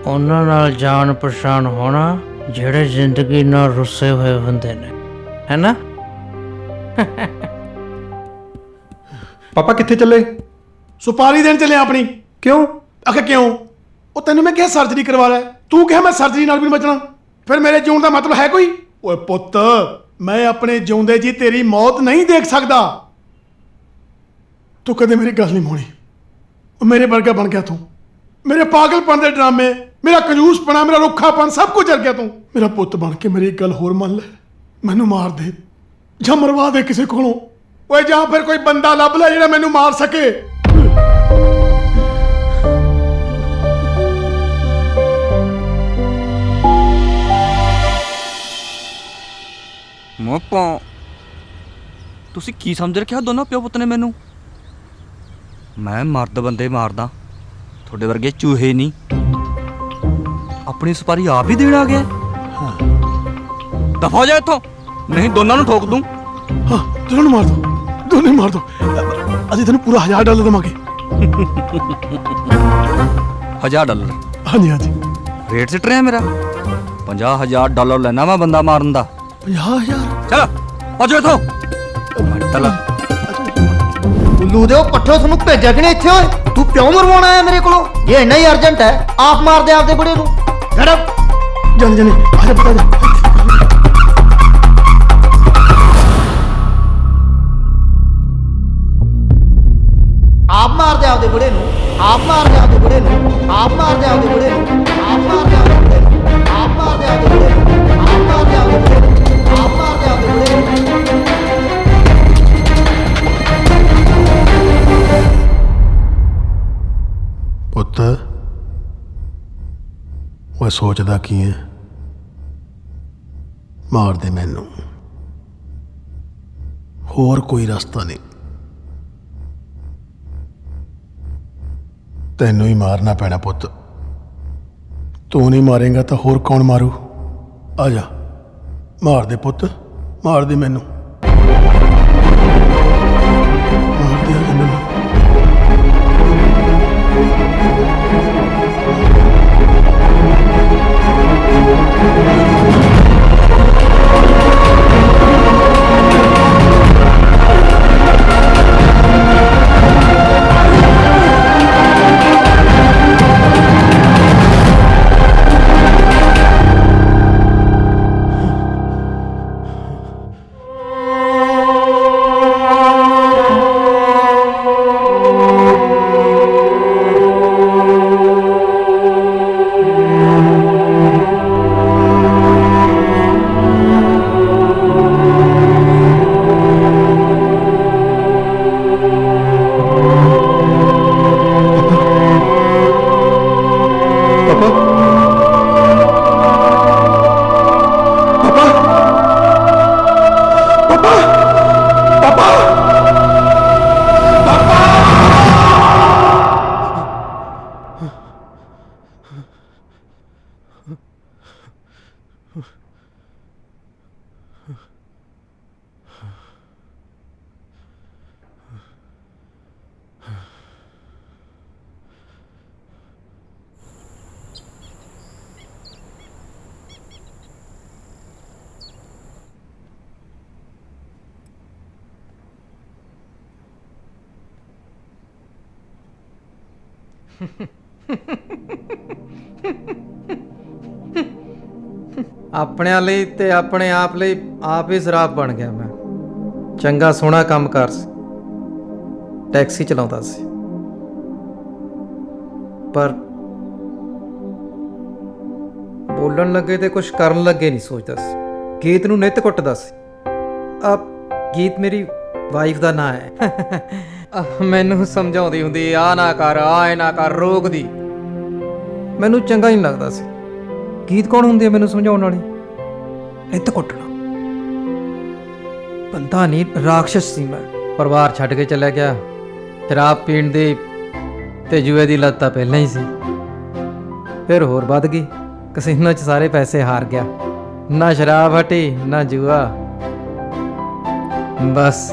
ਉਹਨਾਂ ਨਾਲ ਜਾਣ ਪਛਾਣ ਹੋਣਾ ਜਿਹੜੇ ਜ਼ਿੰਦਗੀ ਨਾਲ ਰੁੱਸੇ ਹੋਏ ਹੁੰਦੇ ਨੇ, ਹੈ ਨਾ? ਪਾਪਾ ਕਿੱਥੇ ਚੱਲੇ? ਸੁਪਾਰੀ ਦੇਣ ਚੱਲੇ ਆਪਣੀ। ਕਿਉਂ? ਆਖੇ ਕਿਉਂ? ਉਹ ਤੈਨੂੰ ਮੈਂ ਕਿਹਾ ਸਰਜਰੀ ਕਰਵਾ ਲੈ, ਤੂੰ ਕਿਹਾ ਮੈਂ ਸਰਜਰੀ ਨਾਲ ਵੀ ਬਚਣਾ। ਫਿਰ ਮੇਰੇ ਜਿਉਣ ਦਾ ਮਤਲਬ ਹੈ ਕੋਈ? ਓਏ ਪੁੱਤ, ਮੈਂ ਆਪਣੇ ਜਿਉਂਦੇ ਜੀ ਤੇਰੀ ਮੌਤ ਨਹੀਂ ਦੇਖ ਸਕਦਾ। ਤੂੰ ਕਦੇ ਮੇਰੀ ਗੱਲ ਨਹੀਂ ਮੋੜੀ। ਮੇਰੇ ਵਰਗਾ ਬਣ ਗਿਆ ਤੂੰ। ਮੇਰੇ ਪਾਗਲਪਨ ਦੇ ਡਰਾਮੇ, ਮੇਰਾ ਕੰਜੂਸਪਣਾ, ਮੇਰਾ ਰੁੱਖਾਪਨ, ਸਭ ਕੁਝ ਜਰ ਗਿਆ ਤੂੰ। ਮੇਰਾ ਪੁੱਤ ਬਣ ਕੇ ਮੇਰੀ ਇੱਕ ਗੱਲ ਹੋਰ ਮੰਨ ਲੈ, ਮੈਨੂੰ ਮਾਰ ਦੇ ਜਾਂ ਮਰਵਾ ਦੇ ਕਿਸੇ ਕੋਲੋਂ, ਓਏ ਜਾਂ ਫਿਰ ਕੋਈ ਬੰਦਾ ਲੱਭ ਲੈ ਜਿਹੜਾ ਮੈਨੂੰ ਮਾਰ ਸਕੇ। ਮੋਪਾ ਤੁਸੀਂ ਕੀ ਸਮਝ ਰੱਖਿਆ ਦੋਨੋਂ ਪਿਓ ਪੁੱਤ ਨੇ ਮੈਨੂੰ? ਮੈਂ ਮਰਦ ਬੰਦੇ ਮਾਰਦਾ, ਤੁਹਾਡੇ ਵਰਗੇ ਚੂਹੇ ਨਹੀਂ। ਆਪਣੀ ਸੁਪਾਰੀ ਆਪ ਹੀ ਦੇਣ ਆ ਗਿਆ। ਦਫਾ ਹੋ ਜਾ ਇੱਥੋਂ, ਨਹੀਂ ਦੋਨਾਂ ਨੂੰ ਠੋਕ ਦੂੰ। ਹਾਂ ਦੋਨਾਂ ਨੂੰ ਮਾਰ ਦੋ, ਦੋਨੇ ਮਾਰ ਦੋ। ਅਸੀਂ ਤੈਨੂੰ ਪੂਰਾ $1000 ਦੇਵਾਂਗੇ। $1000? ਹਾਂਜੀ ਹਾਂਜੀ। ਰੇਟ ਸਿੱਟ ਰਿਹਾ ਮੇਰਾ। $50,000 ਲੈਣਾ ਮੈਂ ਬੰਦਾ ਮਾਰਨ ਦਾ। 50,000? ਚਲ ਭੱਜੋ ਇੱਥੋਂ। ਮਿੰਟਲ ਉੱਲੂ ਦੇ ਉਹ ਪੱਠੋ ਤੁਹਾਨੂੰ ਭੇਜਿਆ ਕਿ ਨਹੀਂ ਇੱਥੇ? ਓਏ ਤੂੰ ਕਿਉਂ ਮਰਵਾਉਣ ਆਇਆ ਮੇਰੇ ਕੋਲੋਂ? ਇਹ ਇੰਨਾ ਹੀ ਅਰਜੈਂਟ ਹੈ, ਆਪ ਮਾਰ ਦੇ ਆਪਦੇ ਬੁੜੇ ਨੂੰ। ਜਨ ਜਨ ਆ ਜਾ ਪਤਾ ਜਾ। ਆਪ ਮਾਰ ਦੇ ਆਪਦੇ ਬੁੜੇ ਨੂੰ, ਆਪ ਮਾਰ ਦੇ ਆਪਦੇ ਬੁੜੇ ਨੂੰ, ਆਪ ਮਾਰ ਦੇ ਆਪਦੇ ਬੁੜੇ ਨੂੰ, ਆਪ ਮਾਰ ਦੇ ਆਪਦੇ ਬੁੜੇ ਨੂੰ, ਆਪ ਮਾਰ ਦੇ ਆਪਦੇ ਬੁੜੇ ਨੂੰ, ਆਪ ਮਾਰ ਦੇ ਆਪਦੇ ਬੁੜੇ ਨੂੰ, ਆਪ ਮਾਰ ਦੇ ਆਪਦੇ ਬੁੜੇ ਨੂੰ। ਪੁੱਤ ਓਏ ਸੋਚਦਾ ਕੀ ਹੈ? ਮਾਰ ਦੇ ਮੈਨੂੰ, ਹੋਰ ਕੋਈ ਰਸਤਾ ਨਹੀਂ। ਤੈਨੂੰ ਹੀ ਮਾਰਨਾ ਪੈਣਾ ਪੁੱਤ। ਤੂੰ ਨਹੀਂ ਮਾਰੇਂਗਾ ਤਾਂ ਹੋਰ ਕੌਣ ਮਾਰੂ? ਆ ਜਾ ਮਾਰ ਦੇ ਪੁੱਤ, ਮਾਰ ਦੇ ਮੈਨੂੰ, ਮਾਰ ਦੇ ਮੈਨੂੰ। ਆਪਣਿਆਂ ਲਈ ਤੇ ਆਪਣੇ ਆਪ ਲਈ ਆਪ ਹੀ ਸ਼ਰਾਬ ਬਣ ਗਿਆ ਮੈਂ। ਚੰਗਾ ਸੋਹਣਾ ਕੰਮਕਾਰ ਸੀ, ਟੈਕਸੀ ਚਲਾਉਂਦਾ ਸੀ, ਪਰ ਬੋਲਣ ਲੱਗੇ ਤੇ ਕੁਝ ਕਰਨ ਲੱਗੇ ਨਹੀਂ ਸੋਚਦਾ ਸੀ। ਗੀਤ ਨੂੰ ਨਿੱਤ ਕੁੱਟਦਾ ਸੀ। ਗੀਤ ਮੇਰੀ ਵਾਈਫ ਦਾ ਨਾਂ ਹੈ। ਮੈਨੂੰ ਸਮਝਾਉਂਦੀ ਹੁੰਦੀ, ਆ ਨਾ ਕਰ, ਆ ਨਾ ਕਰ, ਰੋਕਦੀ। ਮੈਨੂੰ ਚੰਗਾ ਨਹੀਂ ਲੱਗਦਾ ਸੀ। ਗੀਤ ਕੌਣ ਹੁੰਦੀ ਹੈ ਮੈਨੂੰ ਸਮਝਾਉਣ ਵਾਲੀ? ਨਿੱਤ ਕੁੱਟਣਾ। ਬੰਦਾ ਨਹੀਂ, ਰਾਖਸ਼ ਸੀ ਮੈਂ। ਪਰਿਵਾਰ ਛੱਡ ਕੇ ਚਲਿਆ ਗਿਆ। ਸ਼ਰਾਬ ਪੀਣ ਦੀ ਤੇ ਜੂਏ ਦੀ ਲੱਤ ਤਾਂ ਪਹਿਲਾਂ ਹੀ ਸੀ, ਫਿਰ ਹੋਰ ਵੱਧ ਗਈ। ਕਸੀਨੋ 'ਚ ਸਾਰੇ ਪੈਸੇ ਹਾਰ ਗਿਆ। ਨਾ ਸ਼ਰਾਬ ਹਟੀ, ਨਾ ਜੂਆ, ਬਸ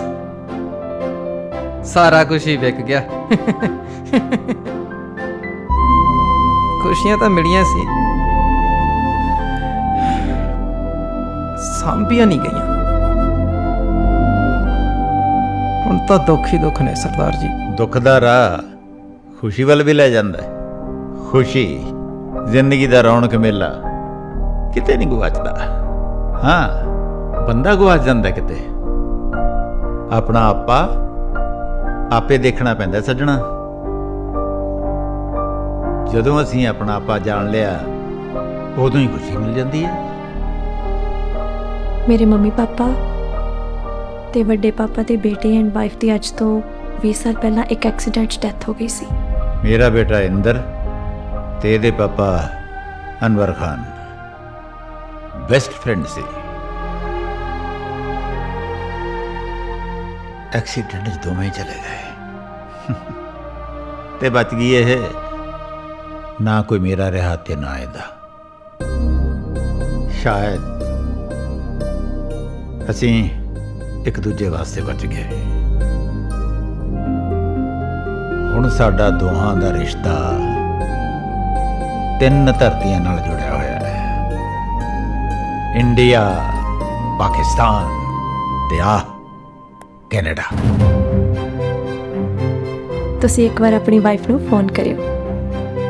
ਸਾਰਾ ਕੁਝ ਹੀ ਵਿਕ ਗਿਆ। ਖੁਸ਼ੀਆਂ ਤਾਂ ਮਿਲੀਆਂ ਸੀ, ਸਾਂਭੀਆਂ ਨਹੀਂ ਗਈਆਂ। ਹੁਣ ਤਾਂ ਦੁੱਖ ਹੀ ਦੁੱਖ ਨੇ ਸਰਦਾਰ ਜੀ। ਦੁੱਖ ਦਾ ਰਾਹ ਖੁਸ਼ੀ ਵੱਲ ਵੀ ਲੈ ਜਾਂਦਾ ਹੈ। ਖੁਸ਼ੀ ਜ਼ਿੰਦਗੀ ਦਾ ਰੌਣਕ ਮੇਲਾ ਕਿਤੇ ਨਹੀਂ ਗੁਆਚਦਾ। ਹਾਂ, ਬੰਦਾ ਗੁਆਚ ਜਾਂਦਾ ਕਿਤੇ। ਆਪਣਾ ਆਪਾ ਆਪੇ ਦੇਖਣਾ ਪੈਂਦਾ ਸੱਜਣਾ। ਜਦੋਂ ਅਸੀਂ ਆਪਣਾ ਆਪਾ ਜਾਣ ਲਿਆ, ਉਦੋਂ ਹੀ ਖੁਸ਼ੀ ਮਿਲ ਜਾਂਦੀ ਹੈ। ਮੇਰੇ ਮੰਮੀ ਪਾਪਾ ਤੇ ਵੱਡੇ ਪਾਪਾ ਦੇ ਬੇਟੇ ਐਂਡ ਵਾਈਫ ਦੀ ਅੱਜ ਤੋਂ 20 ਸਾਲ ਪਹਿਲਾਂ ਇੱਕ ਐਕਸੀਡੈਂਟ 'ਚ ਡੈਥ ਹੋ ਗਈ ਸੀ। ਮੇਰਾ ਬੇਟਾ ਇੰਦਰ ਤੇ ਇਹਦੇ ਪਾਪਾ ਅਨਵਰ ਖਾਨ ਬੈਸਟ ਫਰੈਂਡ ਸੀ। ਐਕਸੀਡੈਂਟ 'ਚ ਦੋਵੇਂ ਚਲੇ ਗਏ ਤੇ ਬਚ ਗਈ ਇਹ, ਨਾ ਕੋਈ ਮੇਰਾ ਰਿਹਾ ਤੇ ਨਾ ਇਹਦਾ। ਸ਼ਾਇਦ ਅਸੀਂ ਇੱਕ ਦੂਜੇ ਵਾਸਤੇ ਬਚ ਗਏ। ਹੁਣ ਸਾਡਾ ਦੋਹਾਂ ਦਾ ਰਿਸ਼ਤਾ 3 ਧਰਤੀਆਂ ਨਾਲ ਜੁੜਿਆ ਹੋਇਆ ਹੈ, ਇੰਡੀਆ, ਪਾਕਿਸਤਾਨ ਤੇ ਕੈਨੇਡਾ। ਤੁਸੀਂ ਇੱਕ ਵਾਰ ਆਪਣੀ ਵਾਈਫ ਨੂੰ ਫੋਨ ਕਰਿਓ,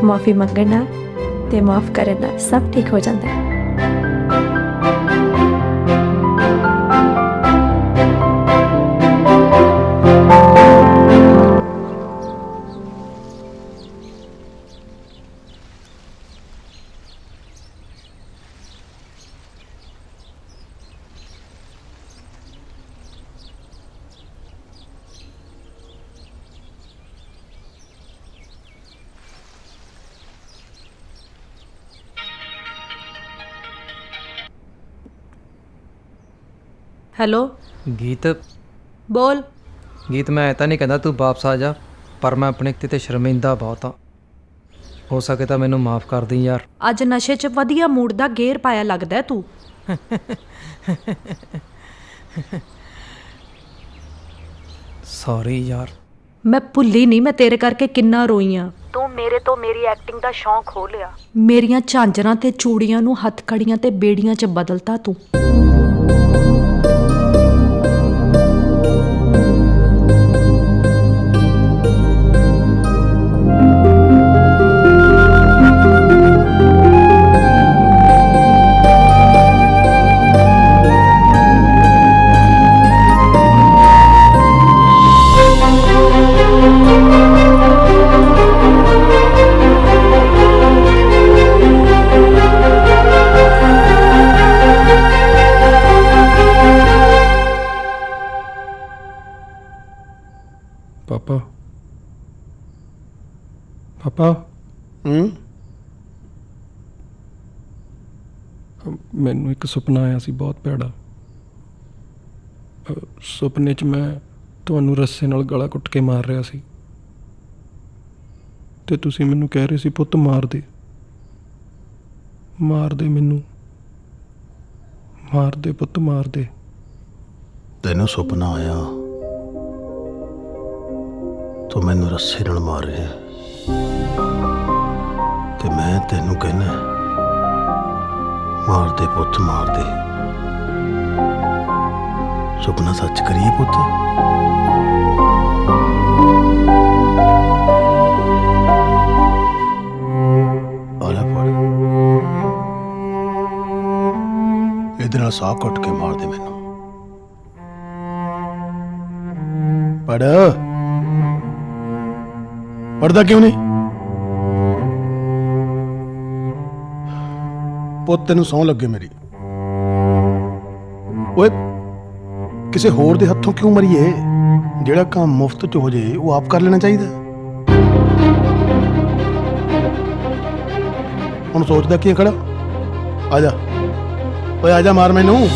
ਮਾਫੀ ਮੰਗਣ ਨਾਲ ਤੇ ਮਾਫ ਕਰਨ ਨਾਲ ਸਭ ਠੀਕ ਹੋ ਜਾਂਦਾ ਹੈ। ਹੈਲੋ ਗੀਤ, ਬੋਲ। ਗੀਤ ਮੈਂ ਤਾਂ ਨਹੀਂ ਕਹਿੰਦਾ ਤੂੰ ਵਾਪਸ ਆ ਜਾ, ਪਰ ਮੈਂ ਆਪਣੇ ਤੇ ਸ਼ਰਮਿੰਦਾ ਬਹੁਤ ਹਾਂ। ਹੋ ਸਕੇ ਤਾਂ ਮੈਨੂੰ ਮਾਫ ਕਰ ਦੀ ਯਾਰ। ਅੱਜ ਨਸ਼ੇ 'ਚ ਵਧੀਆ ਮੂਡ ਦਾ ਗੇਅਰ ਪਾਇਆ ਲੱਗਦਾ ਤੂੰ। ਸੌਰੀ ਯਾਰ। ਮੈਂ ਭੁੱਲੀ ਨਹੀਂ ਮੈਂ ਤੇਰੇ ਕਰਕੇ ਕਿੰਨਾ ਰੋਈ ਆ। ਤੂੰ ਮੇਰੇ ਤੋਂ ਮੇਰੀ ਐਕਟਿੰਗ ਦਾ ਸ਼ੌਂਕ ਖੋ ਲਿਆ। ਮੇਰੀਆਂ ਝਾਂਜਰਾਂ ਤੇ ਚੂੜੀਆਂ ਨੂੰ ਹੱਥਕੜੀਆਂ ਤੇ ਬੇੜੀਆਂ 'ਚ ਬਦਲਤਾ ਤੂੰ। ਪਾਪਾ, ਪਾਪਾ, ਮੈਨੂੰ ਇੱਕ ਸੁਪਨਾ ਆਇਆ ਸੀ ਬਹੁਤ ਭੈੜਾ। ਸੁਪਨੇ 'ਚ ਮੈਂ ਤੁਹਾਨੂੰ ਰੱਸੇ ਨਾਲ ਗਲਾ ਘੁੱਟ ਕੇ ਮਾਰ ਰਿਹਾ ਸੀ ਤੇ ਤੁਸੀਂ ਮੈਨੂੰ ਕਹਿ ਰਹੇ ਸੀ ਪੁੱਤ ਮਾਰ ਦੇ, ਮਾਰ ਦੇ ਮੈਨੂੰ, ਮਾਰ ਦੇ ਪੁੱਤ, ਮਾਰ ਦੇ। ਤੈਨੂੰ ਸੁਪਨਾ ਆਇਆ ਤੂੰ ਮੈਨੂੰ ਰੱਸੇ ਨਾਲ ਮਾਰ ਰਿਹਾ ਤੇ ਮੈਂ ਤੈਨੂੰ ਕਹਿਣਾ ਮਾਰ ਦੇ ਪੁੱਤ, ਮਾਰ ਦੇ। ਸੁਪਨਾ ਸੱਚ ਕਰੀਏ ਪੁੱਤ। ਆਲਾ ਪੜ, ਇਹਦੇ ਨਾਲ ਸਾਹ ਘੁੱਟ ਕੇ ਮਾਰ ਦੇ ਮੈਨੂੰ। ਪੜ, ਪੜਦਾ ਕਿਉਂ ਨਹੀਂ? ਪੁੱਤ ਤੈਨੂੰ ਸੌਂ ਲੱਗੇ ਮੇਰੀ। ਓਏ ਕਿਸੇ ਹੋਰ ਦੇ ਹੱਥੋਂ ਕਿਉਂ ਮਰੀਏ? ਜਿਹੜਾ ਕੰਮ ਮੁਫਤ ਚ ਹੋ ਜੇ ਉਹ ਆਪ ਕਰ ਲੈਣਾ ਚਾਹੀਦਾ। ਹੁਣ ਸੋਚਦਾ ਕੀ ਖੜਾ? ਆ ਜਾ ਓਏ, ਆ ਜਾ, ਮਾਰ ਮੈਨੂੰ।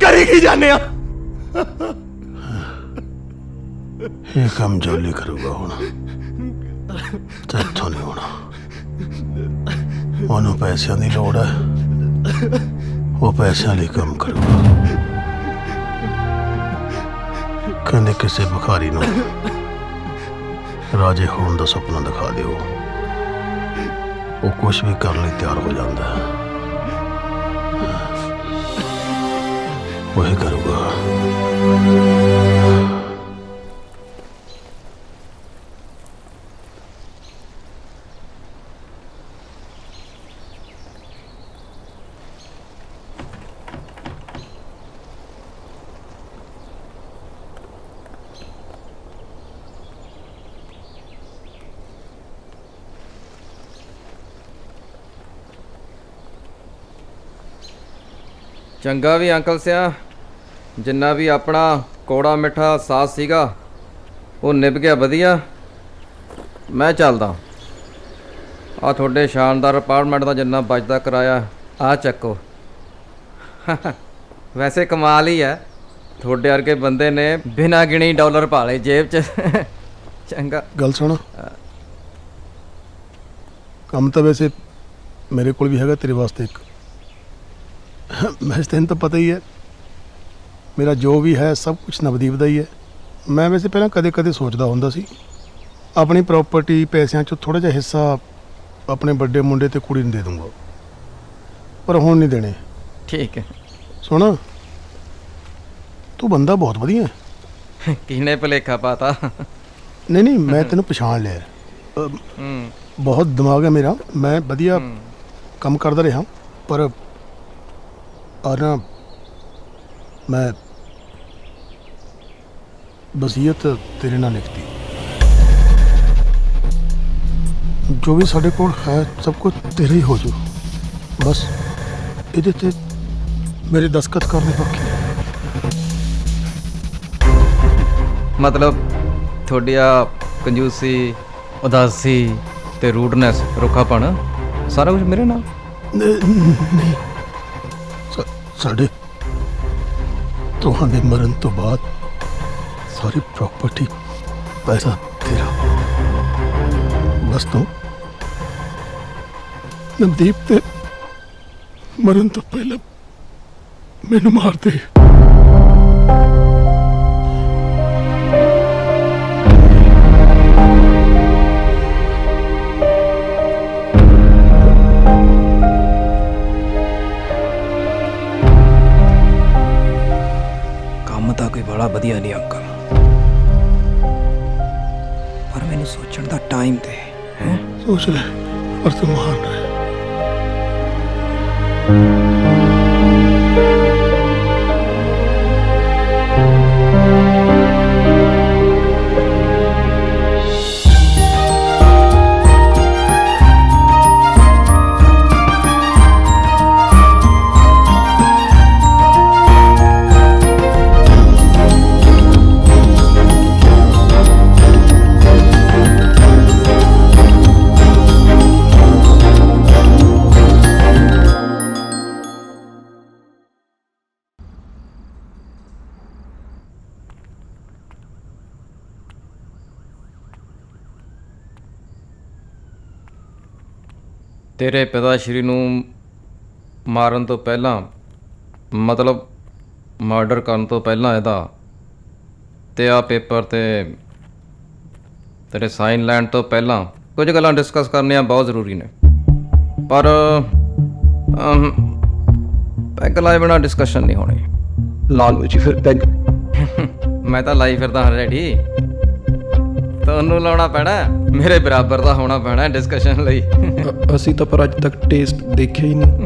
ਕਰੀ ਕੀ ਜਾਣੇ ਆ? ਇਹ ਕੰਮ ਜੋਲੀ ਕਰੂਗਾ ਹੁਣ, ਤੇਥੋਂ ਨਹੀਂ ਹੋਣਾ। ਉਹਨੂੰ ਪੈਸਿਆਂ ਦੀ ਲੋੜ ਹੈ, ਉਹ ਪੈਸਿਆਂ ਲਈ ਕੰਮ ਕਰੂਗਾ। ਕਹਿੰਦੇ ਕਿਸੇ ਭਿਖਾਰੀ ਨੂੰ ਰਾਜੇ ਹੋਣ ਦਾ ਸੁਪਨਾ ਦਿਖਾ ਦਿਓ, ਉਹ ਕੁਝ ਵੀ ਕਰਨ ਲਈ ਤਿਆਰ ਹੋ ਜਾਂਦਾ ਹੈ। वही करूँगा। ਚੰਗਾ ਵੀ ਅੰਕਲ ਸਿਆ, ਜਿੰਨਾ ਵੀ ਆਪਣਾ ਕੌੜਾ ਮਿੱਠਾ ਸਾਥ ਸੀਗਾ ਉਹ ਨਿਭ ਗਿਆ ਵਧੀਆ। ਮੈਂ ਚੱਲਦਾ। ਆ ਤੁਹਾਡੇ ਸ਼ਾਨਦਾਰ ਅਪਾਰਟਮੈਂਟ ਦਾ ਜਿੰਨਾ ਬਚਦਾ ਕਿਰਾਇਆ ਆ ਚੱਕੋ। ਵੈਸੇ ਕਮਾਲ ਹੀ ਹੈ, ਤੁਹਾਡੇ ਵਰਗੇ ਬੰਦੇ ਨੇ ਬਿਨਾਂ ਗਿਣੀ ਡਾਲਰ ਪਾ ਲਏ ਜੇਬ 'ਚ। ਚੰਗਾ ਗੱਲ ਸੁਣ, ਕੰਮ ਤਾਂ ਵੈਸੇ ਮੇਰੇ ਕੋਲ ਵੀ ਹੈਗਾ ਤੇਰੇ ਵਾਸਤੇ ਇੱਕ। ਵੈਸੇ ਤੈਨੂੰ ਤਾਂ ਪਤਾ ਹੀ ਹੈ ਮੇਰਾ ਜੋ ਵੀ ਹੈ ਸਭ ਕੁਝ ਨਵਦੀਪ ਦਾ ਹੀ ਹੈ। ਮੈਂ ਵੈਸੇ ਪਹਿਲਾਂ ਕਦੇ ਕਦੇ ਸੋਚਦਾ ਹੁੰਦਾ ਸੀ ਆਪਣੀ ਪ੍ਰਾਪਰਟੀ ਪੈਸਿਆਂ 'ਚੋਂ ਥੋੜ੍ਹਾ ਜਿਹਾ ਹਿੱਸਾ ਆਪਣੇ ਵੱਡੇ ਮੁੰਡੇ ਤੇ ਕੁੜੀ ਨੂੰ ਦੇ ਦੂੰਗਾ, ਪਰ ਹੁਣ ਨਹੀਂ ਦੇਣੇ। ਠੀਕ ਹੈ। ਸੁਣ, ਤੂੰ ਬੰਦਾ ਬਹੁਤ ਵਧੀਆ ਹੈ। ਕਿਹਨੇ ਭੁਲੇਖਾ ਪਾਤਾ? ਨਹੀਂ ਨਹੀਂ, ਮੈਂ ਤੈਨੂੰ ਪਛਾਣ ਲਿਆ। ਬਹੁਤ ਦਿਮਾਗ ਹੈ ਮੇਰਾ, ਮੈਂ ਵਧੀਆ ਕੰਮ ਕਰਦਾ ਰਿਹਾ, ਪਰ ਨਾ ਮੈਂ ਵਸੀਅਤ ਤੇਰੇ ਨਾਲ ਲਿਖਤੀ। ਜੋ ਵੀ ਸਾਡੇ ਕੋਲ ਹੈ ਸਭ ਕੁਝ ਤੇਰੇ ਹੀ ਹੋ ਜੂ, ਬਸ ਇਹਦੇ ਤੇ ਮੇਰੇ ਦਸਤਖਤ ਕਰਨੇ ਬਾਕੀ। ਮਤਲਬ ਤੁਹਾਡੀ ਆ ਕੰਜੂਸੀ, ਉਦਾਸੀ ਤੇ ਰੂਡਨੈਸ, ਰੁੱਖਾਪਣ ਸਾਰਾ ਕੁਝ ਮੇਰੇ ਨਾਲ? ਨਹੀਂ, ਸਾਡੇ ਤੁਹਾਡੇ ਮਰਨ ਤੋਂ ਬਾਅਦ ਸਾਰੀ ਪ੍ਰਾਪਰਟੀ, ਪੈਸਾ ਤੇਰਾ। ਬਸ ਤੂੰ ਨਵਦੀਪ ਤੇ ਮਰਨ ਤੋਂ ਪਹਿਲਾਂ ਮੈਨੂੰ ਮਾਰ ਦੇ। ਕੰਮ ਤਾਂ ਕੋਈ ਬੜਾ ਵਧੀਆ ਨਹੀਂ ਅੰਕਲ, ਪਰ ਮੈਨੂੰ ਸੋਚਣ ਦਾ ਟਾਈਮ ਦੇ। ਸੋਚ ਲੈ, ਪਰ ਤੂੰ ਮਹਾਨ ਹੈ। ਤੇਰੇ ਪਿਤਾ ਸ਼੍ਰੀ ਨੂੰ ਮਾਰਨ ਤੋਂ ਪਹਿਲਾਂ, ਮਤਲਬ ਮਰਡਰ ਕਰਨ ਤੋਂ ਪਹਿਲਾਂ ਇਹਦਾ ਤੇ ਆ ਪੇਪਰ ਤੇ ਤੇਰੇ ਸਾਈਨ ਲੈਣ ਤੋਂ ਪਹਿਲਾਂ ਕੁਝ ਗੱਲਾਂ ਡਿਸਕਸ ਕਰਨੀਆਂ ਬਹੁਤ ਜ਼ਰੂਰੀ ਨੇ, ਪਰ ਪੈਗ ਲਾਏ ਬਿਨਾਂ ਡਿਸਕਸ਼ਨ ਨਹੀਂ ਹੋਣੀ। ਲਾ ਲਓ ਜੀ ਫਿਰ ਪੈਗ। ਮੈਂ ਤਾਂ ਲਾਈ ਫਿਰਦਾ ਹਾਂ ਰੈਡੀ, ਤੁਹਾਨੂੰ ਲਾਉਣਾ ਪੈਣਾ, ਮੇਰੇ ਬਰਾਬਰ ਦਾ ਹੋਣਾ ਪੈਣਾ ਡਿਸਕਸ਼ਨ ਲਈ। ਅਸੀਂ ਤਾਂ ਪਰ ਅੱਜ ਤੱਕ ਟੇਸਟ ਦੇਖਿਆ ਹੀ ਨਹੀਂ।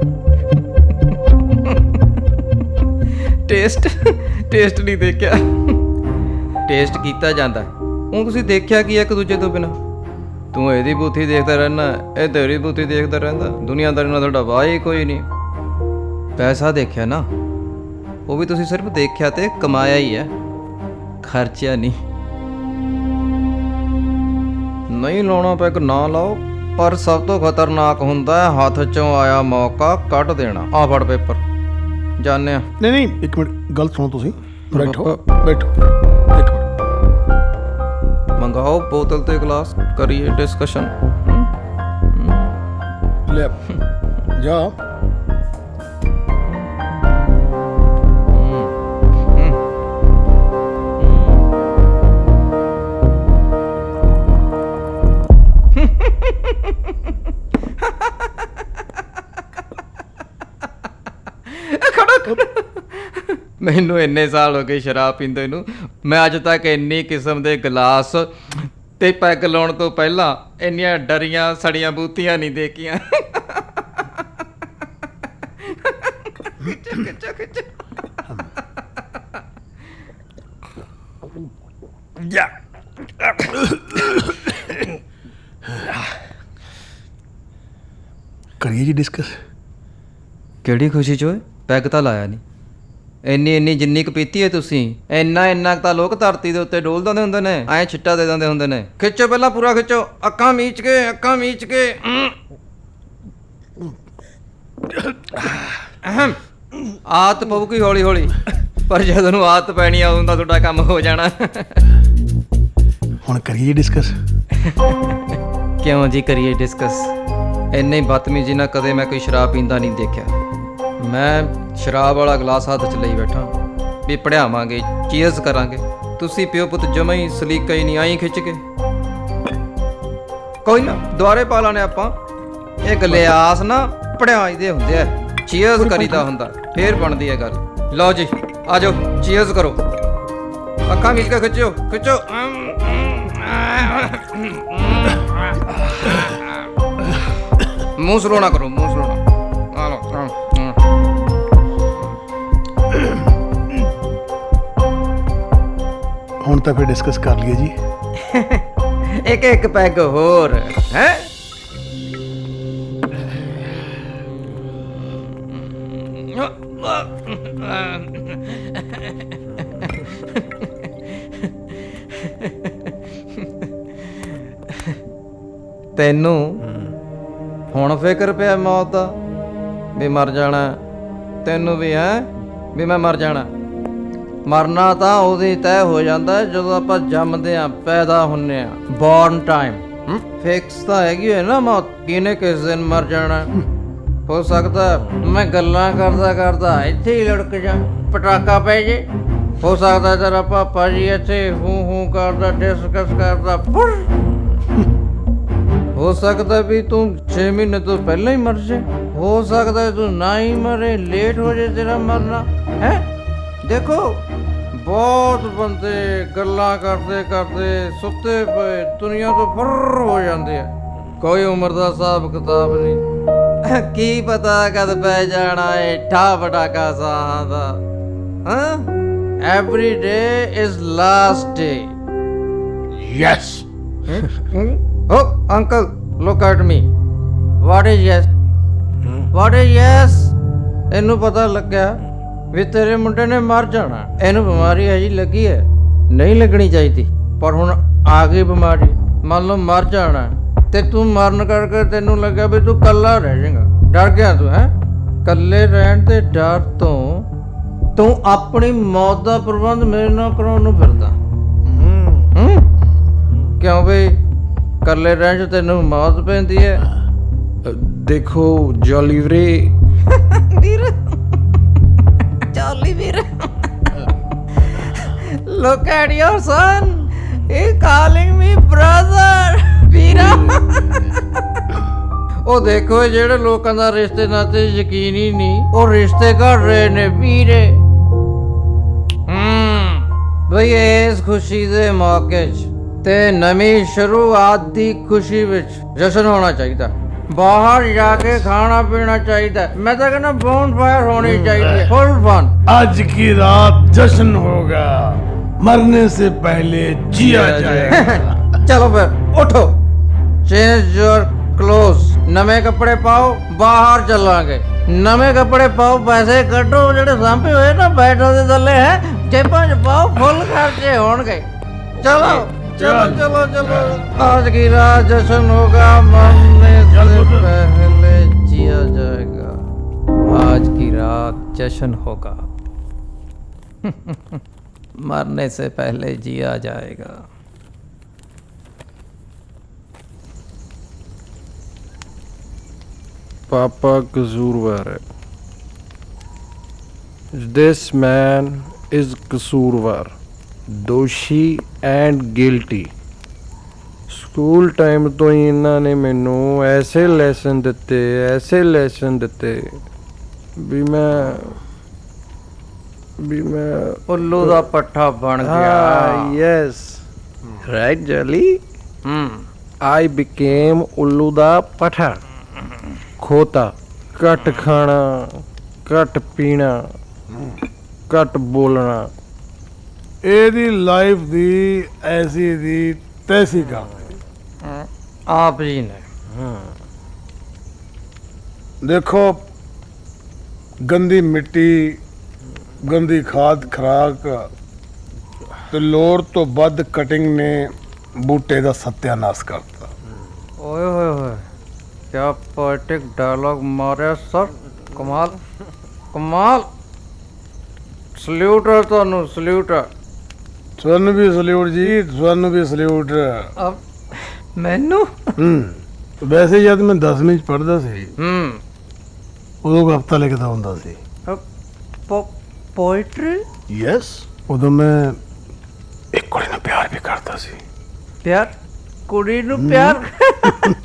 ਟੇਸਟ ਨਹੀਂ ਦੇਖਿਆ, ਟੇਸਟ ਕੀਤਾ ਜਾਂਦਾ। ਹੁਣ ਤੁਸੀਂ ਦੇਖਿਆ ਕੀ ਇੱਕ ਦੂਜੇ ਤੋਂ ਬਿਨਾਂ? ਤੂੰ ਇਹਦੀ ਬੂਥੀ ਦੇਖਦਾ ਰਹਿਣਾ, ਇਹ ਤੇਰੀ ਬੂਥੀ ਦੇਖਦਾ ਰਹਿੰਦਾ, ਦੁਨੀਆਦਾਰੀ ਨਾਲ ਤੁਹਾਡਾ ਵਾਹ ਹੀ ਕੋਈ ਨਹੀਂ। ਪੈਸਾ ਦੇਖਿਆ ਨਾ, ਉਹ ਵੀ ਤੁਸੀਂ ਸਿਰਫ ਦੇਖਿਆ ਤੇ ਕਮਾਇਆ ਹੀ ਹੈ, ਖਰਚਿਆ ਨਹੀਂ। ਨਹੀਂ ਲਾਉਣਾ ਪੈਗ ਨਾ ਲਾਓ, ਪਰ ਸਭ ਤੋਂ ਖਤਰਨਾਕ ਹੁੰਦਾ ਹੈ ਹੱਥ 'ਚੋਂ ਆਇਆ ਮੌਕਾ ਕੱਢ ਦੇਣਾ। ਆ ਫੜ ਪੇਪਰ, ਜਾਣੇ ਆ। ਨਹੀਂ ਨਹੀਂ, ਇੱਕ ਮਿੰਟ, ਗੱਲ ਸੁਣੋ ਤੁਸੀਂ। ਬੈਠੋ ਬੈਠੋ, ਇੱਕ ਮਿੰਟ। ਮੰਗਾਓ ਬੋਤਲ ਤੇ ਗਲਾਸ, ਕਰੀਏ ਡਿਸਕਸ਼ਨ। ਲੈ ਜਾ। ਮੈਨੂੰ ਇੰਨੇ ਸਾਲ ਹੋ ਗਏ ਸ਼ਰਾਬ ਪੀਂਦੇ ਨੂੰ, ਮੈਂ ਅੱਜ ਤੱਕ ਇੰਨੀ ਕਿਸਮ ਦੇ ਗਲਾਸ ਤੇ ਪੈਗ ਲਾਉਣ ਤੋਂ ਪਹਿਲਾਂ ਇੰਨੀਆਂ ਡਰੀਆਂ ਸੜੀਆਂ ਬੂਤੀਆਂ ਨਹੀਂ ਦੇਖੀਆਂ। ਕਰੀਏ ਜੀ ਡਿਸਕਸ। ਕਿਹੜੀ ਖੁਸ਼ੀ 'ਚ ਓਏ? ਪੈਗ ਤਾਂ ਲਾਇਆ ਨਹੀਂ। ਇੰਨੀ ਜਿੰਨੀ ਕੁ ਪੀਤੀ ਹੈ ਤੁਸੀਂ, ਇੰਨਾ ਕੁ ਤਾਂ ਲੋਕ ਧਰਤੀ ਦੇ ਉੱਤੇ ਡੋਲ ਦਿੰਦੇ ਹੁੰਦੇ ਨੇ, ਐਂ ਛਿੱਟਾ ਦੇ ਦਿੰਦੇ ਹੁੰਦੇ ਨੇ। ਖਿੱਚੋ ਪਹਿਲਾਂ ਪੂਰਾ ਖਿੱਚੋ, ਅੱਖਾਂ ਮੀਚ ਕੇ ਆਦਤ ਪਊਗੀ ਹੌਲੀ ਹੌਲੀ, ਪਰ ਜਦੋਂ ਨੂੰ ਆਦਤ ਪੈਣੀ ਆ ਉਦੋਂ ਦਾ ਤੁਹਾਡਾ ਕੰਮ ਹੋ ਜਾਣਾ। ਹੁਣ ਕਰੀਏ ਡਿਸਕਸ। ਕਿਉਂ ਜੀ ਕਰੀਏ ਡਿਸਕਸ? ਇੰਨੀ ਬਦਤਮੀਜ਼ੀ ਨਾਲ ਕਦੇ ਮੈਂ ਕੋਈ ਸ਼ਰਾਬ ਪੀਂਦਾ ਨਹੀਂ ਦੇਖਿਆ। ਮੈਂ ਸ਼ਰਾਬ ਵਾਲਾ ਗਲਾਸ ਹੱਥ 'ਚ ਲਈ ਬੈਠਾ ਵੀ ਪੜਿਆਵਾਂਗੇ, ਚੀਅਰਸ ਕਰਾਂਗੇ। ਤੁਸੀਂ ਪਿਓ ਪੁੱਤ ਜਮਾ ਹੀ ਸਲੀਕਾ ਹੀ ਨਹੀਂ, ਆਈ ਖਿੱਚ ਕੇ। ਕੋਈ ਨਾ ਦੁਆਰੇ ਪਾ ਲਾਣੇ ਆਪਾਂ। ਇਹ ਗਲਿਆਸ ਨਾ ਪੜਿਆਈ ਦੇ ਹੁੰਦੇ ਆ, ਚੀਅਰਸ ਕਰੀਦਾ ਹੁੰਦਾ, ਫੇਰ ਬਣਦੀ ਹੈ ਗੱਲ। ਲਓ ਜੀ ਆ ਜਾਓ, ਚੀਅਰਸ ਕਰੋ। ਅੱਖਾਂ ਮੀਚ ਕੇ ਖਿੱਚੋ। ਮੂੰਹ ਸਲੋਣਾ ਕਰੋ, ਮੂੰਹ ਸਲੋਣਾ। ਆ ਲਓ। ਹੁਣ ਤਾਂ ਫਿਰ ਡਿਸਕਸ ਕਰ ਲਈਏ ਜੀ। ਇੱਕ ਪੈਗ ਹੋਰ ਹੈ। ਤੈਨੂੰ ਹੁਣ ਫਿਕਰ ਪਿਆ ਮੌਤ ਦਾ ਵੀ ਮਰ ਜਾਣਾ? ਤੈਨੂੰ ਵੀ ਹੈ ਵੀ ਮੈਂ ਮਰ ਜਾਣਾ? ਮਰਨਾ ਤਾਂ ਉਹਦੀ ਤੈਅ ਹੋ ਜਾਂਦਾ ਜਦੋਂ ਆਪਾਂ ਜੰਮਦੇ ਆ, ਪੈਦਾ ਹੁੰਨੇ ਆ, ਬੌਰਨ ਟਾਈਮ। ਫਿਕਸ ਤਾਂ ਹੈਗੀ ਹੋਏ ਨਾ ਮੌਤ, ਕਿਨੇ ਕਿਸ ਦਿਨ ਮਰ ਜਾਣਾ। ਹੋ ਸਕਦਾ ਮੈਂ ਗੱਲਾਂ ਕਰਦਾ ਇੱਥੇ ਹੀ ਲੜਕ ਜਾ, ਪਟਾਕਾ ਪੈ ਜੇ। ਹੋ ਸਕਦਾ ਤੇਰਾ ਪਾਪਾ ਜੀ ਇੱਥੇ ਹੂੰ ਕਰਦਾ, ਡਿਸਕਸ ਕਰਦਾ। ਹੋ ਸਕਦਾ ਵੀ ਤੂੰ 6 ਮਹੀਨੇ ਤੋਂ ਪਹਿਲਾਂ ਹੀ ਮਰ ਜੇ। ਹੋ ਸਕਦਾ ਤੂੰ ਨਾ ਹੀ ਮਰੇ, ਲੇਟ ਹੋ ਜੇ ਤੇਰਾ ਮਰਨਾ ਹੈ। ਦੇਖੋ ਬਹੁਤ ਬੰਦੇ ਗੱਲਾਂ ਕਰਦੇ ਸੁੱਤੇ ਪਏ ਦੁਨੀਆ ਤੋਂ ਫਰ ਹੋ ਜਾਂਦੇ ਆ। ਕੋਈ ਉਮਰ ਦਾ ਹਿਸਾਬ ਕਿਤਾਬ ਨਹੀਂ। ਕੀ ਪਤਾ ਕਦ ਪੈ ਜਾਣਾ ਏ ਠਾ ਪਟਾਕਾ ਸਾਹਾਂ ਦਾ। ਹਾਂ, every day is last day. Yes. Oh, uncle, look at me. What is yes? What is yes? ਇਹਨੂੰ ਪਤਾ ਲੱਗਿਆ ਵੀ ਤੇਰੇ ਮੁੰਡੇ ਨੇ ਮਰ ਜਾਣਾ। ਇਹਨੂੰ ਬਿਮਾਰੀ ਹੈ ਜੀ ਲੱਗੀ ਹੈ, ਨਹੀਂ ਲੱਗਣੀ ਚਾਹੀਦੀ, ਪਰ ਹੁਣ ਆ ਗਈ ਬਿਮਾਰੀ। ਮੰਨ ਲਓ ਮਰ ਜਾਣਾ ਤੇ ਤੂੰ ਮਰਨ ਕਰਕੇ ਤੈਨੂੰ ਲੱਗਿਆ ਵੀ ਤੂੰ ਕੱਲਾ ਰਹਿ ਜਾਏਗਾ। ਡਰ ਗਿਆ ਤੂੰ ਹੈ? ਕੱਲੇ ਰਹਿਣ ਦੇ ਡਰ ਤੋਂ ਤੂੰ ਆਪਣੀ ਮੌਤ ਦਾ ਪ੍ਰਬੰਧ ਮੇਰੇ ਨਾਲ ਕਰਾਉਣ ਨੂੰ ਫਿਰਦਾ। ਕਿਉਂ ਬਈ? ਕੱਲੇ ਰਹਿਣ 'ਚ ਤੈਨੂੰ ਮੌਤ ਪੈਂਦੀ ਹੈ। ਦੇਖੋ ਜੌਲੀ ਵੀਰੇ, ਵੀਰ ਜੌਲੀ ਵੀਰ, look at your son, he calling me brother, ਵੀਰਾ। ਉਹ ਦੇਖੋ ਜਿਹੜੇ ਲੋਕਾਂ ਦਾ ਰਿਸ਼ਤੇ ਨਾਤੇ ਯਕੀਨ ਹੀ ਨਹੀਂ, ਉਹ ਰਿਸ਼ਤੇ ਕਰ ਰਹੇ ਨੇ ਵੀਰੇ। ਬਈ ਇਸ ਖੁਸ਼ੀ ਦੇ ਮੌਕੇ 'ਚ ਤੇ ਨਵੀਂ ਸ਼ੁਰੂਆਤ ਦੀ ਖੁਸ਼ੀ ਵਿੱਚ ਜਸ਼ਨ ਹੋਣਾ ਚਾਹੀਦਾ। ਬਾਹਰ ਜਾ ਕੇ ਖਾਣਾ ਪੀਣਾ ਚਾਹੀਦਾ। ਮੈਂ ਤਾਂ ਕਹਿੰਦਾ ਬੋਨ ਫਾयर ਹੋਣੀ चाहिए, फुल फन। आज की रात जश्न होगा, मरने से पहले जिया जाएगा। चलो फिर उठो, चेंज योर क्लोथ, नवे कपड़े पाओ, बाहर चलांगे। नवे कपड़े पाओ, पैसे कटो ਜਿਹੜੇ ਸਾਂਭੇ ਹੋਏ ਨਾ ਬੈਠੋ ਦੇ ਥੱਲੇ ਹੈ, ਜੇਬਾਂ 'ਚ ਪਾਓ, ਫੁੱਲ ਖਰਚੇ ਹੋਣਗੇ। चलो चलो चलो चलो, आज की रात जश्न होगा, मरने से पहले जिया जाएगा। आज की रात जश्न होगा, मरने से पहले जिया जाएगा। पापा कसूरवार है। दिस मैन इज कसूरवार, दोषी एंड गिल्टी। ਸਕੂਲ ਟਾਈਮ ਤੋਂ ਹੀ ਇਹਨਾਂ ਨੇ ਮੈਨੂੰ ਐਸੇ ਲੈਸਨ ਦਿੱਤੇ ਵੀ ਮੈਂ ਉੱਲੂ ਦਾ ਪੱਠਾ ਬਣ ਗਿਆ। Yes right Jolly. I became ਉੱਲੂ ਦਾ ਪੱਠਾ। ਖੋਤਾ, ਘੱਟ ਖਾਣਾ, ਘੱਟ ਪੀਣਾ, ਘੱਟ ਬੋਲਣਾ। ਇਹਦੀ ਲਾਈਫ ਦੀ ਐਸੀ ਦੀ ਤੈਸੀ ਗੱਲ ਹੈ। ਆਪ ਜੀ ਨੇ ਦੇਖੋ ਗੰਦੀ ਮਿੱਟੀ, ਗੰਦੀ ਖਾਦ ਖਰਾਕ ਤੇ ਲੋੜ ਤੋਂ ਵੱਧ ਕਟਿੰਗ ਨੇ ਬੂਟੇ ਦਾ ਸਤਿਆਨਾਸ਼ ਕਰਤਾ। ਓਏ ਹੋਏ ਹੋਏ, ਕਿਆ ਪੋਇਟਿਕ ਡਾਇਲੌਗ ਮਾਰਿਆ ਸਰ, ਕਮਾਲ ਕਮਾਲ। ਸਲੂਟ ਹੈ ਤੁਹਾਨੂੰ, ਸਲੂਟ ਹੈ। ਤੁਹਾਨੂੰ ਵੀ ਸਲੂਟ ਜੀ, ਤੁਹਾਨੂੰ ਵੀ ਸਲੂਟ। ਮੈਨੂੰ ਵੈਸੇ ਜਦ ਮੈਂ 10ਵੀਂ 'ਚ ਪੜ੍ਹਦਾ ਸੀ ਉਦੋਂ ਕਵਿਤਾ ਲਿਖਦਾ ਹੁੰਦਾ ਸੀ। ਪੋਇਟਰੀ? ਯੈਸ। ਉਦੋਂ ਮੈਂ ਇੱਕ ਕੁੜੀ ਨੂੰ ਪਿਆਰ ਵੀ ਕਰਦਾ ਸੀ। ਪਿਆਰ? ਕੁੜੀ ਨੂੰ ਪਿਆਰ?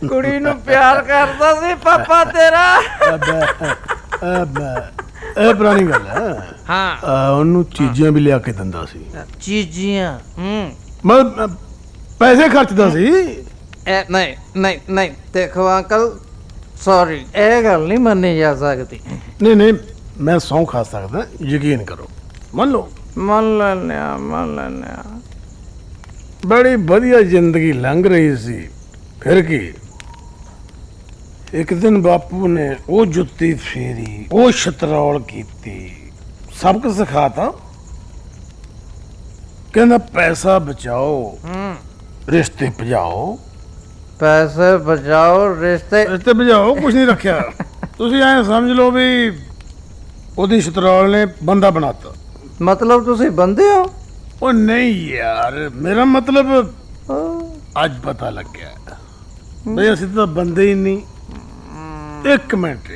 ਕੁੜੀ ਨੂੰ ਪਿਆਰ ਕਰਦਾ ਸੀ ਪਾਪਾ ਤੇਰਾ? ਇਹ ਪੁਰਾਣੀ ਗੱਲ ਹੈ। ਹਾਂ। ਉਹਨੂੰ ਚੀਜ਼ਾਂ ਵੀ ਲਿਆ ਕੇ ਦਿੰਦਾ ਸੀ। ਚੀਜ਼ਾਂ? ਮੈਂ ਪੈਸੇ ਖਰਚਦਾ ਸੀ। ਨਹੀਂ ਨਹੀਂ ਨਹੀਂ, ਦੇਖੋ ਅੰਕਲ, ਸੌਰੀ, ਇਹ ਗੱਲ ਨਹੀਂ ਮੰਨੀ ਜਾ ਸਕਦੀ। ਨਹੀਂ ਨਹੀਂ, ਮੈਂ ਸਹੁੰ ਖਾ ਸਕਦਾ, ਯਕੀਨ ਕਰੋ, ਮੰਨ ਲਓ। ਮੰਨ ਲੈਂਦੇ ਆ, ਮੰਨ ਲੈਂਦੇ ਆ। ਬੜੀ ਵਧੀਆ ਜ਼ਿੰਦਗੀ ਲੰਘ ਰਹੀ ਸੀ। ਫਿਰ ਕੀ, ਇੱਕ ਦਿਨ ਬਾਪੂ ਨੇ ਉਹ ਜੁੱਤੀ ਫੇਰੀ, ਉਹ ਸ਼ਤਰੌਲ ਕੀਤੀ, ਸਬਕ ਸਿਖਾਤਾ। ਕਹਿੰਦਾ ਪੈਸਾ ਬਚਾਓ, ਰਿਸ਼ਤੇ ਭਜਾਓ। ਪੈਸੇ ਬਚਾਓ, ਰਿਸ਼ਤੇ ਭਜਾਓ, ਕੁਛ ਨਹੀਂ ਰੱਖਿਆ। ਤੁਸੀਂ ਐਂ ਸਮਝ ਲਓ ਵੀ ਉਹਦੀ ਸ਼ਤਰੌਲ ਨੇ ਬੰਦਾ ਬਣਾਤਾ। ਮਤਲਬ ਤੁਸੀਂ ਬੰਦੇ ਹੋ? ਉਹ ਨਹੀਂ ਯਾਰ, ਮੇਰਾ ਮਤਲਬ ਅੱਜ ਪਤਾ ਲੱਗਿਆ ਬਈ ਅਸੀਂ ਤਾਂ ਬੰਦੇ ਹੀ ਨਹੀਂ। ਇੱਕ ਮਿੰਟ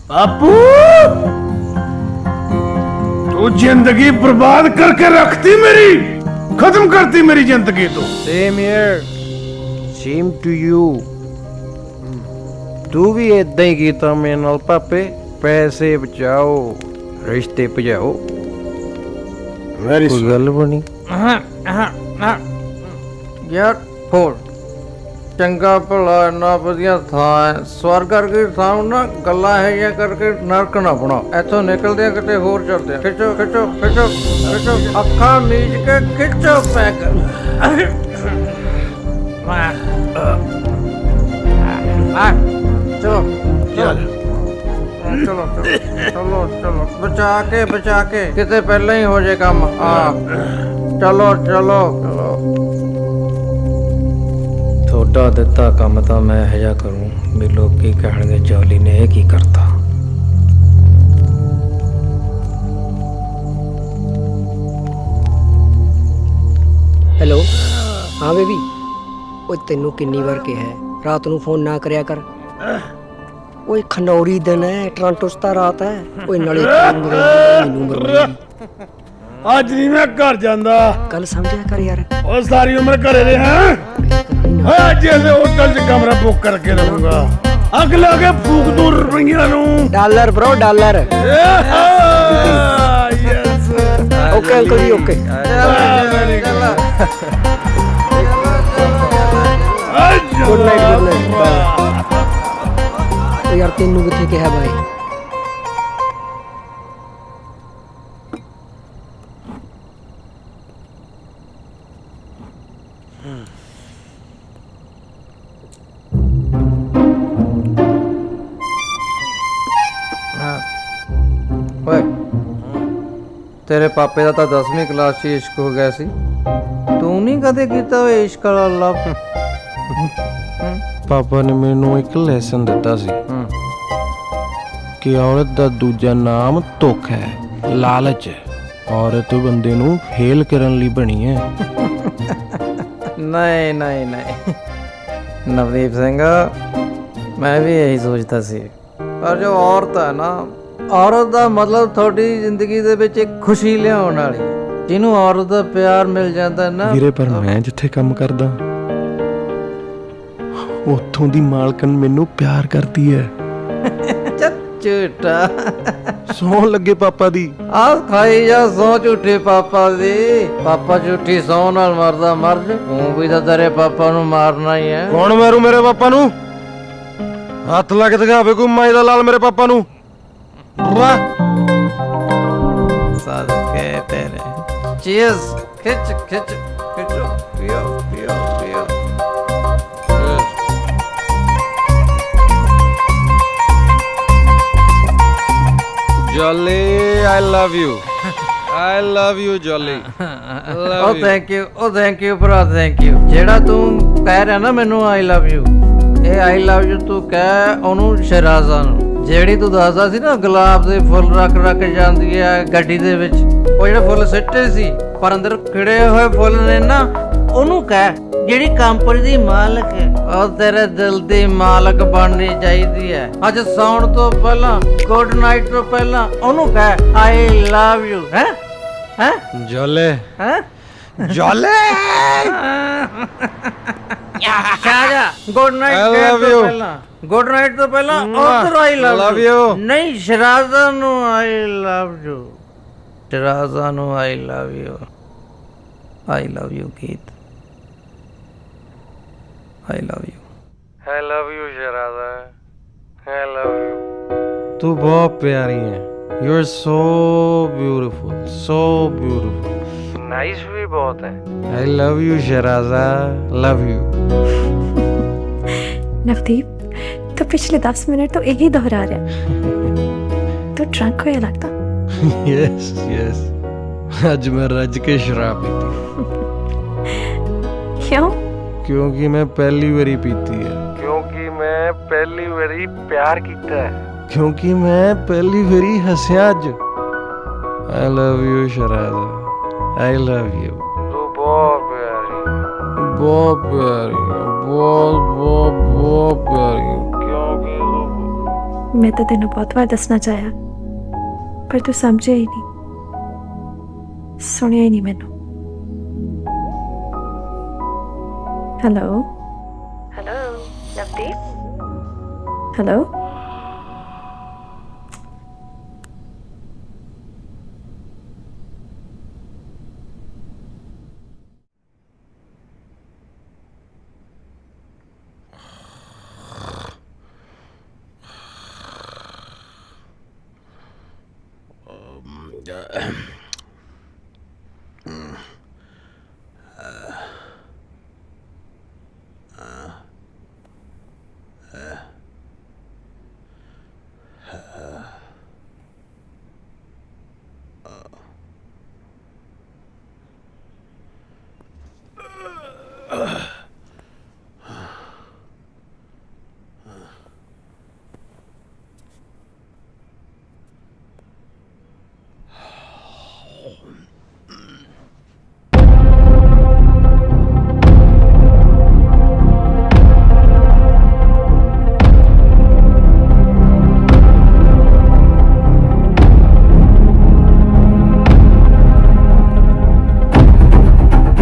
ਬਾਪੂ, ਤੂੰ ਜ਼ਿੰਦਗੀ ਬਰਬਾਦ ਕਰਕੇ ਰੱਖਤੀ ਮੇਰੀ, ਖਤਮ ਕਰਤੀ ਮੇਰੀ ਜ਼ਿੰਦਗੀ ਤੋਂ। Same here, same to you. ਤੂੰ ਵੀ ਇਦਾਂ ਹੀ ਕੀਤਾ ਮੇਰੇ ਨਾਲ ਪਾਪੇ। ਪੈਸੇ ਬਚਾਓ, ਰਿਸ਼ਤੇ ਭਜਾਓ। ਵੈਰੀ ਕੋਈ ਗੱਲ ਬਣੀ? ਯਾਰ ਹੋਰ ਚੰਗਾ ਭਲਾ ਇੰਨਾ ਵਧੀਆ ਥਾਂ ਹੈ, ਸਵਰਗ ਵਰਗੀ ਥਾਂ ਨਾ, ਗੱਲਾਂ ਹੈ ਜਾਂ ਕਰਕੇ ਨਰਕ ਨਾ ਬਣਾਓ। ਇੱਥੋਂ ਨਿਕਲਦੇ ਆ ਕਿਤੇ ਹੋਰ ਚੱਲਦੇ ਆ। ਖਿੱਚੋ ਖਿੱਚੋ ਖਿੱਚੋ ਖਿੱਚੋ, ਅੱਖਾਂ ਮੀਚ ਕੇ ਖਿੱਚੋ ਪੈਕ। ਚਲੋ ਚਲੋ ਚਲੋ ਚਲੋ, ਬਚਾ ਕੇ ਕਿਤੇ ਪਹਿਲਾਂ ਹੀ ਹੋ ਜੇ ਕੰਮ। ਚਲੋ ਚਲੋ ਚਲੋ। ਤੁਹਾਡਾ ਦਿੱਤਾ ਕੰਮ ਤਾਂ ਮੈਂ ਇਹੋ ਜਿਹਾ ਕਰੂੰ ਵੀ ਲੋਕ ਕੀ ਕਹਿਣਗੇ, ਜੌਲੀ ਨੇ ਇਹ ਕੀ ਕਰਤਾ। ਹੈਲੋ, ਹਾਂ ਬੇਬੀ। ਓਏ ਤੈਨੂੰ ਕਿੰਨੀ ਵਾਰ ਕਿਹਾ ਹੈ ਰਾਤ ਨੂੰ ਫੋਨ ਨਾ ਕਰਿਆ ਕਰ। ਓਏ ਖਨੌਰੀ ਦਿਨ ਹੈ, ਟੋਰਾਂਟੋ 'ਚ ਤਾਂ ਰਾਤ ਹੈ। ਓਏ ਨਾਲੇ ਮੈਨੂੰ ਮਰਵਾਏਗੀ। ਅੱਜ ਨਹੀਂ ਮੈਂ ਘਰ ਜਾਂਦਾ। ਕੱਲ ਸਮਝਿਆ ਕਰ ਯਾਰ। ਉਹ ਸਾਰੀ ਉਮਰ ਘਰੇ ਰਿਹਾ। ਅੱਜ ਇਸੇ ਹੋਟਲ 'ਚ ਕਮਰਾ ਬੁੱਕ ਕਰਕੇ ਰਹੂੰਗਾ। ਅੱਗ ਲਾ ਕੇ ਫੂਕ ਦੂੰ ਰੁਪਈਆਂ ਨੂੰ। Dollar bro, dollar. Yes. Okay uncle ji, okay. Good night, good night. ਯਾਰ ਤੈਨੂੰ ਕਿੱਥੇ ਕਿਹਾ ਬਾਈ? ਓਏ, ਤੇਰੇ ਪਾਪੇ ਦਾ ਤਾਂ 10ਵੀਂ ਕਲਾਸ 'ਚ ਇਸ਼ਕ ਹੋ ਗਿਆ ਸੀ। ਤੂੰ ਨਹੀਂ ਕਦੇ ਕੀਤਾ ਓਏ ਇਸ਼ਕ ਵਾਲਾ ਲਵ? ਪਾਪਾ ਨੇ ਮੈਨੂੰ ਇੱਕ ਲੈਸਨ ਦਿੱਤਾ ਸੀ ਕਿ ਔਰਤ ਦਾ ਦੂਜਾ ਨਾਮ ਧੋਖਾ ਹੈ, ਲਾਲਚ ਹੈ। ਔਰਤ ਬੰਦੇ ਨੂੰ ਫੇਲ ਕਰਨ ਲਈ ਬਣੀ ਹੈ। ਨਹੀਂ ਨਹੀਂ ਨਹੀਂ ਨਵਦੀਪ ਸਿੰਘ, ਮੈਂ ਵੀ ਇਹੀ ਸੋਚਦਾ ਸੀ। ਪਰ ਜੋ ਔਰਤ ਹੈ ਨਾ, ਔਰਤ ਦਾ ਮਤਲਬ ਤੁਹਾਡੀ ਜ਼ਿੰਦਗੀ ਦੇ ਵਿੱਚ ਇੱਕ ਖੁਸ਼ੀ ਲਿਆਉਣ ਵਾਲੀ। ਜਿਹਨੂੰ ਔਰਤ ਦਾ ਪਿਆਰ ਮਿਲ ਜਾਂਦਾ ਨਾ ਵੀਰੇ, ਪਰ ਮੈਂ ਜਿੱਥੇ ਕੰਮ ਕਰਦਾ ਉੱਥੋਂ ਦੀ ਮਾਲਕਨ ਮੈਨੂੰ ਪਿਆਰ ਕਰਦੀ ਹੈ। ਝੂਠਾ ਸੌਂ ਲੱਗੇ ਪਾਪਾ ਦੀ। ਆ ਖਾਈ ਜਾ ਸੌ ਝੂਠੇ ਪਾਪਾ ਦੀ। ਪਾਪਾ ਝੂਠੀ ਸੌ ਨਾਲ ਮਰਦਾ ਮਰ ਜਾ। ਤੂੰ ਵੀ ਤਾਂ ਤੇਰੇ ਪਾਪਾ ਨੂੰ ਮਾਰਨਾ ਹੀ ਹੈ। ਕੌਣ ਮਾਰੂ ਮੇਰੇ ਪਾਪਾ ਨੂੰ? ਹੱਥ ਲਾ ਕੇ ਦਿਖਾਵੇ ਕੋਈ ਮਾਈ ਦਾ ਲਾਲ ਮੇਰੇ ਪਾਪਾ ਨੂੰ। ਸਦਕੇ ਤੇਰੇ। ਚੀਜ਼ ਖਿੱਚ ਖਿੱਚ ਖਿੱਚੋ, ਪੀਓ ਪੀਓ ਪੀਓ। ਆਈ ਲਵ ਯੂ ਜੋਲੀ ਉਹ ਥੈਂਕ ਯੂ ਭਰਾ ਥੈਂਕ ਯੂ। ਜਿਹੜਾ ਤੂੰ ਕਹਿ ਰਿਹਾ ਨਾ ਮੈਨੂੰ ਆਈ ਲਵ ਯੂ, ਇਹ ਆਈ ਲਵ ਯੂ ਤੂੰ ਕਹਿ ਉਹਨੂੰ ਸ਼ਹਿਰਾਜ਼ਾ ਨੂੰ। ਜਿਹੜੀ ਤੂੰ ਦੱਸਦਾ ਸੀ ਨਾ ਗੁਲਾਬ ਦੇ ਫੁੱਲ ਰੱਖ ਜਾਂਦੀ ਹੈ ਗੱਡੀ ਦੇ ਵਿੱਚ, ਉਹ ਜਿਹੜੇ ਫੁੱਲ ਸਿੱਟੇ ਸੀ ਪਰ ਅੰਦਰ ਖਿੜੇ ਹੋਏ ਫੁੱਲ ਨੇ ਨਾ, ਉਹਨੂੰ ਕਹਿ ਜਿਹੜੀ ਕੰਪਨੀ ਦੀ ਮਾਲਕ ਹੈ ਉਹ ਤੇਰੇ ਦਿਲ ਦੀ ਮਾਲਕ ਬਣਨੀ ਚਾਹੀਦੀ ਹੈ। ਅੱਜ ਸੌਣ ਤੋਂ ਪਹਿਲਾਂ, ਗੁੱਡ ਨਾਈਟ ਤੋਂ ਪਹਿਲਾਂ ਉਹਨੂੰ ਕਹਿ ਆਈ ਲਵ ਯੂ। ਹੈ ਜੋਲੇ ਹੈ ਜੋਲੇ ਸ਼ਾਜਾ ਗੁੱਡ ਨਾਈਟ I love ਤੋਂ you. ਪਹਿਲਾਂ, ਗੁੱਡ ਨਾਈਟ ਤੋਂ ਪਹਿਲਾਂ ਉਧਰ ਆਈ ਲਵ ਯੂ। ਨਹੀਂ ਸ਼ਰਾਜ਼ਾ ਨੂੰ ਆਈ ਲਵ ਯੂ, ਸ਼ਰਾਜ਼ਾ ਨੂੰ ਆਈ love you. I love you Geet, I love you. I love you Shahraza, I love you। ਤੂੰ ਬਹੁਤ ਪਿਆਰੀ ਹੈ। You are so beautiful, so beautiful। Nice ਵੀ ਬਹੁਤ ਹੈ। I love you ਸ਼ਹਿਰਾਜ਼ਾ, love you। Navdeep, तो पिछले 10 मिनट तो यही दोहरा रहा। तो ड्रंक होया लगता। Yes, yes। आज मैं रज के शराब पीती। क्यों? क्योंकि मैं पहली बारी पीती है। क्योंकि मैं पहली बारी प्यार कीता है। क्योंकि मैं पहली बारी हंसिया अज। I love you शराज़ा, I love you। तू बहुत प्यारी है, बहुत प्यारी है, बहुत प्यारी है। क्योंकि मैं तो तेन बहुत बार दसना चाहा, पर तू समझे ही नहीं, सुनिया ही नहीं मैनू। Hello hello Navdeep, hello.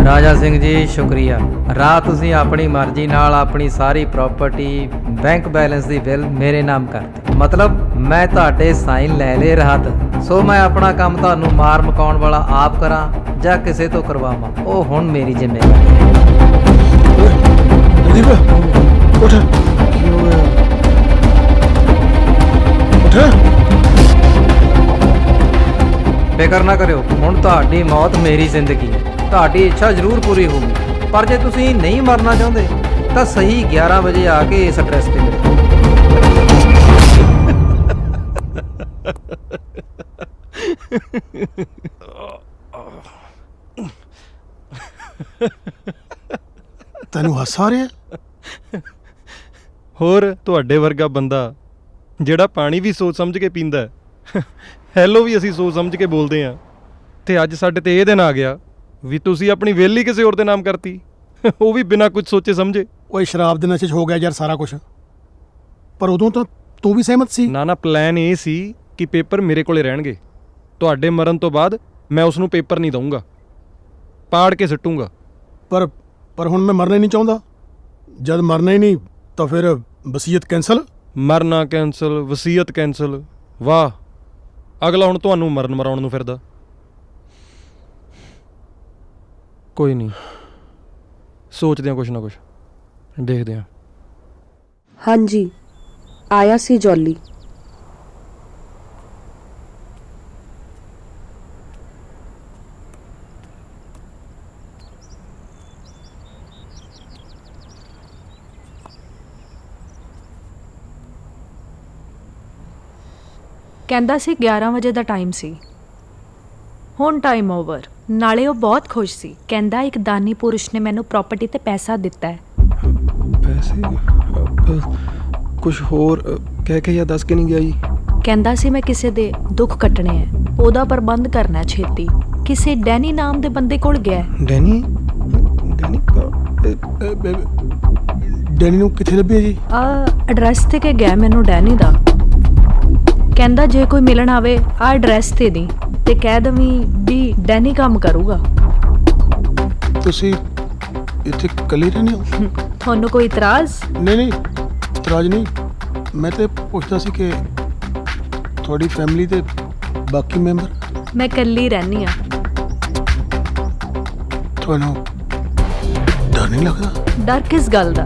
ਰਾਜਾ ਸਿੰਘ ਜੀ ਸ਼ੁਕਰੀਆ। ਰਾਤ ਤੁਸੀਂ ਆਪਣੀ ਮਰਜ਼ੀ ਨਾਲ ਆਪਣੀ ਸਾਰੀ ਪ੍ਰਾਪਰਟੀ, ਬੈਂਕ ਬੈਲੈਂਸ ਦੀ ਬਿੱਲ ਮੇਰੇ ਨਾਮ ਕਰਤੀ। ਮਤਲਬ ਮੈਂ ਤੁਹਾਡੇ ਸਾਈਨ ਲੈ ਲਏ ਰਾਤ। ਸੋ ਮੈਂ ਆਪਣਾ ਕੰਮ ਤੁਹਾਨੂੰ ਮਾਰ ਮਕਾਉਣ ਵਾਲਾ ਆਪ ਕਰਾਂ ਜਾਂ ਕਿਸੇ ਤੋਂ ਕਰਵਾਵਾਂ, ਉਹ ਹੁਣ ਮੇਰੀ ਜ਼ਿੰਮੇਵਾਰੀ ਹੈ। ਨਵਦੀਪ ਉੱਠ ਫਿਕਰ ਨਾ ਕਰਿਓ, ਹੁਣ ਤੁਹਾਡੀ ਮੌਤ ਮੇਰੀ ਜ਼ਿੰਦਗੀ ਹੈ। ਤੁਹਾਡੀ ਇੱਛਾ ਜ਼ਰੂਰ ਪੂਰੀ ਹੋਊਗੀ, ਪਰ ਜੇ ਤੁਸੀਂ ਨਹੀਂ ਮਰਨਾ ਚਾਹੁੰਦੇ ਤਾਂ ਸਹੀ 11 ਵਜੇ ਆ ਕੇ ਇਸ ਐਡਰੈਸ ਤੇ ਮਿਲੋ। ਤੈਨੂੰ ਹੱਸ ਆ ਰਿਹਾ? ਹੋਰ ਤੁਹਾਡੇ ਵਰਗਾ ਬੰਦਾ ਜਿਹੜਾ ਪਾਣੀ ਵੀ ਸੋਚ ਸਮਝ ਕੇ ਪੀਂਦਾ ਹੈ, ਹੈਲੋ ਵੀ ਅਸੀਂ ਸੋਚ ਸਮਝ ਕੇ ਬੋਲਦੇ ਹਾਂ, ਤੇ ਅੱਜ ਸਾਡੇ ਤੇ ਇਹ ਦਿਨ ਆ ਗਿਆ ਵੀ ਤੁਸੀਂ ਆਪਣੀ ਵਿਹਲੀ ਕਿਸੇ ਹੋਰ ਦੇ ਨਾਮ ਕਰਤੀ, ਉਹ ਵੀ ਬਿਨਾਂ ਕੁਝ ਸੋਚੇ ਸਮਝੇ। ਓਏ ਸ਼ਰਾਬ ਦੇ ਨਸ਼ੇ 'ਚ ਹੋ ਗਿਆ ਯਾਰ ਸਾਰਾ ਕੁਝ, ਪਰ ਉਦੋਂ ਤਾਂ ਤੂੰ ਵੀ ਸਹਿਮਤ ਸੀ। ਨਾ ਪਲਾਨ ਇਹ ਸੀ ਕਿ ਪੇਪਰ ਮੇਰੇ ਕੋਲੇ ਰਹਿਣਗੇ। ਤੁਹਾਡੇ ਮਰਨ ਤੋਂ ਬਾਅਦ ਮੈਂ ਉਸ ਨੂੰ ਪੇਪਰ ਨਹੀਂ ਦਊਂਗਾ, ਪਾੜ ਕੇ ਸਿੱਟੂੰਗਾ। ਪਰ ਹੁਣ ਮੈਂ ਮਰਨਾ ਹੀ ਨਹੀਂ ਚਾਹੁੰਦਾ। ਜਦ ਮਰਨਾ ਹੀ ਨਹੀਂ ਤਾਂ ਫਿਰ ਵਸੀਅਤ ਕੈਂਸਲ। ਮਰਨਾ ਕੈਂਸਲ, ਵਸੀਅਤ ਕੈਂਸਲ, ਵਾਹ। ਅਗਲਾ ਹੁਣ ਤੁਹਾਨੂੰ ਮਰਨ ਮਰਾਉਣ ਨੂੰ ਫਿਰਦਾ। ਕੋਈ ਨਹੀਂ, ਸੋਚਦੇ ਹਾਂ ਕੁਛ ਨਾ ਕੁਛ, ਦੇਖਦੇ ਹਾਂ। ਹਾਂਜੀ, ਆਇਆ ਸੀ ਜੌਲੀ। ਕਹਿੰਦਾ ਸੀ 11 ਵਜੇ ਦਾ ਟਾਈਮ ਸੀ। ਹੁਣ ਟਾਈਮ ਓਵਰ। ਨਾਲੇ ਉਹ ਬਹੁਤ ਖੁਸ਼ ਸੀ, ਕਹਿੰਦਾ ਇੱਕ ਦਾਨੀ ਪੁਰਸ਼ ਨੇ ਮੈਨੂੰ ਪ੍ਰਾਪਰਟੀ ਤੇ ਪੈਸਾ ਦਿੱਤਾ ਹੈ। ਪੈਸੇ ਕੁਝ ਹੋਰ ਕਹਿ ਕੇ ਜਾਂ ਦੱਸ ਕੇ ਨਹੀਂ ਗਿਆ ਜੀ? ਕਹਿੰਦਾ ਸੀ ਮੈਂ ਕਿਸੇ ਦੇ ਦੁੱਖ ਕੱਟਣੇ ਹੈ, ਉਹਦਾ ਪ੍ਰਬੰਧ ਕਰਨਾ ਛੇਤੀ। ਕਿਸੇ ਡੈਨੀ ਨਾਮ ਦੇ ਬੰਦੇ ਕੋਲ ਗਿਆ ਹੈ। ਡੈਨੀ? ਡੈਨੀ ਨੂੰ ਕਿੱਥੇ ਲੱਭਿਆ ਜੀ? ਐਡਰੈਸ ਤੇ ਕੇ ਗਿਆ ਮੈਨੂੰ ਡੈਨੀ ਦਾ। ਕਹਿੰਦਾ ਜੇ ਕੋਈ ਮਿਲਣ ਆਵੇ ਆ ਐਡਰੈਸ ਤੇ ਦੀ ਤੇ ਕਹਿ ਦਵੀਂ ਵੀ ਡੈਨੀ ਕੰਮ ਕਰੂਗਾ। ਤੁਸੀਂ ਇੱਥੇ ਇਕੱਲੇ ਰਹਿੰਦੇ ਹੋ? ਤੁਹਾਨੂੰ ਕੋਈ ਇਤਰਾਜ਼? ਨਹੀਂ ਇਤਰਾਜ਼ ਨਹੀਂ, ਮੈਂ ਤੇ ਪੁੱਛਦਾ ਸੀ ਕਿ ਤੁਹਾਡੀ ਫੈਮਿਲੀ ਤੇ ਬਾਕੀ ਮੈਂਬਰ? ਮੈਂ ਇਕੱਲੀ ਰਹਿੰਦੀ ਆ। ਤੁਹਾਨੂੰ ਡਰ ਨਹੀਂ ਲੱਗਦਾ? ਡਰ ਕਿਸ ਗੱਲ ਦਾ?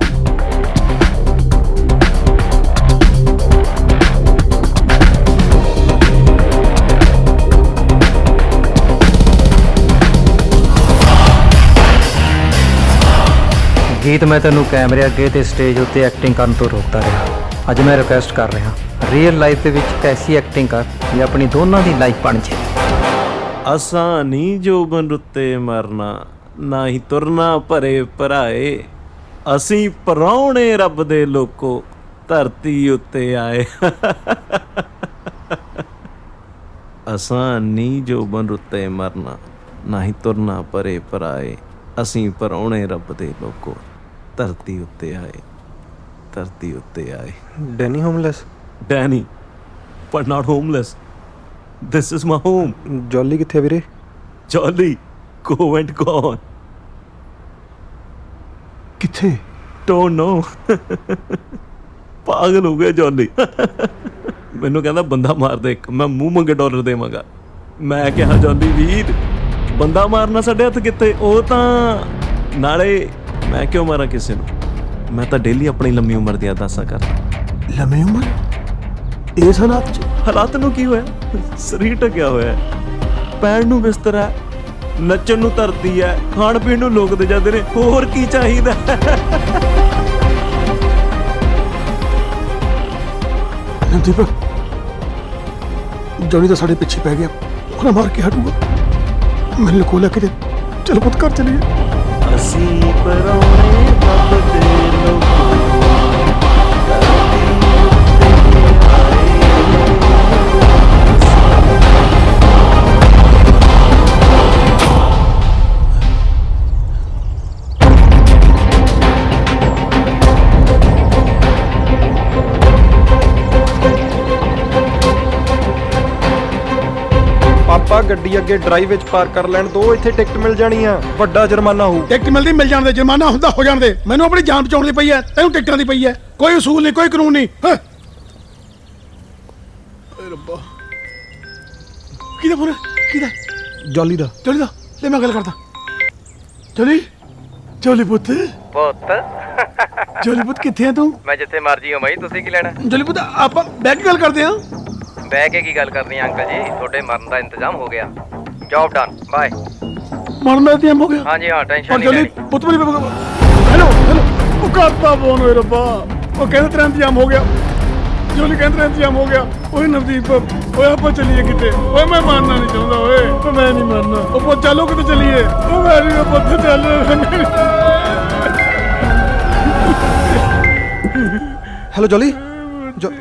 ਗੀਤ, ਮੈਂ ਤੈਨੂੰ ਕੈਮਰੇ ਅੱਗੇ ਤੇ ਸਟੇਜ ਉੱਤੇ ਐਕਟਿੰਗ ਕਰਨ ਤੋਂ ਰੋਕਦਾ ਰਿਹਾ। ਅੱਜ ਮੈਂ ਰਿਕੁਐਸਟ ਕਰ ਰਿਹਾ, ਰੀਅਲ ਲਾਈਫ ਦੇ ਵਿੱਚ ਐਸੀ ਐਕਟਿੰਗ ਕਰ ਵੀ ਆਪਣੀ ਦੋਨਾਂ ਦੀ ਲਾਈਫ ਬਣ ਜਾਏ। ਅਸਾਂ ਨਹੀਂ ਜੋਬਨ ਰੁੱਤੇ ਮਰਨਾ, ਨਾ ਹੀ ਤੁਰਨਾ ਭਰੇ ਭਰਾਏ, ਅਸੀਂ ਪਰਾਉਣੇ ਰੱਬ ਦੇ ਲੋਕੋ ਧਰਤੀ ਉੱਤੇ ਆਏ। ਅਸਾਂ ਨਹੀਂ ਜੋਬਨ ਰੁੱਤੇ ਮਰਨਾ, ਨਾ ਹੀ ਤੁਰਨਾ ਭਰੇ ਭਰਾਏ, ਅਸੀਂ ਪਰਾਉਣੇ ਰੱਬ ਦੇ ਲੋਕੋ ਧਰਤੀ ਉੱਤੇ ਆਏ, ਧਰਤੀ ਉੱਤੇ ਆਏ। Danny homeless? Danny but not homeless. This is my home. Jolly ਕਿੱਥੇ ਵੀਰੇ? Jolly go and gone. ਕਿੱਥੇ? Don't know. ਪਾਗਲ ਹੋ ਗਿਆ ਜੌਲੀ। ਮੈਨੂੰ ਕਹਿੰਦਾ ਬੰਦਾ ਮਾਰ ਦੇ ਇੱਕ, ਮੈਂ ਮੂੰਹ ਮੰਗੇ ਡਾਲਰ ਦੇਵਾਂਗਾ। ਮੈਂ ਕਿਹਾ ਜੌਲੀ ਵੀਰ, ਬੰਦਾ ਮਾਰਨਾ ਸਾਡੇ ਹੱਥ ਕਿੱਥੇ? ਉਹ ਤਾਂ ਨਾਲੇ ਮੈਂ ਕਿਉਂ ਮਾਰਾਂ ਕਿਸੇ ਨੂੰ? ਮੈਂ ਤਾਂ ਡੇਲੀ ਆਪਣੀ ਲੰਮੀ ਉਮਰ ਦੀਆਂ ਅਰਦਾਸਾਂ ਕਰਦਾ। ਲੰਮੀ ਉਮਰ? ਇਸ ਹਾਲਾਤ 'ਚ? ਹਾਲਾਤ ਨੂੰ ਕੀ ਹੋਇਆ? ਸਰੀਰ ਢਕਿਆ ਹੋਇਆ, ਪੈਣ ਨੂੰ ਬਿਸਤਰਾ ਹੈ, ਨੱਚਣ ਨੂੰ ਧਰਤੀ ਹੈ, ਖਾਣ ਪੀਣ ਨੂੰ ਲੋਕ ਦੇ ਜਾਂਦੇ ਨੇ, ਹੋਰ ਕੀ ਚਾਹੀਦਾ? ਨਵਦੀਪ, ਜੌਨੀ ਤਾਂ ਸਾਡੇ ਪਿੱਛੇ ਪੈ ਗਿਆ, ਉਹ ਨਾ ਮਾਰ ਕੇ ਹਟੂਗਾ। ਮੈਨੂੰ ਕੋਲ ਲੈ ਕੇ ਦੇ, ਚਲ ਪੁੱਤ ਘਰ ਚਲੀਏ। ਅਸੀਂ ਪਰਾਉਣੇ ਰੱਬ ਦੇ ਲੋਕੋ ਪਾਪਾ ਗੱਡੀ ਅੱਗੇ ਡਰਾਈਵ ਵਿੱਚ ਪਾਰਕ ਕਰ ਲੈਣ ਦੋ, ਇੱਥੇ ਟਿਕਟ ਮਿਲ ਜਾਣੀ ਆ, ਵੱਡਾ ਜੁਰਮਾਨਾ ਹੋਊ। ਟਿਕਟ ਮਿਲਦੀ ਮਿਲ ਜਾਣ ਦੇ, ਜੁਰਮਾਨਾ ਹੁੰਦਾ ਹੋ ਜਾਣ ਦੇ। ਮੈਨੂੰ ਆਪਣੀ ਜਾਨ ਬਚਾਉਣ ਦੀ ਪਈ ਹੈ, ਤੈਨੂੰ ਟਿਕਟਾਂ ਦੀ ਪਈ ਹੈ। ਕੋਈ ਅਸੂਲ ਨਹੀਂ, ਕੋਈ ਕਾਨੂੰਨ ਨਹੀਂ। ਰੱਬਾ, ਕਿਹਦਾ ਫੋਨ? ਕਿਹਦਾ? ਜੌਲੀ ਦਾ। ਜੌਲੀ ਦਾ? ਲੈ ਮੈਂ ਗੱਲ ਕਰਦਾ। ਜੌਲੀ, ਜੌਲੀ ਪੁੱਤ। ਜੌਲੀ ਪੁੱਤ ਕਿੱਥੇ ਆ ਤੂੰ? ਮੈਂ ਜਿੱਥੇ ਮਰਜੀ ਹਾਂ ਬਾਈ, ਤੁਸੀਂ ਕੀ ਲੈਣਾ? ਜੌਲੀ ਪੁੱਤ ਆਪਾਂ ਬਹਿ ਕੇ ਗੱਲ ਕਰਦੇ ਹਾਂ। ਬਹਿ ਕੇ ਕੀ ਗੱਲ ਕਰਨੀ ਆ ਅੰਕਲ ਜੀ, ਤੁਹਾਡੇ ਮਰਨ ਦਾ ਇੰਤਜ਼ਾਮ ਹੋ ਗਿਆ। Job done, bye. ਮਰਨ ਦਾ ਇੰਤਜ਼ਾਮ ਹੋ ਗਿਆ? ਹਾਂਜੀ ਹਾਂ, ਟੈਨਸ਼ਨ ਨਹੀਂ ਜੌਲੀ ਲੈਣੀ। ਪੁੱਤ ਮੇਰੀ ਹੈਲੋ ਹੈਲੋ, ਉਹ ਕਰਤਾ ਫੋਨ ਹੋਏ ਰੱਬਾ। ਉਹ ਕਹਿੰਦੇ ਤੇਰਾ ਇੰਤਜ਼ਾਮ ਹੋ ਗਿਆ। ਜੌਲੀ ਕਹਿੰਦੇ ਤੇਰਾ ਇੰਤਜ਼ਾਮ ਹੋ ਗਿਆ। ਓਏ ਨਵਦੀਪ, ਓਏ ਆਪਾਂ ਚੱਲੀਏ ਕਿਤੇ। ਓਏ ਮੈਂ ਮਰਨਾ ਨਹੀਂ ਚਾਹੁੰਦਾ, ਓਏ ਮੈਂ ਨਹੀਂ ਮਰਨਾ। ਉਹ ਪੁੱਤ ਚੱਲੋ ਕਿਤੇ ਚੱਲੀਏ। ਉਹ ਮੈਂ ਨਹੀਂ ਪੁੱਤ ਚੱਲ। ਹੈਲੋ ਜੌਲੀ,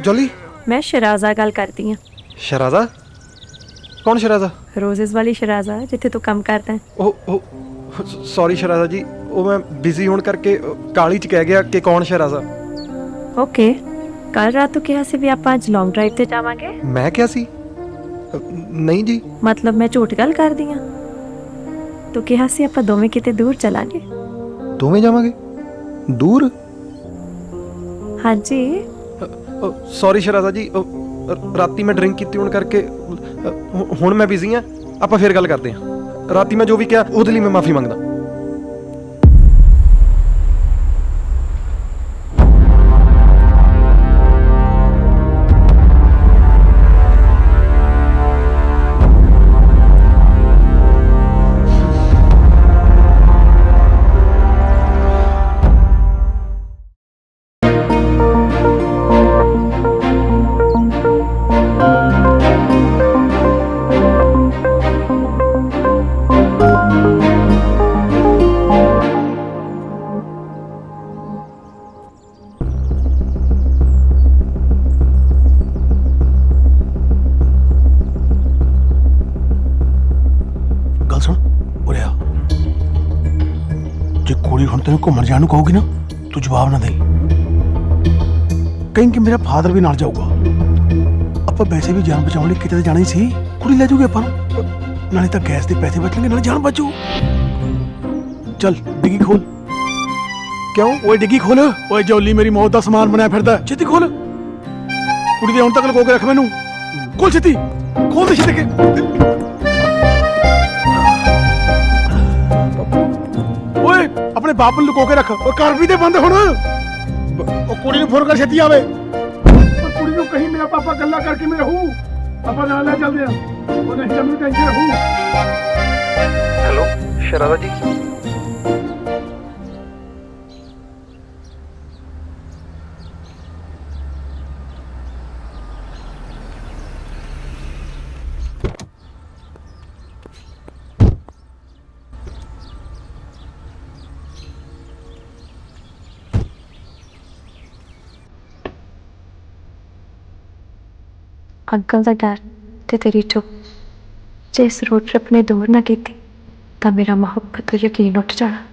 ਜੌਲੀ। ਮੈਂ ਸ਼ਰਾਜ਼ਾ ਗੱਲ ਕਰਦੀ ਹਾਂ। ਸ਼ਰਾਜ਼ਾ? ਕੌਣ ਸ਼ਰਾਜ਼ਾ? ਰੋਜ਼ਸ ਵਾਲੀ ਸ਼ਰਾਜ਼ਾ, ਜਿੱਥੇ ਤੂੰ ਕੰਮ ਕਰਦਾ ਹੈ। ਉਹ ਸੌਰੀ ਸ਼ਰਾਜ਼ਾ ਜੀ, ਉਹ ਮੈਂ ਬਿਜ਼ੀ ਹੋਣ ਕਰਕੇ ਕਾਲੀ 'ਚ ਕਹਿ ਗਿਆ ਕਿ ਕੌਣ ਸ਼ਰਾਜ਼ਾ। ਓਕੇ, ਕੱਲ ਰਾਤ ਤੂੰ ਕਿਹਾ ਸੀ ਵੀ ਆਪਾਂ ਅੱਜ ਲੌਂਗ ਡਰਾਈਵ ਤੇ ਜਾਵਾਂਗੇ। ਮੈਂ ਕਿਹਾ ਸੀ? ਨਹੀਂ ਜੀ। ਮਤਲਬ ਮੈਂ ਝੂਠ ਗੱਲ ਕਰਦੀ ਹਾਂ? ਤੂੰ ਕਿਹਾ ਸੀ ਆਪਾਂ ਦੋਵੇਂ ਕਿਤੇ ਦੂਰ ਚਲਾਂਗੇ। ਦੋਵੇਂ ਜਾਵਾਂਗੇ? ਦੂਰ? ਹਾਂਜੀ। ਸੌਰੀ ਸ਼ਰਾਜ਼ਾ ਜੀ, ਰਾਤੀ ਮੈਂ ਡਰਿੰਕ ਕੀਤੀ ਹੋਣ ਕਰਕੇ ਹੁਣ ਮੈਂ ਬਿਜ਼ੀ ਹਾਂ, ਆਪਾਂ ਫੇਰ ਗੱਲ ਕਰਦੇ ਹਾਂ। ਰਾਤੀ ਮੈਂ ਜੋ ਵੀ ਕਿਹਾ ਉਹਦੇ ਲਈ ਮੈਂ ਮਾਫੀ ਮੰਗਦਾ। ਤੈਨੂੰ ਘੁੰਮਣ ਜਾਣ ਨੂੰ ਕਹੂਗੀ ਨਾ ਤੂੰ ਜਵਾਬ ਨਾ ਦੇ। ਕਹੀਂ ਕਿ ਮੇਰਾ ਫਾਦਰ ਵੀ ਨਾਲ ਜਾਊਗਾ। ਆਪਾਂ ਵੈਸੇ ਵੀ ਜਾਨ ਬਚਾਉਣ ਲਈ ਕਿਤੇ ਤਾਂ ਜਾਣਾ ਹੀ ਸੀ। ਕੁੜੀ ਲੈ ਜੂਗੀ ਆਪਾਂ ਨੂੰ, ਨਾਲੇ ਤਾਂ ਗੈਸ ਦੇ ਪੈਸੇ ਬਚਣਗੇ ਨਾਲੇ ਜਾਨ ਬਚੂ। ਚੱਲ ਡਿੱਗੀ ਖੋਲ। ਕਿਉਂ ਓਏ ਡਿੱਗੀ ਖੋਲ। ਓਏ ਜੌਲੀ ਮੇਰੀ ਮੌਤ ਦਾ ਸਮਾਨ ਬਣਿਆ ਫਿਰਦਾ, ਛੇਤੀ ਖੋਲ। ਕੁੜੀ ਦੇ ਹੁਣ ਤੱਕ ਲੁਕੋ ਕੇ ਰੱਖ ਮੈਨੂੰ। ਖੋਲ ਛੇਤੀ, ਖੋਲ ਦੇ ਛੇਤੀ। ਓਏ ਆਪਣੇ ਬਾਪ ਨੂੰ ਲੁਕੋ ਕੇ ਰੱਖ। ਓਏ ਕਰ ਵੀ ਦੇ ਬੰਦ ਹੁਣ। ਉਹ ਕੁੜੀ ਨੂੰ ਫੋਨ ਕਰ ਛੇਤੀ ਆਵੇ। ਉਹ ਕੁੜੀ ਨੂੰ ਕਹੀਂ ਮੇਰਾ ਪਾਪਾ ਗੱਲਾਂ ਕਰਕੇ ਮੈਂ ਰਹੂੰ, ਆਪਾਂ ਨਾਲ ਲੈ ਚੱਲਦੇ ਆ। ਉਹ ਨਹੀਂ ਤਾਂ ਮੈਨੂੰ ਟੈਨਸ਼ਨ ਰਹੂ। ਹੈਲੋ ਸ਼ਰਾਰਾ ਜੀ। ਅੰਕਲ ਦਾ ਡਰ ਤੇ ਤੇਰੀ ਚੁੱਪ, ਜੇ ਇਸ ਰੋਡ ਟ੍ਰਿਪ ਨੇ ਦੂਰ ਨਾ ਕੀਤੀ ਤਾਂ ਮੇਰਾ ਮੁਹੱਬਤ ਤੋਂ ਯਕੀਨ ਉੱਠ ਜਾਣਾ।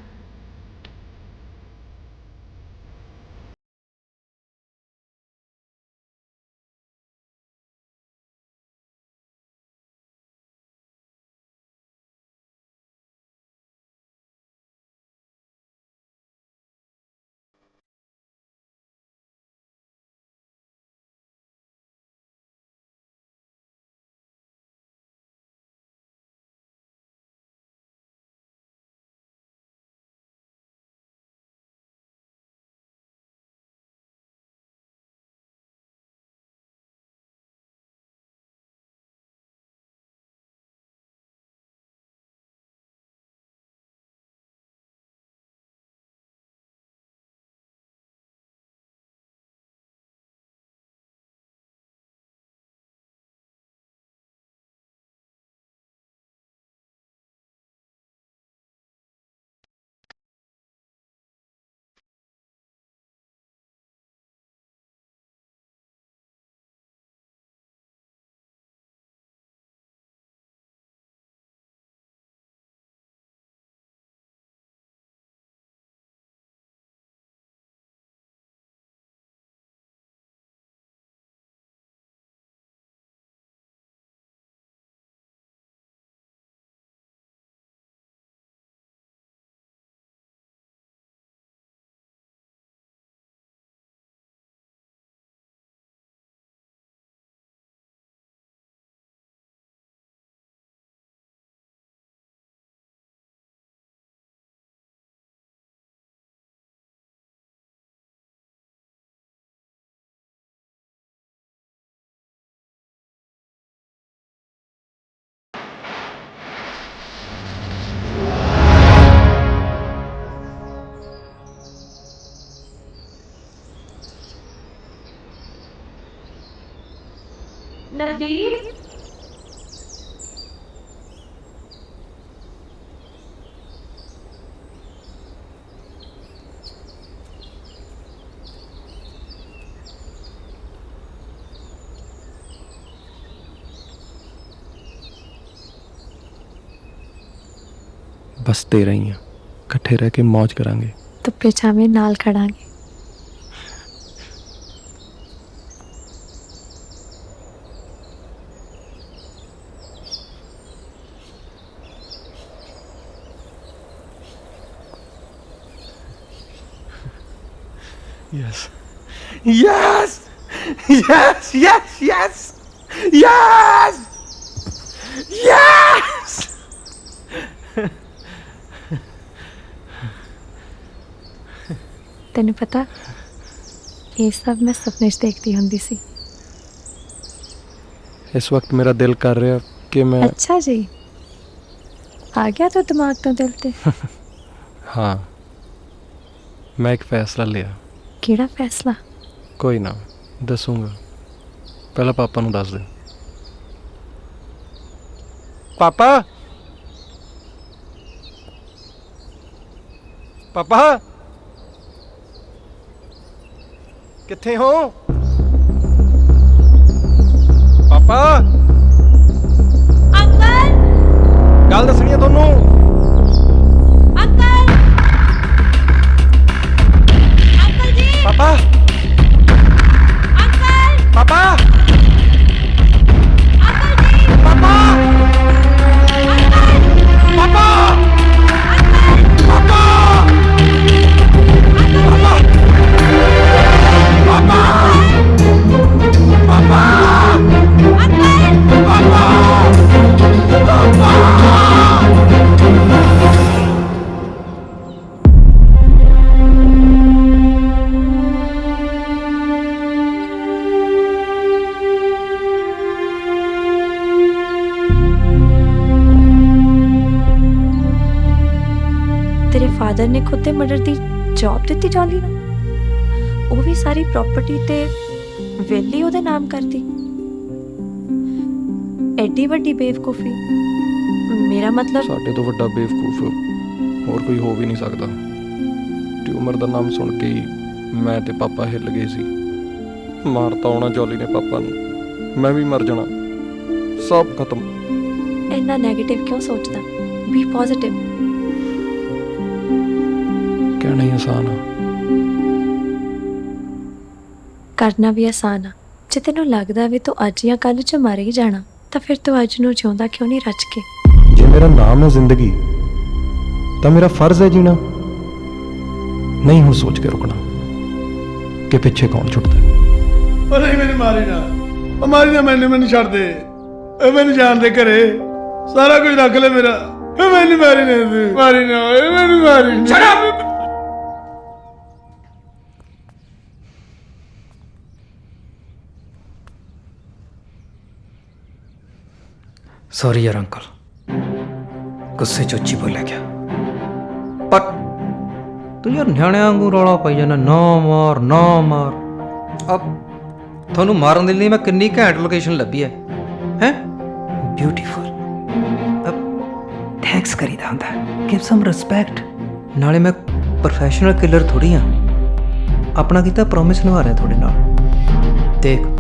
ਨਵਦੀਪ ਬਸ ਤੇਰਾ ਹੀ ਆ, ਇਕੱਠੇ ਰਹਿ ਕੇ ਮौज ਕਰਾਂਗੇ। ਧੁੱਪੇ ਛਾਵੇਂ ਨਾਲ ਖੜਾਂਗੇ। Yes. Yes! Yes! Yes! Yes! Yes! Yes! ਤੈਨੂੰ ਪਤਾ ਇਹ ਸਭ ਮੈਂ ਸੁਪਨੇ 'ਚ ਦੇਖਦੀ ਹੁੰਦੀ ਸੀ। ਇਸ ਵਕਤ ਮੇਰਾ ਦਿਲ ਕਰ ਰਿਹਾ ਕਿ ਮੈਂ ਅੱਛਾ ਜੀ, ਆ ਗਿਆ ਤਾਂ ਦਿਮਾਗ ਤੋਂ ਦਿਲ ਤੇ। ਹਾਂ, ਮੈਂ ਇੱਕ ਫੈਸਲਾ ਲਿਆ। ਕਿਹੜਾ ਫੈਸਲਾ? ਕੋਈ ਨਾ, ਦੱਸੂਗਾ। ਪਹਿਲਾਂ ਪਾਪਾ ਨੂੰ ਦੱਸ ਦੇ। ਪਾਪਾ, ਪਾਪਾ ਕਿੱਥੇ ਹੋ? ਪਾਪਾ ਅੰਕਲ, ਗੱਲ ਦੱਸਣੀ ਹੈ ਤੁਹਾਨੂੰ। ਅੰਕਲ, ਫਾਦਰ ਨੇ ਖੁਦ ਦੇ ਮਰਡਰ ਦੀ ਜੌਬ ਦਿੱਤੀ ਜੌਲੀ ਨੂੰ, ਉਹ ਵੀ ਸਾਰੀ ਪ੍ਰਾਪਰਟੀ ਤੇ ਵੈਲੀ ਉਹਦੇ ਨਾਮ ਕਰਦੀ। ਐਡੀ ਵੱਡੀ ਬੇਵਕੂਫੀ। ਮੇਰਾ ਮਤਲਬ ਸਾਡੇ ਤੋਂ ਵੱਡਾ ਬੇਵਕੂਫ ਹੋਰ ਕੋਈ ਹੋ ਵੀ ਨਹੀਂ ਸਕਦਾ। ਟਿਊਮਰ ਦਾ ਨਾਮ ਸੁਣ ਕੇ ਹੀ ਮੈਂ ਤੇ ਪਾਪਾ ਹਿੱਲ ਗਏ ਸੀ। ਮਾਰਤਾ ਹੋਣਾ ਜੌਲੀ ਨੇ ਪਾਪਾ ਨੂੰ, ਮੈਂ ਵੀ ਮਰ ਜਾਣਾ, ਸਭ ਖਤਮ। ਇੰਨਾ ਨੈਗੇਟਿਵ ਕਿਉਂ ਸੋਚਦਾ? B positive. ਕਹਿਣਾ ਹੀ ਆਸਾਨ ਆ, ਕਰਨਾ ਵੀ ਆਸਾਨ ਆ। ਜੇ ਤੈਨੂੰ ਲੱਗਦਾ ਵੀ ਤੂੰ ਅੱਜ ਜਾਂ ਕੱਲ੍ਹ 'ਚ ਮਰ ਹੀ ਜਾਣਾ, ਤਾਂ ਫਿਰ ਤੂੰ ਅੱਜ ਨੂੰ ਜਿਉਂਦਾ ਕਿਉਂ ਨਹੀਂ ਰਚ ਕੇ? ਜੇ ਮੇਰਾ ਨਾਮ ਹੈ ਜ਼ਿੰਦਗੀ ਤਾਂ ਮੇਰਾ ਫਰਜ਼ ਹੈ ਜੀਣਾ, ਨਹੀਂ ਹੁਣ ਸੋਚ ਕੇ ਰੁਕਣਾ ਕਿ ਪਿੱਛੇ ਕੌਣ ਛੁੱਟਦਾ। ਉਹ ਨਹੀਂ, ਮੈਨੂੰ ਮਾਰੀ ਨਾ, ਉਹ ਮਾਰੀ ਨਾ, ਮੈਨੂੰ ਛੱਡ ਦੇ, ਉਹ ਮੈਨੂੰ ਜਾਣ ਦੇ ਘਰੇ, ਸਾਰਾ ਕੁਝ ਰੱਖ ਲੈ ਮੇਰਾ, ਉਹ ਮੈਨੂੰ ਮਾਰੀ ਨਾ, ਮਾਰੀ ਨਾ, ਮੈਨੂੰ ਮਾਰੀ ਨਾ। सॉरी यार अंकल, गुस्से च उच्ची बोलिया गया। पर तू यार न्याणे वांगू रौला पाई जाना, ना मार ना मार। अब थानू मारन दे लई मैं किन्नी घैंट लोकेशन लभी है ब्यूटीफुल। अब थैंक्स करीदा हुंदा, गिव सम रिस्पेक्ट। नाले मैं प्रोफेशनल किलर थोड़ी हाँ, अपना कीता प्रॉमिस निभा रहा थोड़े नाल। देख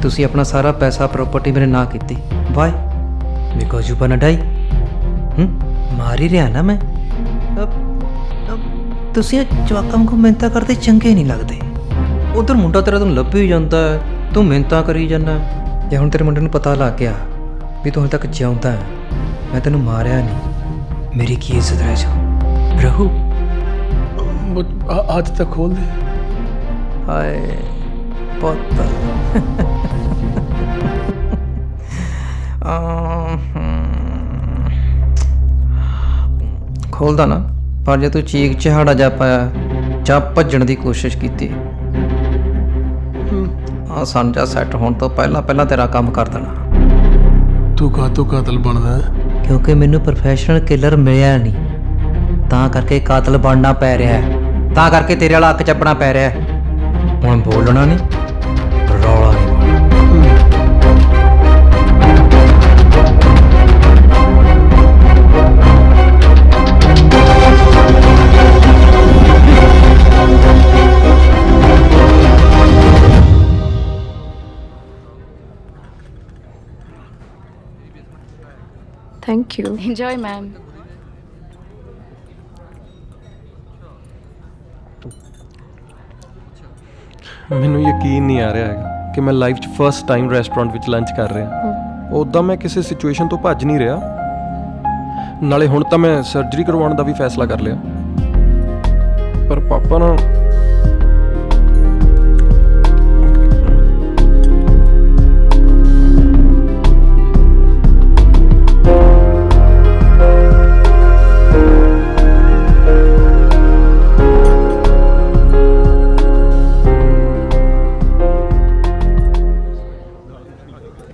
ਤੁਸੀਂ ਆਪਣਾ ਸਾਰਾ ਪੈਸਾ ਪ੍ਰਾਪਰਟੀ ਮੇਰੇ ਨਾਂ ਕੀਤੀ। ਵਾਈ? ਬਿਕੋਜ਼ ਯੂ ਪਨ ਡਾਈ। ਮਾਰ ਹੀ ਰਿਹਾ ਨਾ ਮੈਂ। ਤੁਸੀਂ ਜਵਾਕਾਂ ਨੂੰ ਮਿਹਨਤਾਂ ਕਰਦੇ ਚੰਗੇ ਨਹੀਂ ਲੱਗਦੇ। ਉਧਰ ਮੁੰਡਾ ਤੇਰਾ ਤੈਨੂੰ ਲੱਭ ਹੀ ਜਾਂਦਾ, ਤੂੰ ਮਿਹਨਤਾਂ ਕਰੀ ਜਾਂਦਾ। ਜੇ ਹੁਣ ਤੇਰੇ ਮੁੰਡੇ ਨੂੰ ਪਤਾ ਲੱਗ ਗਿਆ ਵੀ ਤੂੰ ਹੁਣ ਤੱਕ ਜਿਉਂਦਾ ਹੈ, ਮੈਂ ਤੈਨੂੰ ਮਾਰਿਆ ਨਹੀਂ, ਮੇਰੀ ਕੀ ਇੱਜ਼ਤ ਰਹਿ ਜਾਊ? ਰਹੂ ਹੱਥ ਤੱਕ ਖੋਲ ਦੇ। ਹਾਏ ਪੁੱਤ, ਖੋਲਦਾ ਨਾ, ਪਰ ਜੇ ਤੂੰ ਚੀਕ ਚਿਹਾੜਾ ਜਾ ਪਾਇਆ ਜਾਂ ਭੱਜਣ ਦੀ ਕੋਸ਼ਿਸ਼ ਕੀਤੀ, ਆ ਸੰਜਾ ਸੈੱਟ ਹੋਣ ਤੋਂ ਪਹਿਲਾਂ ਤੇਰਾ ਕੰਮ ਕਰ ਦੇਣਾ। ਤੂੰ ਕਾਤੋਂ ਕਾਤਲ ਬਣਦਾ? ਕਿਉਂਕਿ ਮੈਨੂੰ ਪ੍ਰੋਫੈਸ਼ਨਲ ਕਿਲਰ ਮਿਲਿਆ ਨਹੀਂ, ਤਾਂ ਕਰਕੇ ਕਾਤਲ ਬਣਨਾ ਪੈ ਰਿਹਾ ਹੈ, ਤਾਂ ਕਰਕੇ ਤੇਰੇ ਵਾਲਾ ਅੱਖ ਚੱਪਣਾ ਪੈ ਰਿਹਾ ਹੈ। ਹੁਣ ਬੋਲਣਾ ਨਹੀਂ, ਰੌਲਾ ਨਹੀਂ ਪਾਉਣਾ। Thank you. Enjoy, ma'am. ਮੈਨੂੰ ਯਕੀਨ ਨਹੀਂ ਆ ਰਿਹਾ ਹੈਗਾ ਕਿ ਮੈਂ ਲਾਈਫ 'ਚ ਫਸਟ ਟਾਈਮ ਰੈਸਟੋਰੈਂਟ ਵਿੱਚ ਲੰਚ ਕਰ ਰਿਹਾ। ਉੱਦਾਂ ਮੈਂ ਕਿਸੇ ਸਿਚੁਏਸ਼ਨ ਤੋਂ ਭੱਜ ਨਹੀਂ ਰਿਹਾ, ਨਾਲੇ ਹੁਣ ਤਾਂ ਮੈਂ ਸਰਜਰੀ ਕਰਵਾਉਣ ਦਾ ਵੀ ਫੈਸਲਾ ਕਰ ਲਿਆ। ਪਰ ਪਾਪਾ ਨਾਲ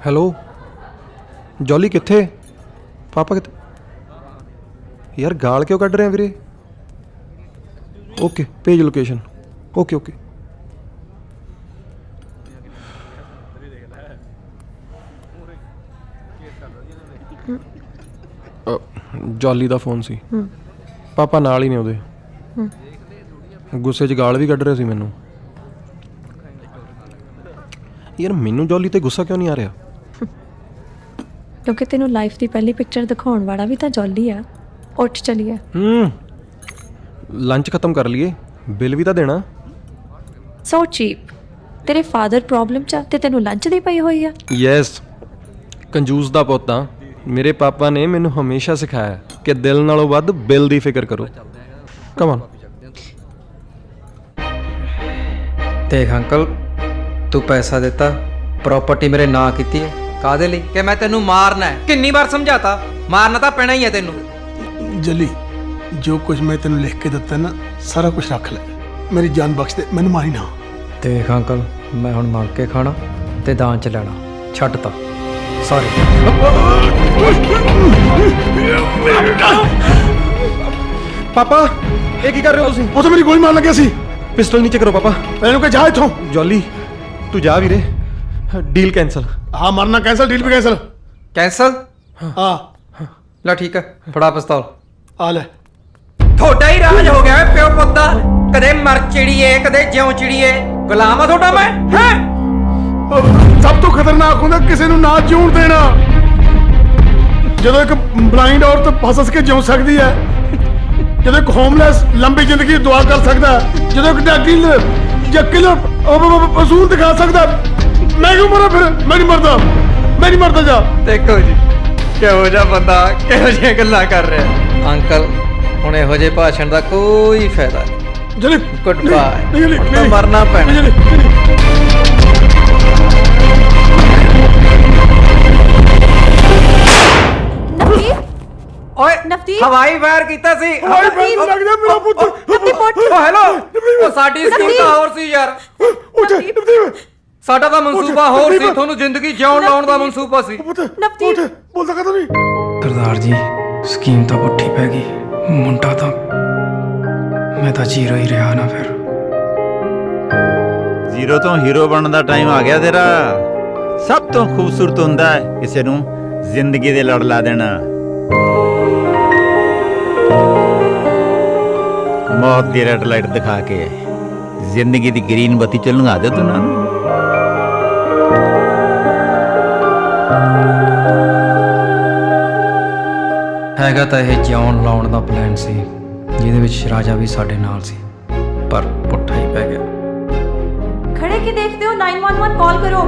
ਹੈਲੋ ਜੌਲੀ ਕਿੱਥੇ? ਪਾਪਾ ਕਿੱਥੇ? ਯਾਰ ਗਾਲ ਕਿਉਂ ਕੱਢ ਰਹੇ ਆ ਵੀਰੇ? ਓਕੇ ਭੇਜ ਲੋਕੇਸ਼ਨ। Okay okay. ਜੌਲੀ ਦਾ ਫੋਨ ਸੀ, ਪਾਪਾ ਨਾਲ ਹੀ ਨੇ ਉਹਦੇ। ਗੁੱਸੇ 'ਚ ਗਾਲ ਵੀ ਕੱਢ ਰਿਹਾ ਸੀ ਮੈਨੂੰ। ਯਾਰ ਮੈਨੂੰ ਜੌਲੀ ਤੇ ਗੁੱਸਾ ਕਿਉਂ ਨਹੀਂ ਆ ਰਿਹਾ? ਕਿਉਂਕਿ ਤੈਨੂੰ ਲਾਈਫ ਦੀ ਪਹਿਲੀ ਪਿਕਚਰ ਦਿਖਾਉਣ ਵਾਲਾ ਵੀ ਤਾਂ ਜੌਲੀ ਆ। ਉੱਠ ਚਲੀਏ। ਲੰਚ ਖਤਮ ਕਰ ਲਈਏ, ਬਿੱਲ ਵੀ ਤਾਂ ਦੇਣਾ। ਸੋ ਚੀਪ। ਤੇਰੇ ਫਾਦਰ ਪ੍ਰੋਬਲਮ ਚ ਆ ਤੇ ਤੈਨੂੰ ਲੰਚ ਦੀ ਪਈ ਹੋਈ ਆ। ਯੈਸ, ਕੰਜੂਸ ਦਾ ਪੁੱਤ ਆ। ਮੇਰੇ ਪਾਪਾ ਨੇ ਮੈਨੂੰ ਹਮੇਸ਼ਾ ਸਿਖਾਇਆ ਕਿ ਦਿਲ ਨਾਲੋਂ ਵੱਧ ਬਿੱਲ ਦੀ ਫਿਕਰ ਕਰੋ। Come on. ਦੇਖ ਅੰਕਲ, ਤੂੰ ਪੈਸਾ ਦਿੱਤਾ, ਪ੍ਰਾਪਰਟੀ ਮੇਰੇ ਨਾਂ ਕੀਤੀ ਹੈ, ਕਾਹਦੇ ਲਈ? ਕਿ ਮੈਂ ਤੈਨੂੰ ਮਾਰਨਾ ਹੈ। ਕਿੰਨੀ ਵਾਰ ਸਮਝਾਤਾ, ਮਾਰਨਾ ਤਾਂ ਪੈਣਾ ਹੀ ਹੈ ਤੈਨੂੰ। ਜੱਲੀ, ਜੋ ਕੁਝ ਮੈਂ ਤੈਨੂੰ ਲਿਖ ਕੇ ਦਿੱਤਾ ਨਾ, ਸਾਰਾ ਕੁਝ ਰੱਖ ਲੈ। ਮੇਰੀ ਜਾਨ ਬਖਸ਼ ਦੇ, ਮੈਨੂੰ ਮਾਰੀ ਨਾ। ਦੇਖ ਅੰਕਲ, ਮੈਂ ਹੁਣ ਮੰਗ ਕੇ ਖਾਣਾ ਤੇ ਦਾਨ ਚ ਲੈਣਾ ਛੱਡ ਤਾ। ਸੌਰੀ। ਪਾਪਾ ਇਹ ਕੀ ਕਰ ਰਹੇ ਹੋ ਤੁਸੀਂ? ਉਹ ਤਾਂ ਮੇਰੀ ਗੋਲੀ ਮਾਰਨ ਲੱਗਿਆ ਸੀ। ਪਿਸਟਲ ਨੀਚੇ ਕਰੋ ਪਾਪਾ। ਇਹਨੂੰ ਕਹ ਜਾ ਇੱਥੋਂ। ਜੌਲੀ ਤੂੰ ਜਾ ਵੀਰੇ, ਡੀਲ ਕੈਂਸਲ। ਹਾਂ ਮਰਨਾ ਕੈਂਸਲ, ਡੀਲ ਵੀ ਕੈਂਸਲ। ਕੈਂਸਲ? ਹਾਂ ਲੈ ਠੀਕ ਹੈ, ਫੜਾ ਪਿਸਤੌਲ। ਆ ਲੈ। ਤੁਹਾਡਾ ਹੀ ਰਾਜ ਹੋ ਗਿਆ ਪਿਓ ਪੁੱਤ ਦਾ, ਕਦੇ ਮਰ ਚਿੜੀਏ ਕਦੇ ਜਿਉਂ ਚਿੜੀਏ। ਗੁਲਾਮ ਆ ਤੁਹਾਡਾ ਮੈਂ ਹੈ? ਸਭ ਤੋਂ ਖਤਰਨਾਕ ਹੁੰਦਾ ਕਿਸੇ ਨੂੰ ਨਾ ਜਿਉਣ ਦੇਣਾ। ਜਦੋਂ ਇੱਕ ਬਲਾਈਂਡ ਔਰਤ ਹੱਸ ਕੇ ਜਿਉ ਸਕਦੀ ਹੈ, ਜਦੋਂ ਇੱਕ ਹੋਮਲੈਸ ਲੰਬੀ ਜ਼ਿੰਦਗੀ ਦੀ ਦੁਆ ਕਰ ਸਕਦਾ, ਜਦੋਂ ਇੱਕ ਡਾਕੀ ਜਾਂ ਕਿਲਰ ਅਸੂਲ ਦਿਖਾ ਸਕਦਾ, ਮੈਂ ਕਿਉਂ ਮਰਾਂ? ਫਿਰ ਮੈਂ ਨਹੀਂ ਮਰਦਾ, ਮੈਂ ਨਹੀਂ ਮਰਦਾ। ਜਾ ਦੇਖੋ ਜੀ ਕਿਹੋ ਜਿਹਾ ਬੰਦਾ ਕਿਹੋ ਜਿਹੀਆਂ ਗੱਲਾਂ ਕਰ ਰਿਹਾ। ਅੰਕਲ ਹੁਣ ਇਹੋ ਜਿਹੇ ਭਾਸ਼ਣ ਦਾ ਕੋਈ ਫਾਇਦਾ ਨਹੀਂ। Good bye. ਮਰਨਾ ਪੈਣਾ। ਓਏ ਨਵਦੀਪ ਹਵਾਈ ਫਾਇਰ ਕੀਤਾ ਸੀ। ਹਵਾਈ ਫਾਇਰ ਲੱਗਦਾ ਮੇਰਾ ਪੁੱਤ। ਓ ਹੈਲੋ, ਉਹ ਸਾਡੀ ਸਕੀਮ ਤਾਂ ਹੋਰ ਸੀ ਯਾਰ। ਸਾਡਾ ਤਾਂ ਮਨਸੂਬਾ ਹੋਰ ਸੀ, ਤੁਹਾਨੂੰ ਜ਼ਿੰਦਗੀ ਜਿਉਣ ਲਾਉਣ ਦਾ ਮਨਸੂਬਾ ਸੀ। ਨਵਦੀਪ ਬੋਲਦਾ ਕਦੋਂ ਨਹੀਂ? ਸਰਦਾਰ ਜੀ ਸਕੀਮ ਤਾਂ ਪੁੱਠੀ ਪੈ ਗਈ। ਮੁੰਡਾ ਤਾਂ ਮੈਂ ਤਾਂ ਜ਼ੀਰੋ ਹੀ ਰਿਹਾ ਨਾ। ਫਿਰ ਜ਼ੀਰੋ ਤੋਂ ਹੀਰੋ ਬਣਨ ਦਾ ਟਾਈਮ ਆ ਗਿਆ ਤੇਰਾ। ਸਭ ਤੋਂ ਖੂਬਸੂਰਤ ਹੁੰਦਾ ਹੈ ਕਿਸੇ ਨੂੰ ਜ਼ਿੰਦਗੀ ਦੇ ਲੜ ਲਾ ਦੇਣਾ। ਮੌਤ ਦੀ ਰੈਡ ਲਾਈਟ ਦਿਖਾ ਕੇ ਜ਼ਿੰਦਗੀ ਦੀ ਗ੍ਰੀਨ ਬੱਤੀ ਚੱਲਣ ਦੇ ਤੂੰ ਨਾ। ਹੈਗਾ ਤਾਂ ਇਹ ਜਿਉਣ ਲਾਉਣ ਦਾ ਪਲਾਨ ਸੀ, ਜਿਹਦੇ ਵਿੱਚ ਰਾਜਾ ਵੀ ਸਾਡੇ ਨਾਲ ਸੀ, ਪਰ ਪੁੱਠਾ ਹੀ ਪੈ ਗਿਆ। खड़े के देखते हो, 911 कॉल करो।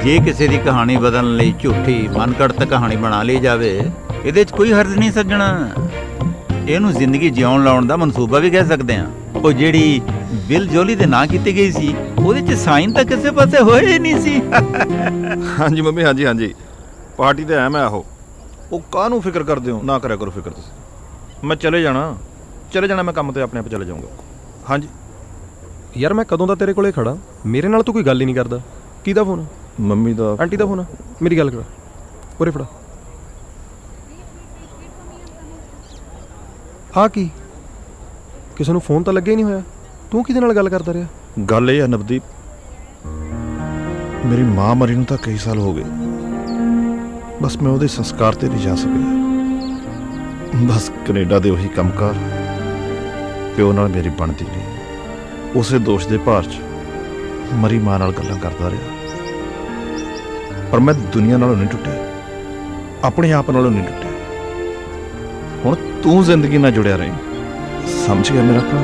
ਜੇ ਕਿਸੇ ਦੀ ਕਹਾਣੀ ਬਦਲਣ ਲਈ ਝੂਠੀ ਮਨਘੜਤ ਕਹਾਣੀ ਬਣਾ ਲਈ ਜਾਵੇ, ਇਹਦੇ 'ਚ ਕੋਈ ਹਰਜ ਨਹੀਂ ਸੱਜਣਾ। ਇਹਨੂੰ ਜ਼ਿੰਦਗੀ ਜਿਉਣ ਲਾਉਣ ਦਾ ਮਨਸੂਬਾ ਵੀ ਕਹਿ ਸਕਦੇ ਹਾਂ। ਉਹ ਜਿਹੜੀ ਬਿਲ ਜੋਲੀ ਦੇ ਨਾਂ ਕੀਤੀ ਗਈ ਸੀ, ਉਹਦੇ 'ਚ ਸਾਈਨ ਤਾਂ ਕਿਸੇ ਪਾਸੇ ਹੋਏ ਹੀ ਨਹੀਂ ਸੀ। ਹਾਂਜੀ ਮੰਮੀ, ਹਾਂਜੀ ਹਾਂਜੀ, ਪਾਰਟੀ ਤੇ ਆਇਆ ਮੈਂ। ਆਹੋ, ਉਹ ਕਾਹਨੂੰ ਫਿਕਰ ਕਰਦੇ ਹੋ? ਨਾ ਕਰਿਆ ਕਰੋ ਫਿਕਰ ਤੁਸੀਂ। ਮੈਂ ਚਲੇ ਜਾਣਾ, ਮੈਂ ਕੰਮ ਤੇ ਆਪਣੇ ਆਪ ਚਲੇ ਜਾਊਂਗਾ। ਹਾਂਜੀ ਯਾਰ ਮੈਂ ਕਦੋਂ ਦਾ ਤੇਰੇ ਕੋਲੇ ਖੜਾ, ਮੇਰੇ ਨਾਲ ਤੂੰ ਕੋਈ ਗੱਲ ਹੀ ਨਹੀਂ ਕਰਦਾ। ਕਿਹਦਾ ਫੋਨ? ਮੰਮੀ ਦਾ। ਆਂਟੀ ਦਾ ਫੋਨ? ਮੇਰੀ ਗੱਲ ਕਰਾ, ਉਰੇ ਫੜਾ। ਹਾਂ ਕੀ ਕਿਸੇ ਨੂੰ ਫੋਨ ਤਾਂ ਲੱਗਿਆ ਹੀ ਨਹੀਂ ਹੋਇਆ? ਤੂੰ ਕਿਹਦੇ ਨਾਲ ਗੱਲ ਕਰਦਾ ਰਿਹਾ? ਗੱਲ ਇਹ ਆ ਨਵਦੀਪ, ਮੇਰੀ ਮਾਂ ਮਰੀ ਨੂੰ ਤਾਂ ਕਈ ਸਾਲ ਹੋ ਗਏ। ਬਸ ਮੈਂ ਉਹਦੇ ਸੰਸਕਾਰ ਤੇ ਨਹੀਂ ਜਾ ਸਕਿਆ। ਬਸ ਕੈਨੇਡਾ ਦੇ ਉਹੀ ਕੰਮਕਾਰ ਪਿਓ ਨਾਲ ਮੇਰੀ ਬਣਦੀ ਨਹੀਂ। ਉਸੇ ਦੋਸ਼ ਦੇ ਭਾਰ 'ਚ ਮਰੀ ਮਾਂ ਨਾਲ ਗੱਲਾਂ ਕਰਦਾ ਰਿਹਾ। ਪਰ ਮੈਂ ਦੁਨੀਆ ਨਾਲੋਂ ਨਹੀਂ ਟੁੱਟਿਆ, ਆਪਣੇ ਆਪ ਨਾਲੋਂ ਨਹੀਂ ਟੁੱਟਿਆ। ਹੁਣ ਤੂੰ ਜ਼ਿੰਦਗੀ ਨਾਲ ਜੁੜਿਆ ਰਹੇ, ਸਮਝ ਗਿਆ ਮੇਰਾ ਭਰਾ?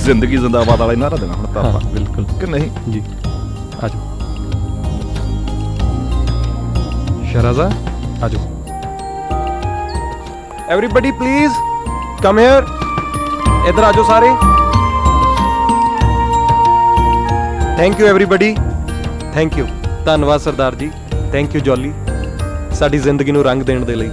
ਜ਼ਿੰਦਗੀ ਜ਼ਿੰਦਾਬਾਦ ਵਾਲਾ ਨਾਰਾ ਦੇਣਾ ਹੁਣ ਤਾਂ ਆਪਾਂ। ਬਿਲਕੁਲ ਕਿ ਨਹੀਂ ਜੀ? ਆਜੋ ਸ਼ਹਿਰਾਜ਼ਾ, ਆਜੋ। एवरीबडी प्लीज कम हियर, इधर आ जाओ सारे। Thank you everybody. Thank you, ਧੰਨਵਾਦ ਸਰਦਾਰ ਜੀ। ਥੈਂਕ ਯੂ ਜੌਲੀ, ਸਾਡੀ ਜ਼ਿੰਦਗੀ ਨੂੰ ਰੰਗ ਦੇਣ ਦੇ ਲਈ।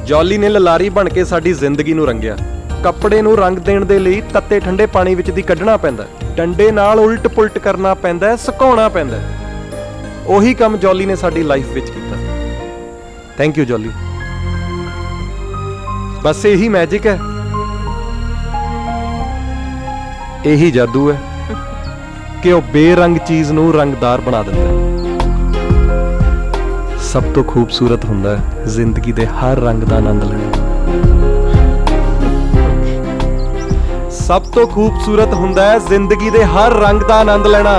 ਜੌਲੀ ਨੇ ਲਲਾਰੀ ਬਣ ਕੇ ਸਾਡੀ ਜ਼ਿੰਦਗੀ ਨੂੰ ਰੰਗਿਆ। ਕੱਪੜੇ ਨੂੰ ਰੰਗ ਦੇਣ ਦੇ ਲਈ ਤੱਤੇ ਠੰਡੇ ਪਾਣੀ ਵਿੱਚ ਦੀ ਕੱਢਣਾ ਪੈਂਦਾ, ਡੰਡੇ ਨਾਲ ਉਲਟ ਪੁਲਟ ਕਰਨਾ ਪੈਂਦਾ, ਸੁਕਾਉਣਾ ਪੈਂਦਾ। ਉਹੀ ਕੰਮ ਜੌਲੀ ਨੇ ਸਾਡੀ ਲਾਈਫ ਵਿੱਚ ਕੀਤਾ। Thank you Jolly. ਬਸ ਇਹੀ ਮੈਜਿਕ ਹੈ, ਇਹੀ ਜਾਦੂ ਹੈ ਕਿ ਉਹ ਬੇਰੰਗ ਚੀਜ਼ ਨੂੰ ਰੰਗਦਾਰ ਬਣਾ ਦਿੰਦਾ ਹੈ। ਸਭ ਤੋਂ ਖੂਬਸੂਰਤ ਹੁੰਦਾ ਹੈ ਜ਼ਿੰਦਗੀ ਦੇ ਹਰ ਰੰਗ ਦਾ ਆਨੰਦ ਲੈਣਾ। ਸਭ ਤੋਂ ਖੂਬਸੂਰਤ ਹੁੰਦਾ ਹੈ ਜ਼ਿੰਦਗੀ ਦੇ ਹਰ ਰੰਗ ਦਾ ਆਨੰਦ ਲੈਣਾ।